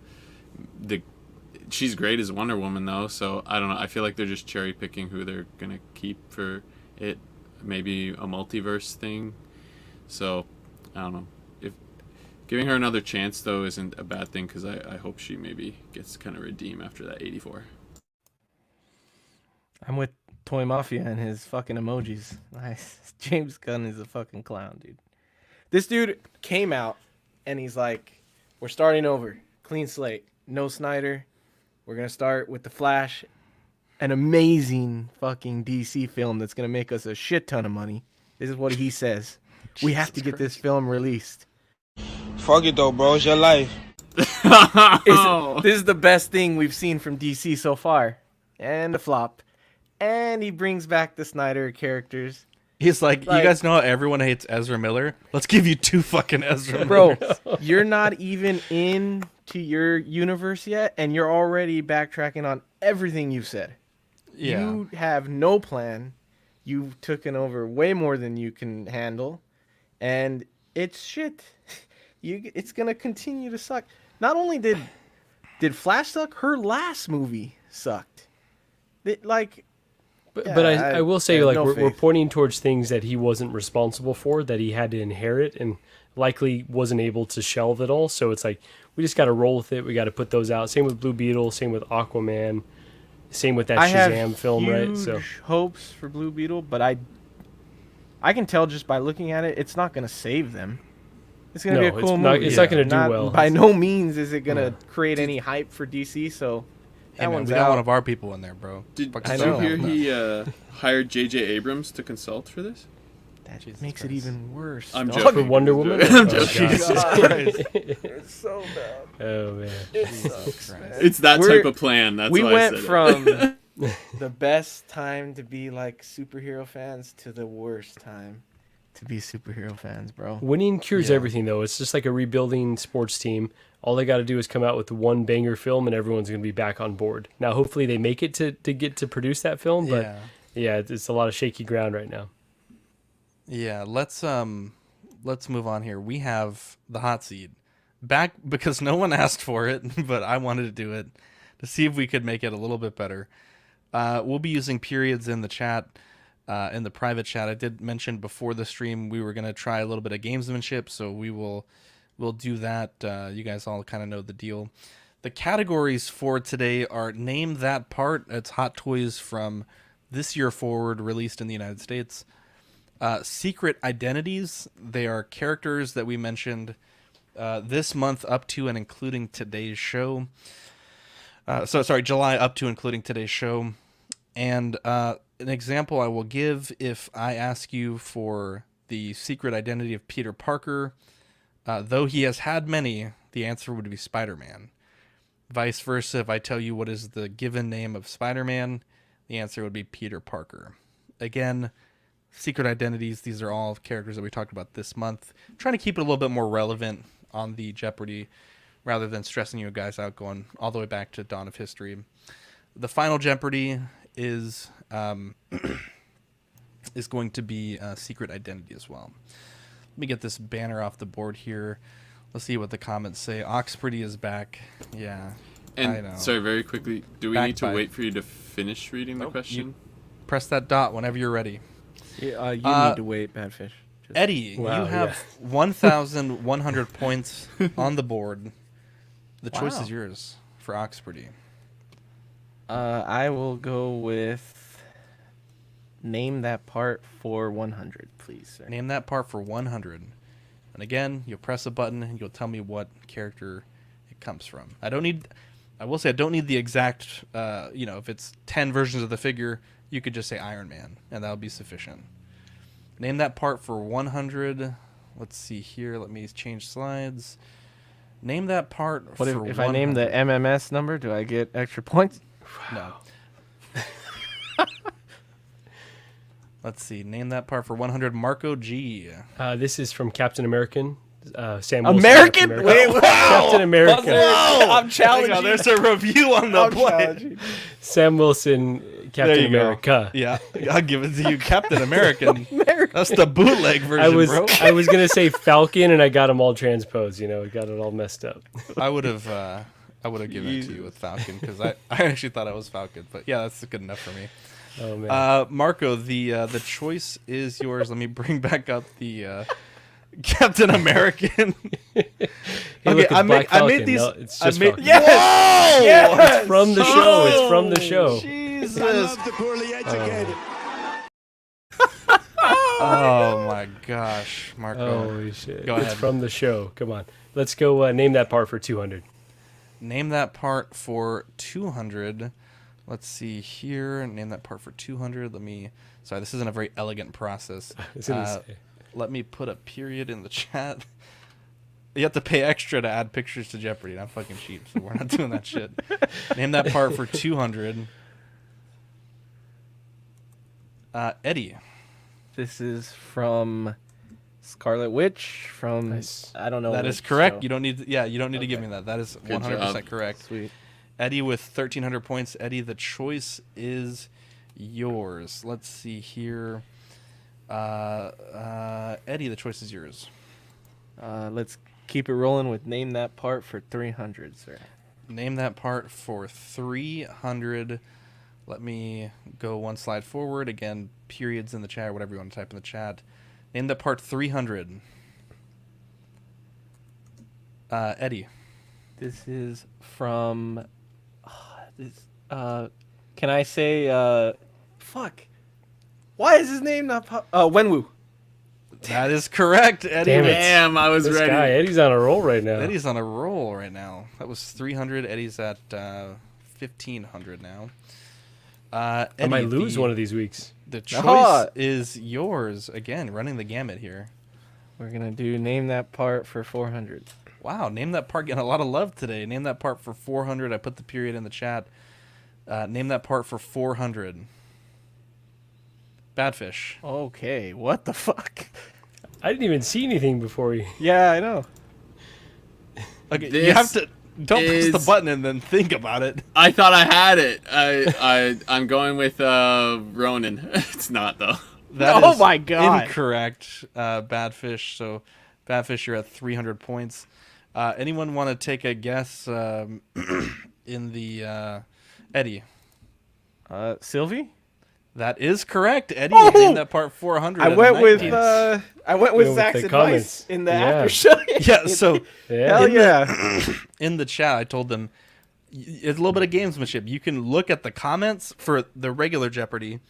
she's great as Wonder Woman though, so I don't know. I feel like they're just cherry picking who they're gonna keep for it. Maybe a multiverse thing. So I don't know. If giving her another chance though isn't a bad thing, because I hope she maybe gets kind of redeem after that 84. I'm with Toy Mafia and his fucking emojis. Nice. James Gunn is a fucking clown, dude. This dude came out and he's like, we're starting over. Clean slate. No Snyder. We're going to start with The Flash. An amazing fucking DC film that's going to make us a shit ton of money. This is what he says. We have to get this film released. Fuck it though, bro. It's your life. This is the best thing we've seen from DC so far. And a flop. And he brings back the Snyder characters. He's like, you guys know how everyone hates Ezra Miller? Let's give you 2 fucking Ezra Bro, Millers. You're not even into your universe yet, and you're already backtracking on everything you've said. Yeah. You have no plan. You've taken over way more than you can handle. And it's shit. It's going to continue to suck. Not only did Flash suck, her last movie sucked. But I will say, like, we're pointing towards things that he wasn't responsible for, that he had to inherit, and likely wasn't able to shelve it all. So it's like, we just got to roll with it. We got to put those out. Same with Blue Beetle. Same with Aquaman. Same with that Shazam film, right? So hopes for Blue Beetle, but I can tell just by looking at it, it's not going to save them. It's going to be a cool movie. It's not going to do well. By no means is it going to create any hype for DC. So Hey, man, one's we got out. one of our people in there, bro. Did Fucking you know. hear he hired J.J. Abrams to consult for this? That Jesus makes Christ. it even worse. I'm dog. joking. For Wonder Woman? I'm Oh, joking. Jesus God. Christ. It's so bad. Oh man. Jesus Christ. It's that type of plan. That's we why went I said from it. the best time to be like superhero fans to the worst time to be superhero fans, bro. Winning cures Yeah. everything, though. It's just like a rebuilding sports team. All they got to do is come out with one banger film, and everyone's going to be back on board. Now, hopefully, they make it to get to produce that film, but yeah, it's a lot of shaky ground right now. Yeah, let's move on here. We have the hot seat back because no one asked for it, but I wanted to do it to see if we could make it a little bit better. We'll be using periods in the chat, in the private chat. I did mention before the stream we were gonna try a little bit of gamesmanship, so we'll do that. You guys all kind of know the deal. The categories for today are Name That Part. It's Hot Toys from this year forward, released in the United States. Secret Identities. They are characters that we mentioned this month up to and including today's show. July up to including today's show. And an example I will give, if I ask you for the secret identity of Peter Parker, though he has had many, the answer would be Spider-Man. Vice versa, if I tell you what is the given name of Spider-Man, the answer would be Peter Parker. Again, secret identities, these are all characters that we talked about this month. I'm trying to keep it a little bit more relevant on the Jeopardy rather than stressing you guys out going all the way back to Dawn of History. The final Jeopardy is going to be secret identity as well. Let me get this banner off the board here. Let's see what the comments say. Oxpredy is back. Yeah, I know. And sorry, very quickly, do we Back need to by- wait for you to finish reading the question? You press that dot whenever you're ready. Yeah, you need to wait, Badfish. Eddie, Wow, you have 1,100 points on the board. The choice Wow. is yours for Oxpredy. I will go with Name That Part for 100, please, sir. Name that part for 100. And again, you'll press a button and you'll tell me what character it comes from. I will say I don't need the exact, if it's 10 versions of the figure, you could just say Iron Man, and that'll be sufficient. Name that part for 100. Let's see here. Let me change slides. Name that part What for if I name the 100. MMS number? Do I get extra points? No. Let's see. Name that part for 100. Marco G. This is from Captain American. Sam Wilson, American? Captain Wait, America. Captain America. I'm challenging. There's a review on the play. Sam Wilson, Captain America. Yeah, I'll give it to you, Captain American. That's the bootleg version, bro. I was gonna say Falcon, and I got them all transposed. Got it all messed up. I would have given it to you with Falcon because I actually thought I was Falcon, but yeah, that's good enough for me. Oh man. Marco, the choice is yours. Let me bring back up the Captain American. Look, it's I Black made Falcon. these. No, it's just Falcon. Yes! Whoa! Yes! It's from the show. It's from the show. Jesus. I love the poorly educated. Oh my gosh, Marco. Holy shit. Go It's ahead. from the show. Come on. Let's go name that part for 200. Name that part for 200. Let's see here. Name that part for 200. Sorry, this isn't a very elegant process. I was gonna say. Let me put a period in the chat. You have to pay extra to add pictures to Jeopardy. Not fucking cheap, so we're not doing that shit. Name that part for 200. Eddie. This is from Scarlet Witch from Nice. I don't know. That which is correct. show. You don't need to give me that. That is 100% job. correct. Sweet. Eddie with 1,300 points. Eddie, the choice is yours. Let's see here. Eddie, the choice is yours. Let's keep it rolling with Name That Part for 300, sir. Name that part for 300. Let me go one slide forward. Again, periods in the chat, whatever you want to type in the chat. Name that part 300. Eddie. This is from. Can I say? Fuck. Why is his name not Wenwu? That is correct, Eddie. Damn it. Damn, I was This ready. guy, Eddie's on a roll right now. Eddie's on a roll right now. That was 300. Eddie's at 1,500 now. I Eddie, might lose one of these weeks. The choice is yours. Again, running the gamut here. We're going to do name that part for 400. Wow, name that part. Getting a lot of love today. Name that part for 400. I put the period in the chat. Name that part for 400. Badfish. Okay, what the fuck? I didn't even see anything before you. Yeah, I know. Okay, you have to... Don't press the button and then think about it. I thought I had it. I'm going with Ronan. It's not though. That oh is my god! Incorrect, Badfish. So, Badfish, you're at 300 points. Anyone want to take a guess in the Eddie? Sylvie. That is correct, Eddie. You named that part 400. I went with Zach's advice in the after show. Yeah, so hell yeah. In the chat, I told them it's a little bit of gamesmanship. You can look at the comments for the regular Jeopardy,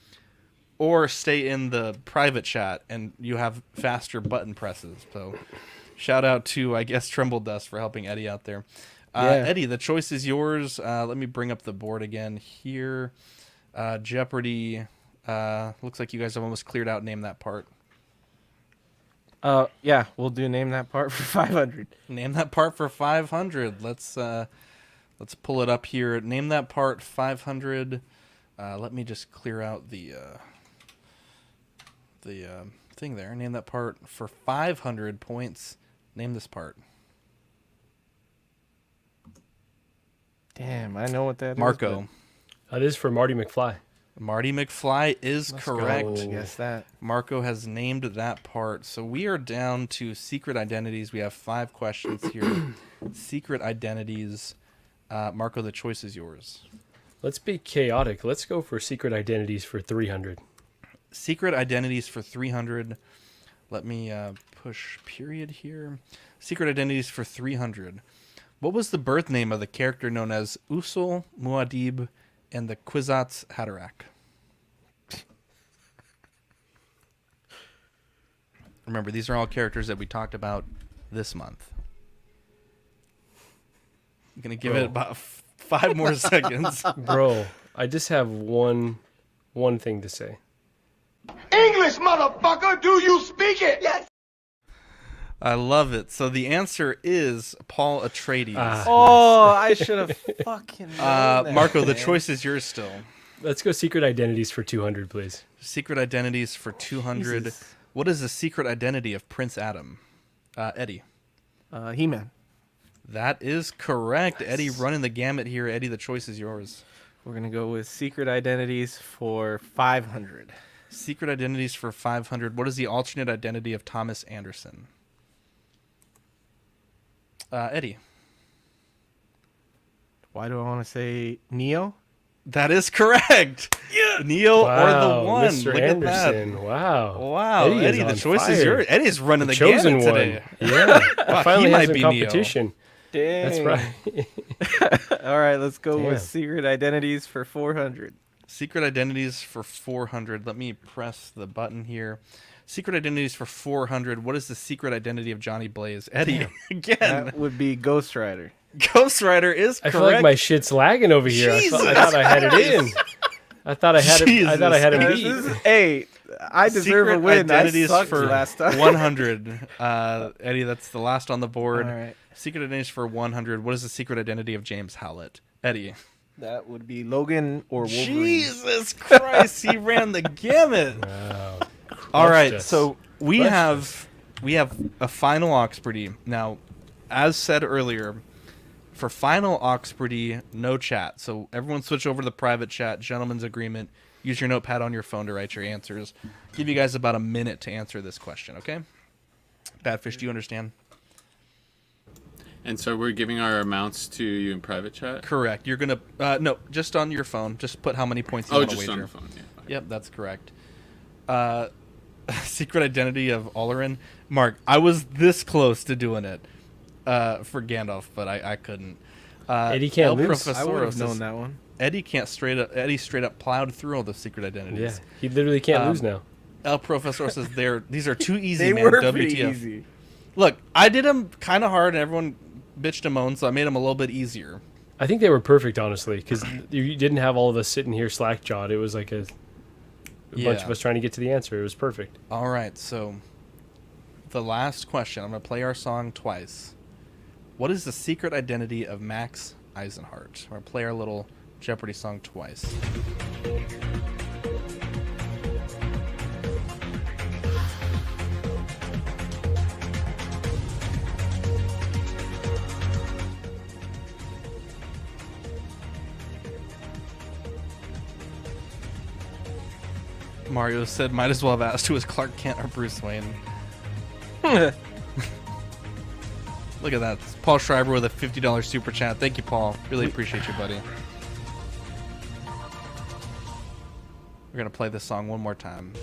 or stay in the private chat, and you have faster button presses. So, shout out to Tremble Dust for helping Eddie out there. Eddie, the choice is yours. Let me bring up the board again here. Jeopardy. Looks like you guys have almost cleared out Name That Part. Yeah, we'll do Name That Part for 500. Name That Part for 500. Let's pull it up here. Name That Part 500. Let me just clear out the thing there. Name that part for 500 points. Name this part. Damn, I know what that Marco. is. That is for Marty McFly. Marty McFly is correct. Go. Guess that. Marco has named that part. So we are down to secret identities. We have 5 questions here. Secret identities. Marco, the choice is yours. Let's be chaotic. Let's go for secret identities for 300. Secret identities for 300. Let me push period here. Secret identities for 300. What was the birth name of the character known as Usul Muad'Dib and the Kwisatz Haderach? Remember, these are all characters that we talked about this month. I'm going to give it about 5 more seconds. Bro, I just have one thing to say. English, motherfucker! Do you speak it? Yes! I love it. So the answer is Paul Atreides. I should have fucking known that, Marco, the man. choice is yours still. Let's go secret identities for 200, please. Secret identities for 200. Jesus. What is the secret identity of Prince Adam? Eddie. He-Man. That is correct. Nice. Eddie running the gamut here. Eddie, the choice is yours. We're going to go with secret identities for 500. Secret identities for 500. What is the alternate identity of Thomas Anderson? Eddie. Why do I want to say Neo? That is correct. Yeah. Neo or the One. Mr. Look Anderson. at that. Wow. Eddie, the choice is yours. Eddie's running the chosen gamut today. Yeah. Wow, finally he has might some be competition. Dang. That's right. All right, let's go with secret identities for 400. Secret identities for 400. Let me press the button here. Secret identities for 400. What is the secret identity of Johnny Blaze? Eddie, again. That would be Ghost Rider. Ghost Rider is correct. I feel like my shit's lagging over here. I thought I had it in. I thought I had it. I thought I had it beat. Hey, I deserve secret a win. Identities I sucked for last time. 100. Eddie, that's the last on the board. All right. Secret identities for 100. What is the secret identity of James Howlett? Eddie. That would be Logan or Wolverine. Jesus Christ, he ran the gamut. Wow. All right, so we have a final Oxpardy. Now, as said earlier, for final Oxpardy, no chat. So everyone switch over to the private chat, gentleman's agreement. Use your notepad on your phone to write your answers. Give you guys about a minute to answer this question, okay? Badfish, do you understand? And so we're giving our amounts to you in private chat? Correct. You're going to... no, just on your phone. Just put how many points you want to wager. Oh, just on the phone, yeah. Yep, that's correct. Secret identity of Olerin. Mark, I was this close to doing it for Gandalf, but I couldn't. Eddie can't lose. I would have known that one. Eddie straight up plowed through all the secret identities. Yeah, he literally can't lose now. El Professor says these are too easy, they man. were WTF. pretty easy. Look, I did them kind of hard, and everyone bitched and moaned, so I made them a little bit easier. I think they were perfect, honestly, because you didn't have all of us sitting here slack-jawed. It was like a bunch of us trying to get to the answer. It was perfect. All right, so the last question. I'm going to play our song twice. What is the secret identity of Max Eisenhart? We're going to play our little Jeopardy song twice. Mario said, might as well have asked who is Clark Kent or Bruce Wayne. Look at that. It's Paul Schreiber with a $50 super chat. Thank you, Paul. Really appreciate you, buddy. We're going to play this song one more time.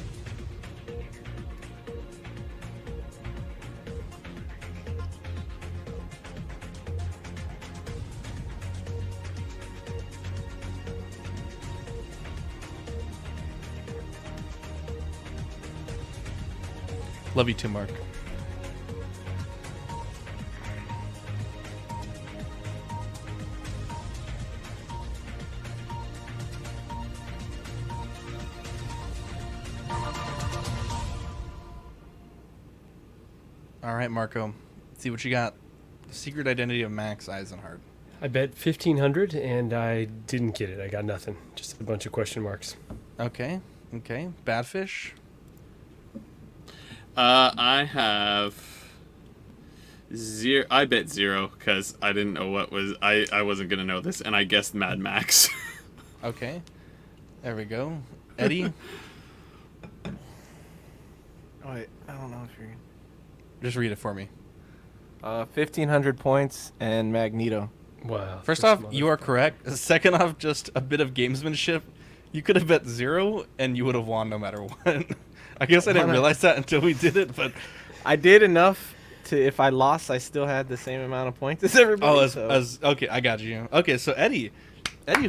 Love you too, Mark. All right, Marco. Let's see what you got. The secret identity of Max Eisenhart. I bet 1,500, and I didn't get it. I got nothing. Just a bunch of question marks. Okay. Badfish. I have zero. I bet zero because I didn't know what was. I wasn't gonna know this, and I guessed Mad Max. Okay. There we go. Eddie. Oh, wait, I don't know if you're. Just read it for me. 1,500 points and Magneto. Wow. First off, you are correct. Second off, just a bit of gamesmanship. You could have bet zero, and you would have won no matter what. I guess I didn't realize that until we did it, but I did enough to, if I lost, I still had the same amount of points as everybody. Okay, I got you. Okay, so Eddie's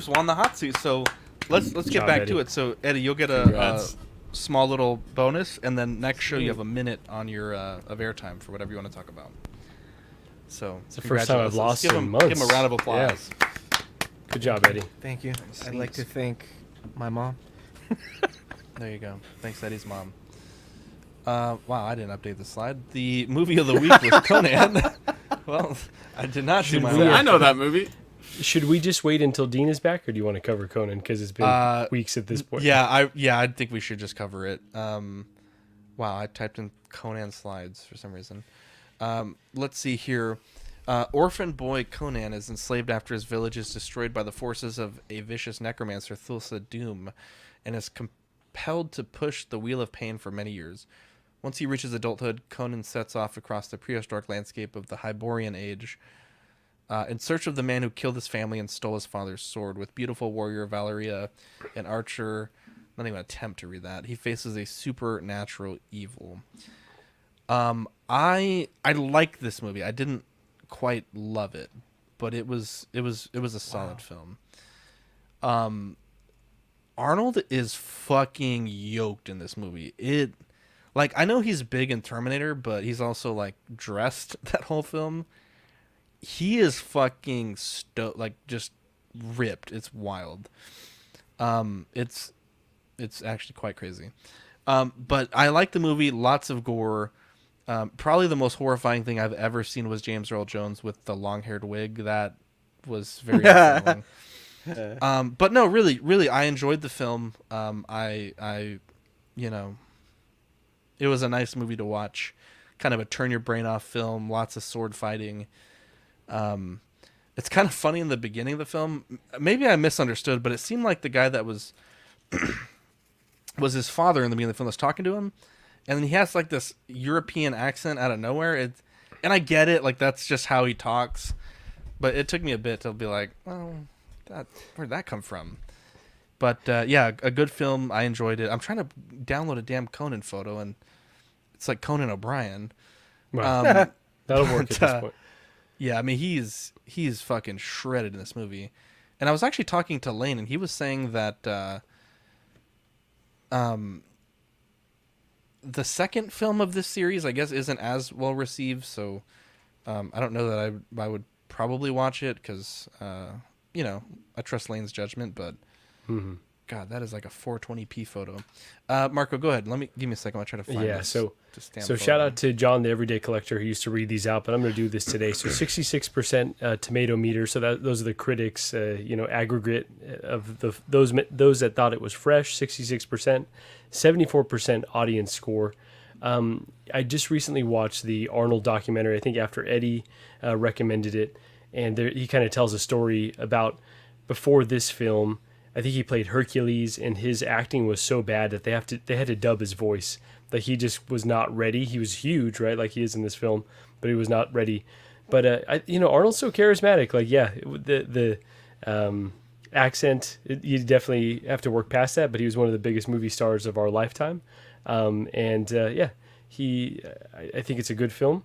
won the hot seat. So let's get back to it. So Eddie, you'll get a small little bonus, and then next show you have a minute on your of airtime for whatever you want to talk about. So it's the first time I've lost in months. Give him a round of applause. Yeah. Good job, Eddie. Thank you. I'd like to thank my mom. There you go. Thanks, Eddie's mom. Wow, I didn't update the slide. The movie of the week was Conan. Well, I did not do my. I know that movie. Should we just wait until Dean is back, or do you want to cover Conan? Because it's been weeks at this point. Yeah, I think we should just cover it. Wow, I typed in Conan slides for some reason. Let's see here. Orphan boy Conan is enslaved after his village is destroyed by the forces of a vicious necromancer, Thulsa Doom, and is compelled to push the wheel of pain for many years. Once he reaches adulthood, Conan sets off across the prehistoric landscape of the Hyborian Age in search of the man who killed his family and stole his father's sword. With beautiful warrior Valeria, an archer, not even attempt to read that, he faces a supernatural evil. I like this movie. I didn't quite love it, but it was a solid film. Arnold is fucking yoked in this movie. Like, I know he's big in Terminator, but he's also like dressed that whole film. He is fucking just ripped. It's wild. It's actually quite crazy. But I like the movie. Lots of gore. Probably the most horrifying thing I've ever seen was James Earl Jones with the long-haired wig. That was very unsettling. But no, really, I enjoyed the film. It was a nice movie to watch. Kind of a turn your brain off film. Lots of sword fighting. It's kind of funny in the beginning of the film. Maybe I misunderstood, but it seemed like the guy that was his father in the beginning of the film was talking to him. And then he has like this European accent out of nowhere. And I get it. Like, that's just how he talks. But it took me a bit to be like, well, where'd that come from? But yeah, a good film. I enjoyed it. I'm trying to download a damn Conan photo, and it's like Conan O'Brien. Wow. That'll work at this point. Yeah, I mean, he's fucking shredded in this movie. And I was actually talking to Lane, and he was saying that the second film of this series, I guess, isn't as well received. So I don't know that I would probably watch it because you know, I trust Lane's judgment, but God, that is like a 420p photo. Marco, go ahead. Give me a second. I'll try to find this. So shout out to John, the Everyday Collector, who used to read these out, but I'm going to do this today. So 66% tomato meter. So those are the critics, aggregate of those that thought it was fresh. 66%, 74% audience score. I just recently watched the Arnold documentary. I think after Eddie recommended it, and he kind of tells a story about before this film. I think he played Hercules, and his acting was so bad that they had to dub his voice. Like he just was not ready. He was huge, right? Like he is in this film, but he was not ready. But Arnold's so charismatic. Like the accent, you definitely have to work past that. But he was one of the biggest movie stars of our lifetime. I think it's a good film.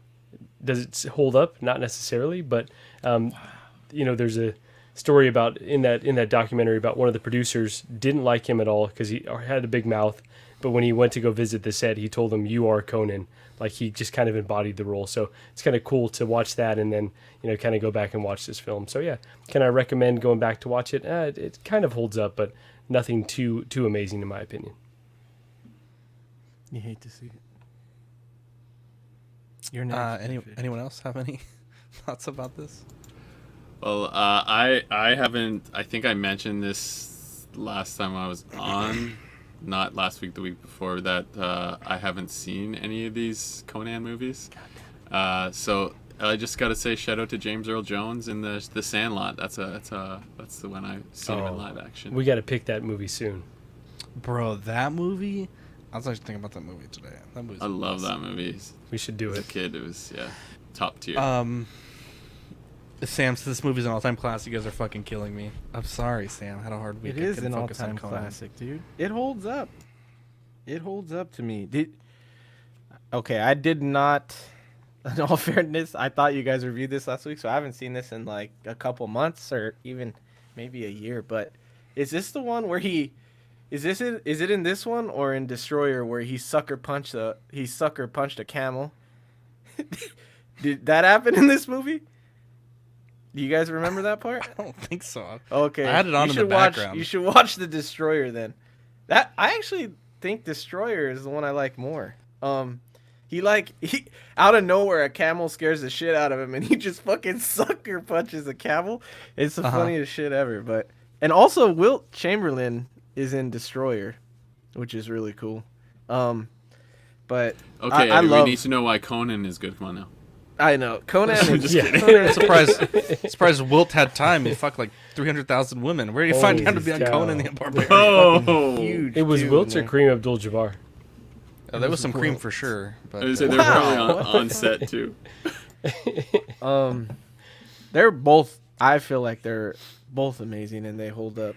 Does it hold up? Not necessarily, but there's a story about in that documentary about one of the producers didn't like him at all because he had a big mouth, but when he went to go visit the set, he told him, "You are Conan." Like he just kind of embodied the role. So it's kind of cool to watch that and then kind of go back and watch this film. So yeah, can I recommend going back to watch it? It kind of holds up, but nothing too amazing in my opinion. You hate to see it. You're next. Anyone else have any thoughts about this? Well, I haven't. I think I mentioned this last time I was on, not last week, the week before, that I haven't seen any of these Conan movies. So I just got to say shout out to James Earl Jones in the Sandlot. That's the one I've seen him in live action. We got to pick that movie soon, bro. That movie. I was actually thinking about that movie today. I love that movie. We should do it. As a kid, it was top tier. Sam, so this movie's an all-time classic. You guys are fucking killing me. I'm sorry, Sam. I had a hard week. It is an all-time classic, dude. It holds up. It holds up to me. Okay, I did not. In all fairness, I thought you guys reviewed this last week, so I haven't seen this in like a couple months or even maybe a year. But is this the one where he? Is it in this one or in Destroyer where he sucker punched a camel? Did that happen in this movie? Do you guys remember that part? I don't think so. Okay. I had it on in the background. You should watch the Destroyer then. I actually think Destroyer is the one I like more. He out of nowhere a camel scares the shit out of him and he just fucking sucker punches a camel. It's the funniest shit ever. And also Wilt Chamberlain is in Destroyer, which is really cool. But okay, we need to know why Conan is good. Come on now. I know Conan. I'm just kidding. Surprised Wilt had time. He fucked like 300,000 women. Where do you find time to be on Conan the Barbarian? Oh, it was Wilt or Kareem Abdul-Jabbar. Oh, there was some cream for sure. But they were probably on set too. They're both. I feel like they're both amazing and they hold up.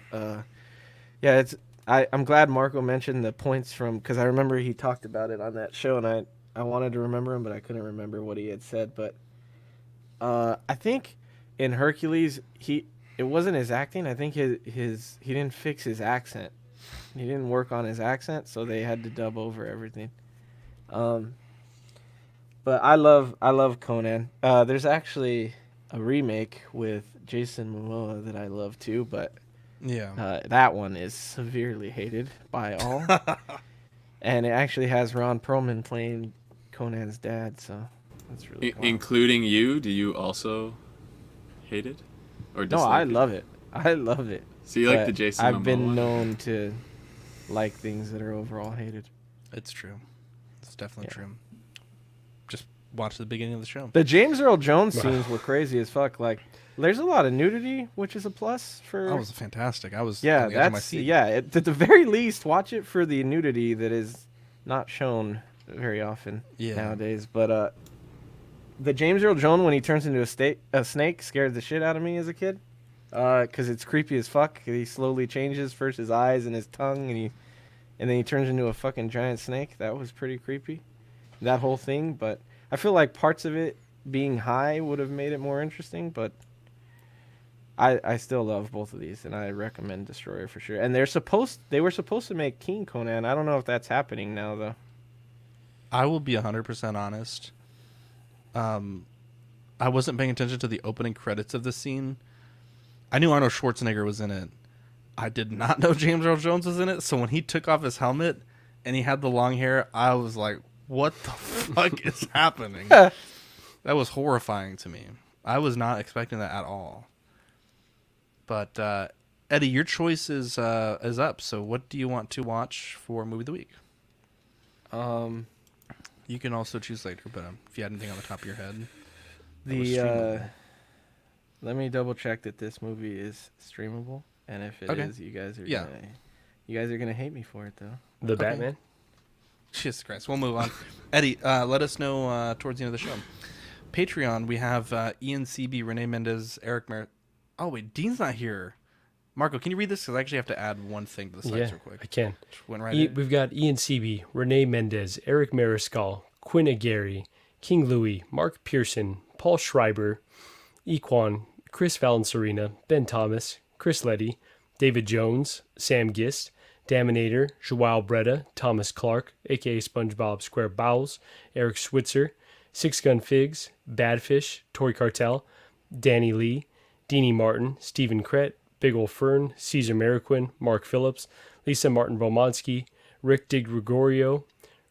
I'm glad Marco mentioned the points because I remember he talked about it on that show and I wanted to remember him, but I couldn't remember what he had said. But I think in Hercules, it wasn't his acting. I think he didn't fix his accent. He didn't work on his accent, so they had to dub over everything. But I love Conan. There's actually a remake with Jason Momoa that I love too, but that one is severely hated by all. And it actually has Ron Perlman playing Conan's dad, so that's really cool. Including you. Do you also hate it or dislike No, I love it. I love it. So you like the Jason Momoa I've been one? known to like things that are overall hated. It's true. It's definitely true. Just watch the beginning of the show. The James Earl Jones scenes were crazy as fuck. Like, there's a lot of nudity, which is a plus for. That was fantastic. I was on the edge of my seat. At the very least, watch it for the nudity that is not shown very often nowadays. But the James Earl Jones when he turns into a snake scared the shit out of me as a kid. Because it's creepy as fuck. He slowly changes first his eyes and his tongue, and then he turns into a fucking giant snake. That was pretty creepy, that whole thing. But I feel like parts of it being high would have made it more interesting. But I still love both of these, and I recommend Destroyer for sure. And they were supposed to make King Conan. I don't know if that's happening now though. I will be 100% honest. I wasn't paying attention to the opening credits of the scene. I knew Arnold Schwarzenegger was in it. I did not know James Earl Jones was in it. So when he took off his helmet and he had the long hair, I was like, what the fuck is happening? That was horrifying to me. I was not expecting that at all. But Eddie, your choice is up. So what do you want to watch for Movie of the Week? You can also choose later, but if you had anything on the top of your head. Let me double check that this movie is streamable, and if it is, you guys are gonna hate me for it though. The Batman. Jesus Christ, we'll move on. Eddie, let us know towards the end of the show. Patreon, we have Ian CB, Renee Mendez, Eric Mer. Oh wait, Dean's not here. Marco, can you read this? Because I actually have to add one thing to the slides real quick. I can. Just went right in. We've got Ian CB, Renee Mendez, Eric Mariscal, Quinn Aguirre, King Louis, Mark Pearson, Paul Schreiber, Equan, Chris Valencerina, Ben Thomas, Chris Letty, David Jones, Sam Gist, Daminator, Joao Breda, Thomas Clark, a.k.a. SpongeBob Square Bowels, Eric Switzer, Six Gun Figs, Badfish, Tori Cartel, Danny Lee, Deanie Martin, Stephen Krett, Big Ol' Fern, Caesar Mariquin, Mark Phillips, Lisa Martin Bomonsky, Rick Di Gregorio,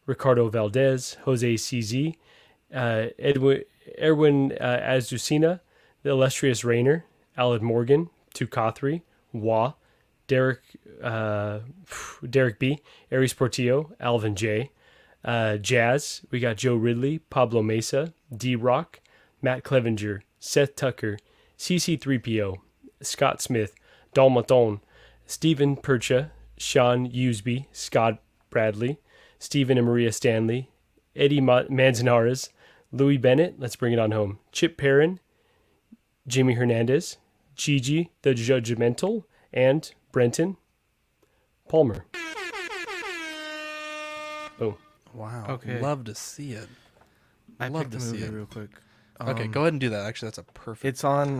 Ricardo Valdez, Jose CZ, Erwin Azucena, The Illustrious Rayner, Alad Morgan, Tukathri, Wah, Derek B, Aries Portillo, Alvin J, Jazz, we got Joe Ridley, Pablo Mesa, D-Rock, Matt Clevenger, Seth Tucker, CC3PO, Scott Smith, Dalmaton, Stephen Percha, Sean Usby, Scott Bradley, Stephen and Maria Stanley, Eddie Manzanares, Louis Bennett, let's bring it on home, Chip Perrin, Jimmy Hernandez, Gigi the Judgmental, and Brenton Palmer. Boom. Wow. Okay. Love to see it. I love picked to the see movie it. real quick. Okay, go ahead and do that. Actually, that's a perfect. It's on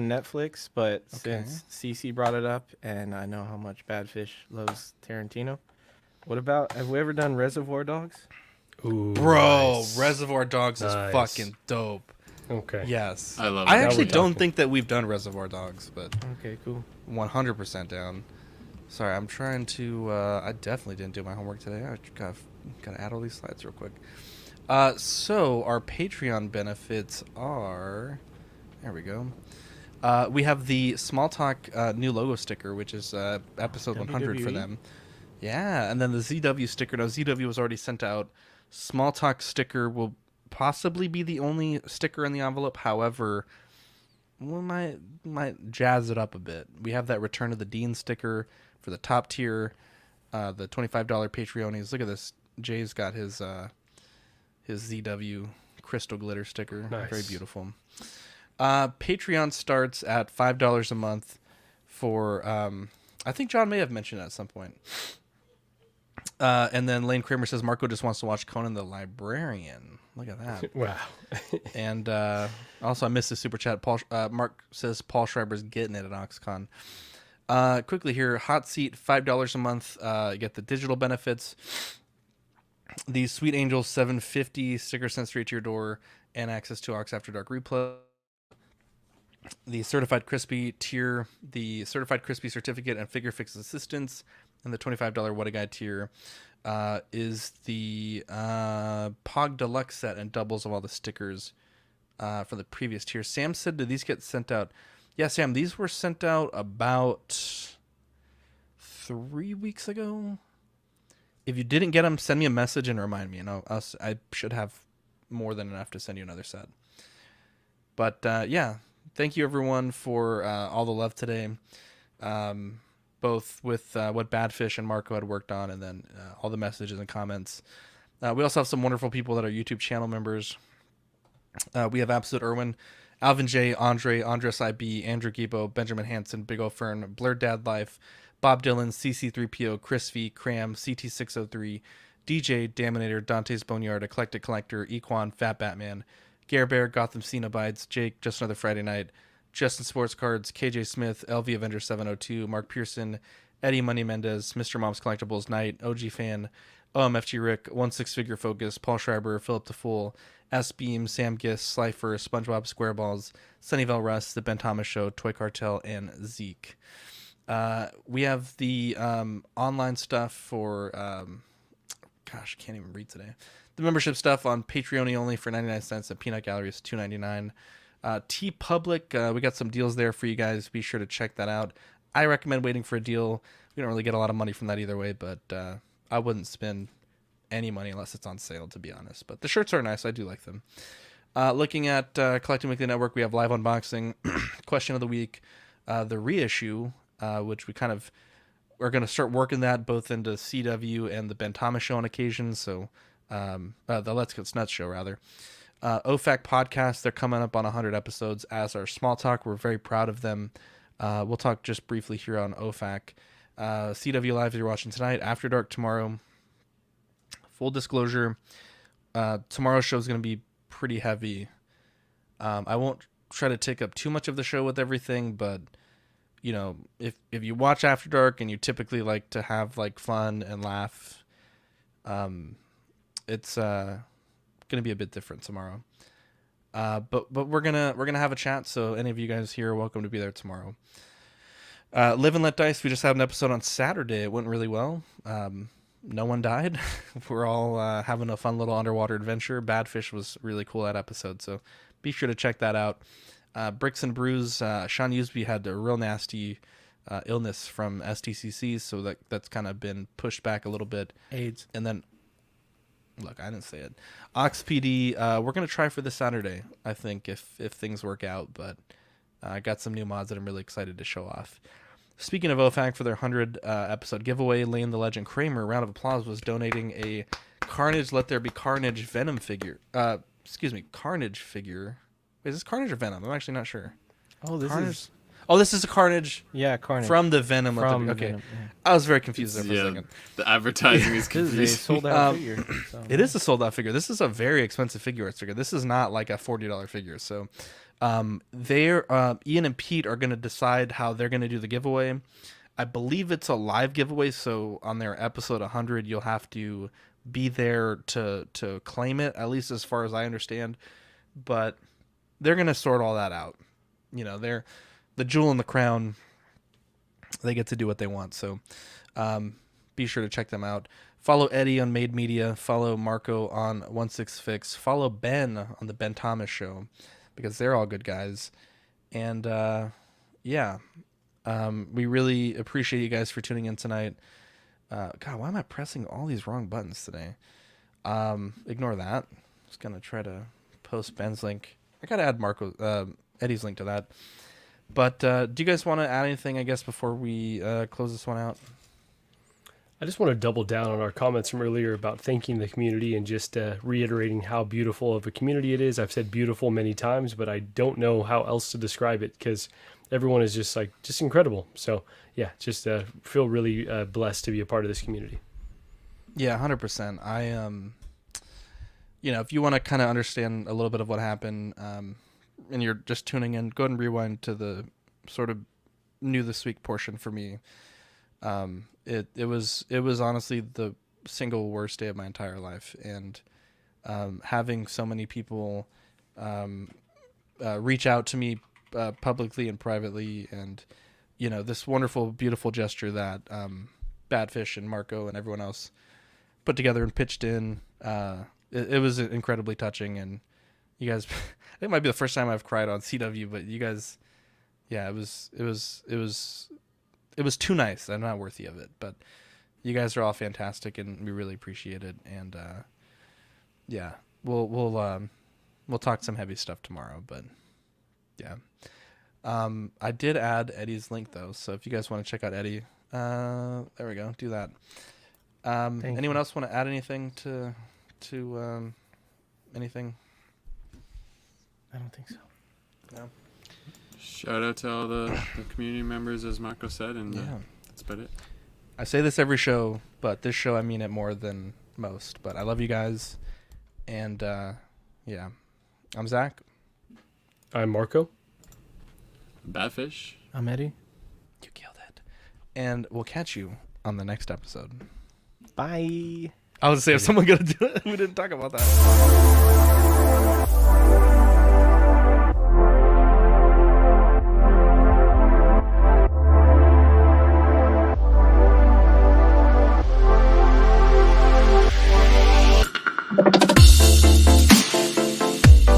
Netflix, but since Cece brought it up, and I know how much Badfish loves Tarantino. What about? Have we ever done Reservoir Dogs? Ooh, Bro, nice. Reservoir Dogs is Nice. fucking dope. Okay. Yes. I love it. I Now actually we're don't talking. think that we've done Reservoir Dogs, but Okay, cool. 100% down. Sorry, I'm trying to. I definitely didn't do my homework today. I gotta add all these slides real quick. So our Patreon benefits are. There we go. We have the Small Talk new logo sticker, which is episode 100 for WWE? them. Yeah, and then the ZW sticker. Now ZW was already sent out. Small Talk sticker will possibly be the only sticker in the envelope. However, we might jazz it up a bit. We have that Return of the Dean sticker for the top tier, the $25 Patreonies. Look at this. Jay's got his ZW crystal glitter sticker. Nice. Very beautiful. Patreon starts at $5 a month for, I think John may have mentioned it at some point. And then Lane Kramer says Marco just wants to watch Conan the Librarian. Look at that. Wow. And also, I missed the super chat. Mark says Paul Schreiber's getting it at OxCon. Quickly here, Hot Seat, $5 a month. You get the digital benefits. The Sweet Angels $7.50 sticker sent straight to your door and access to Ox After Dark replay. The Certified Crispy tier, the Certified Crispy certificate and figure fix assistance, and the $25 What a Guide tier is the Pog Deluxe set and doubles of all the stickers for the previous tier. Sam said, did these get sent out? Yeah, Sam, these were sent out about 3 weeks ago. If you didn't get them, send me a message and remind me, and I should have more than enough to send you another set. But yeah, thank you everyone for all the love today, both with what Badfish and Marco had worked on, and then all the messages and comments. We also have some wonderful people that are YouTube channel members. We have Absolute Irwin, Alvin J, Andres IB, Andrew Gibo, Benjamin Hansen, Big O Fern, Blurred Dad Life, Bob Dylan, CC3PO, Chris V, Cram, CT603, DJ, Daminator, Dante's Boneyard, Eclectic Collector, Equan, Fat Batman, Gare Bear, Gotham Cenobites, Jake, Just Another Friday Night, Justin Sports Cards, KJ Smith, LV Avenger 702, Mark Pearson, Eddie Money Mendez, Mr. Mom's Collectibles, Knight, OG Fan, OMFG Rick, One Six Figure Focus, Paul Schreiber, Philip the Fool, S Beam, Sam Giss, Slifer, SpongeBob SquareBalls, Sunnyvale Russ, The Ben Thomas Show, Toy Cartel, and Zeke. We have the online stuff for gosh, I can't even read today. The membership stuff on Patreon only for 99 cents, and Peanut Gallery is $2.99. TeePublic, we got some deals there for you guys. Be sure to check that out. I recommend waiting for a deal. We don't really get a lot of money from that either way, but I wouldn't spend any money unless it's on sale, to be honest. But the shirts are nice. I do like them. Looking at Collecting Weekly Network, we have live unboxing, question of the week, the reissue, which we kind of are going to start working that both into CW and the Ben Thomas Show on occasion. So the Let's Get Nuts show, rather. OFAC podcast, they're coming up on 100 episodes as our Small Talk. We're very proud of them. We'll talk just briefly here on OFAC. CW Live, you're watching tonight. After Dark tomorrow. Full disclosure, tomorrow's show is going to be pretty heavy. I won't try to take up too much of the show with everything, but you know, if you watch After Dark and you typically like to have like fun and laugh, it's gonna be a bit different tomorrow. But we're gonna have a chat, so any of you guys here are welcome to be there tomorrow. Live and Let Dice, we just had an episode on Saturday. It went really well. No one died. We're all having a fun little underwater adventure. Badfish was really cool, that episode, so be sure to check that out. Bricks and Brews, Sean Usby had a real nasty illness from STCC, so that's kind of been pushed back a little bit. AIDS. And then, look, I didn't say it. Ox PD, we're going to try for this Saturday, I think, if things work out, but I got some new mods that I'm really excited to show off. Speaking of OFAC, for their 100 episode giveaway, Lane the Legend Kramer, round of applause, was donating a Carnage Let There Be Carnage Venom figure. Carnage figure. Wait, is this Carnage or Venom? I'm actually not sure. Oh, this Carnage? is... Oh, this is a Carnage. Yeah, Carnage. From the Venom. From okay. Venom, yeah. I was very confused there for a second. The advertising is This confusing. is a sold-out figure. So. It is a sold-out figure. This is a very expensive figure arts figure. This is not like a $40 figure. So Ian and Pete are going to decide how they're going to do the giveaway. I believe it's a live giveaway, so on their episode 100, you'll have to be there to claim it, at least as far as I understand. But they're going to sort all that out. You know, they're the jewel in the crown. They get to do what they want. So be sure to check them out. Follow Eddie on Made Media. Follow Marco on 16fix. Follow Ben on the Ben Thomas Show, because they're all good guys. And we really appreciate you guys for tuning in tonight. God, why am I pressing all these wrong buttons today? Ignore that. Just gonna try to post Ben's link. I gotta add Eddie's link to that. But do you guys want to add anything, I guess, before we close this one out? I just want to double down on our comments from earlier about thanking the community and just reiterating how beautiful of a community it is. I've said beautiful many times, but I don't know how else to describe it, because everyone is just incredible. So yeah, just feel really blessed to be a part of this community. Yeah, 100%. I if you want to kind of understand a little bit of what happened, and you're just tuning in, go ahead and rewind to the sort of new this week portion for me. It was honestly the single worst day of my entire life, and having so many people reach out to me publicly and privately, and this wonderful, beautiful gesture that Badfish and Marco and everyone else put together and pitched in. It was incredibly touching, and you guys, I think it might be the first time I've cried on CW, but you guys, yeah, it was too nice. I'm not worthy of it, but you guys are all fantastic, and we really appreciate it. And yeah, we'll talk some heavy stuff tomorrow, but yeah. I did add Eddie's link though, so if you guys want to check out Eddie, there we go. Do that. Anyone else want to add anything to anything? I don't think so. No. Shout out to all the community members, as Marco said, and that's about it. I say this every show, but this show I mean it more than most. But I love you guys, and yeah, I'm Zach. I'm Marco. Badfish. I'm Eddie. You killed it, and we'll catch you on the next episode. Bye. I was gonna say, if someone gonna do it, we didn't talk about that.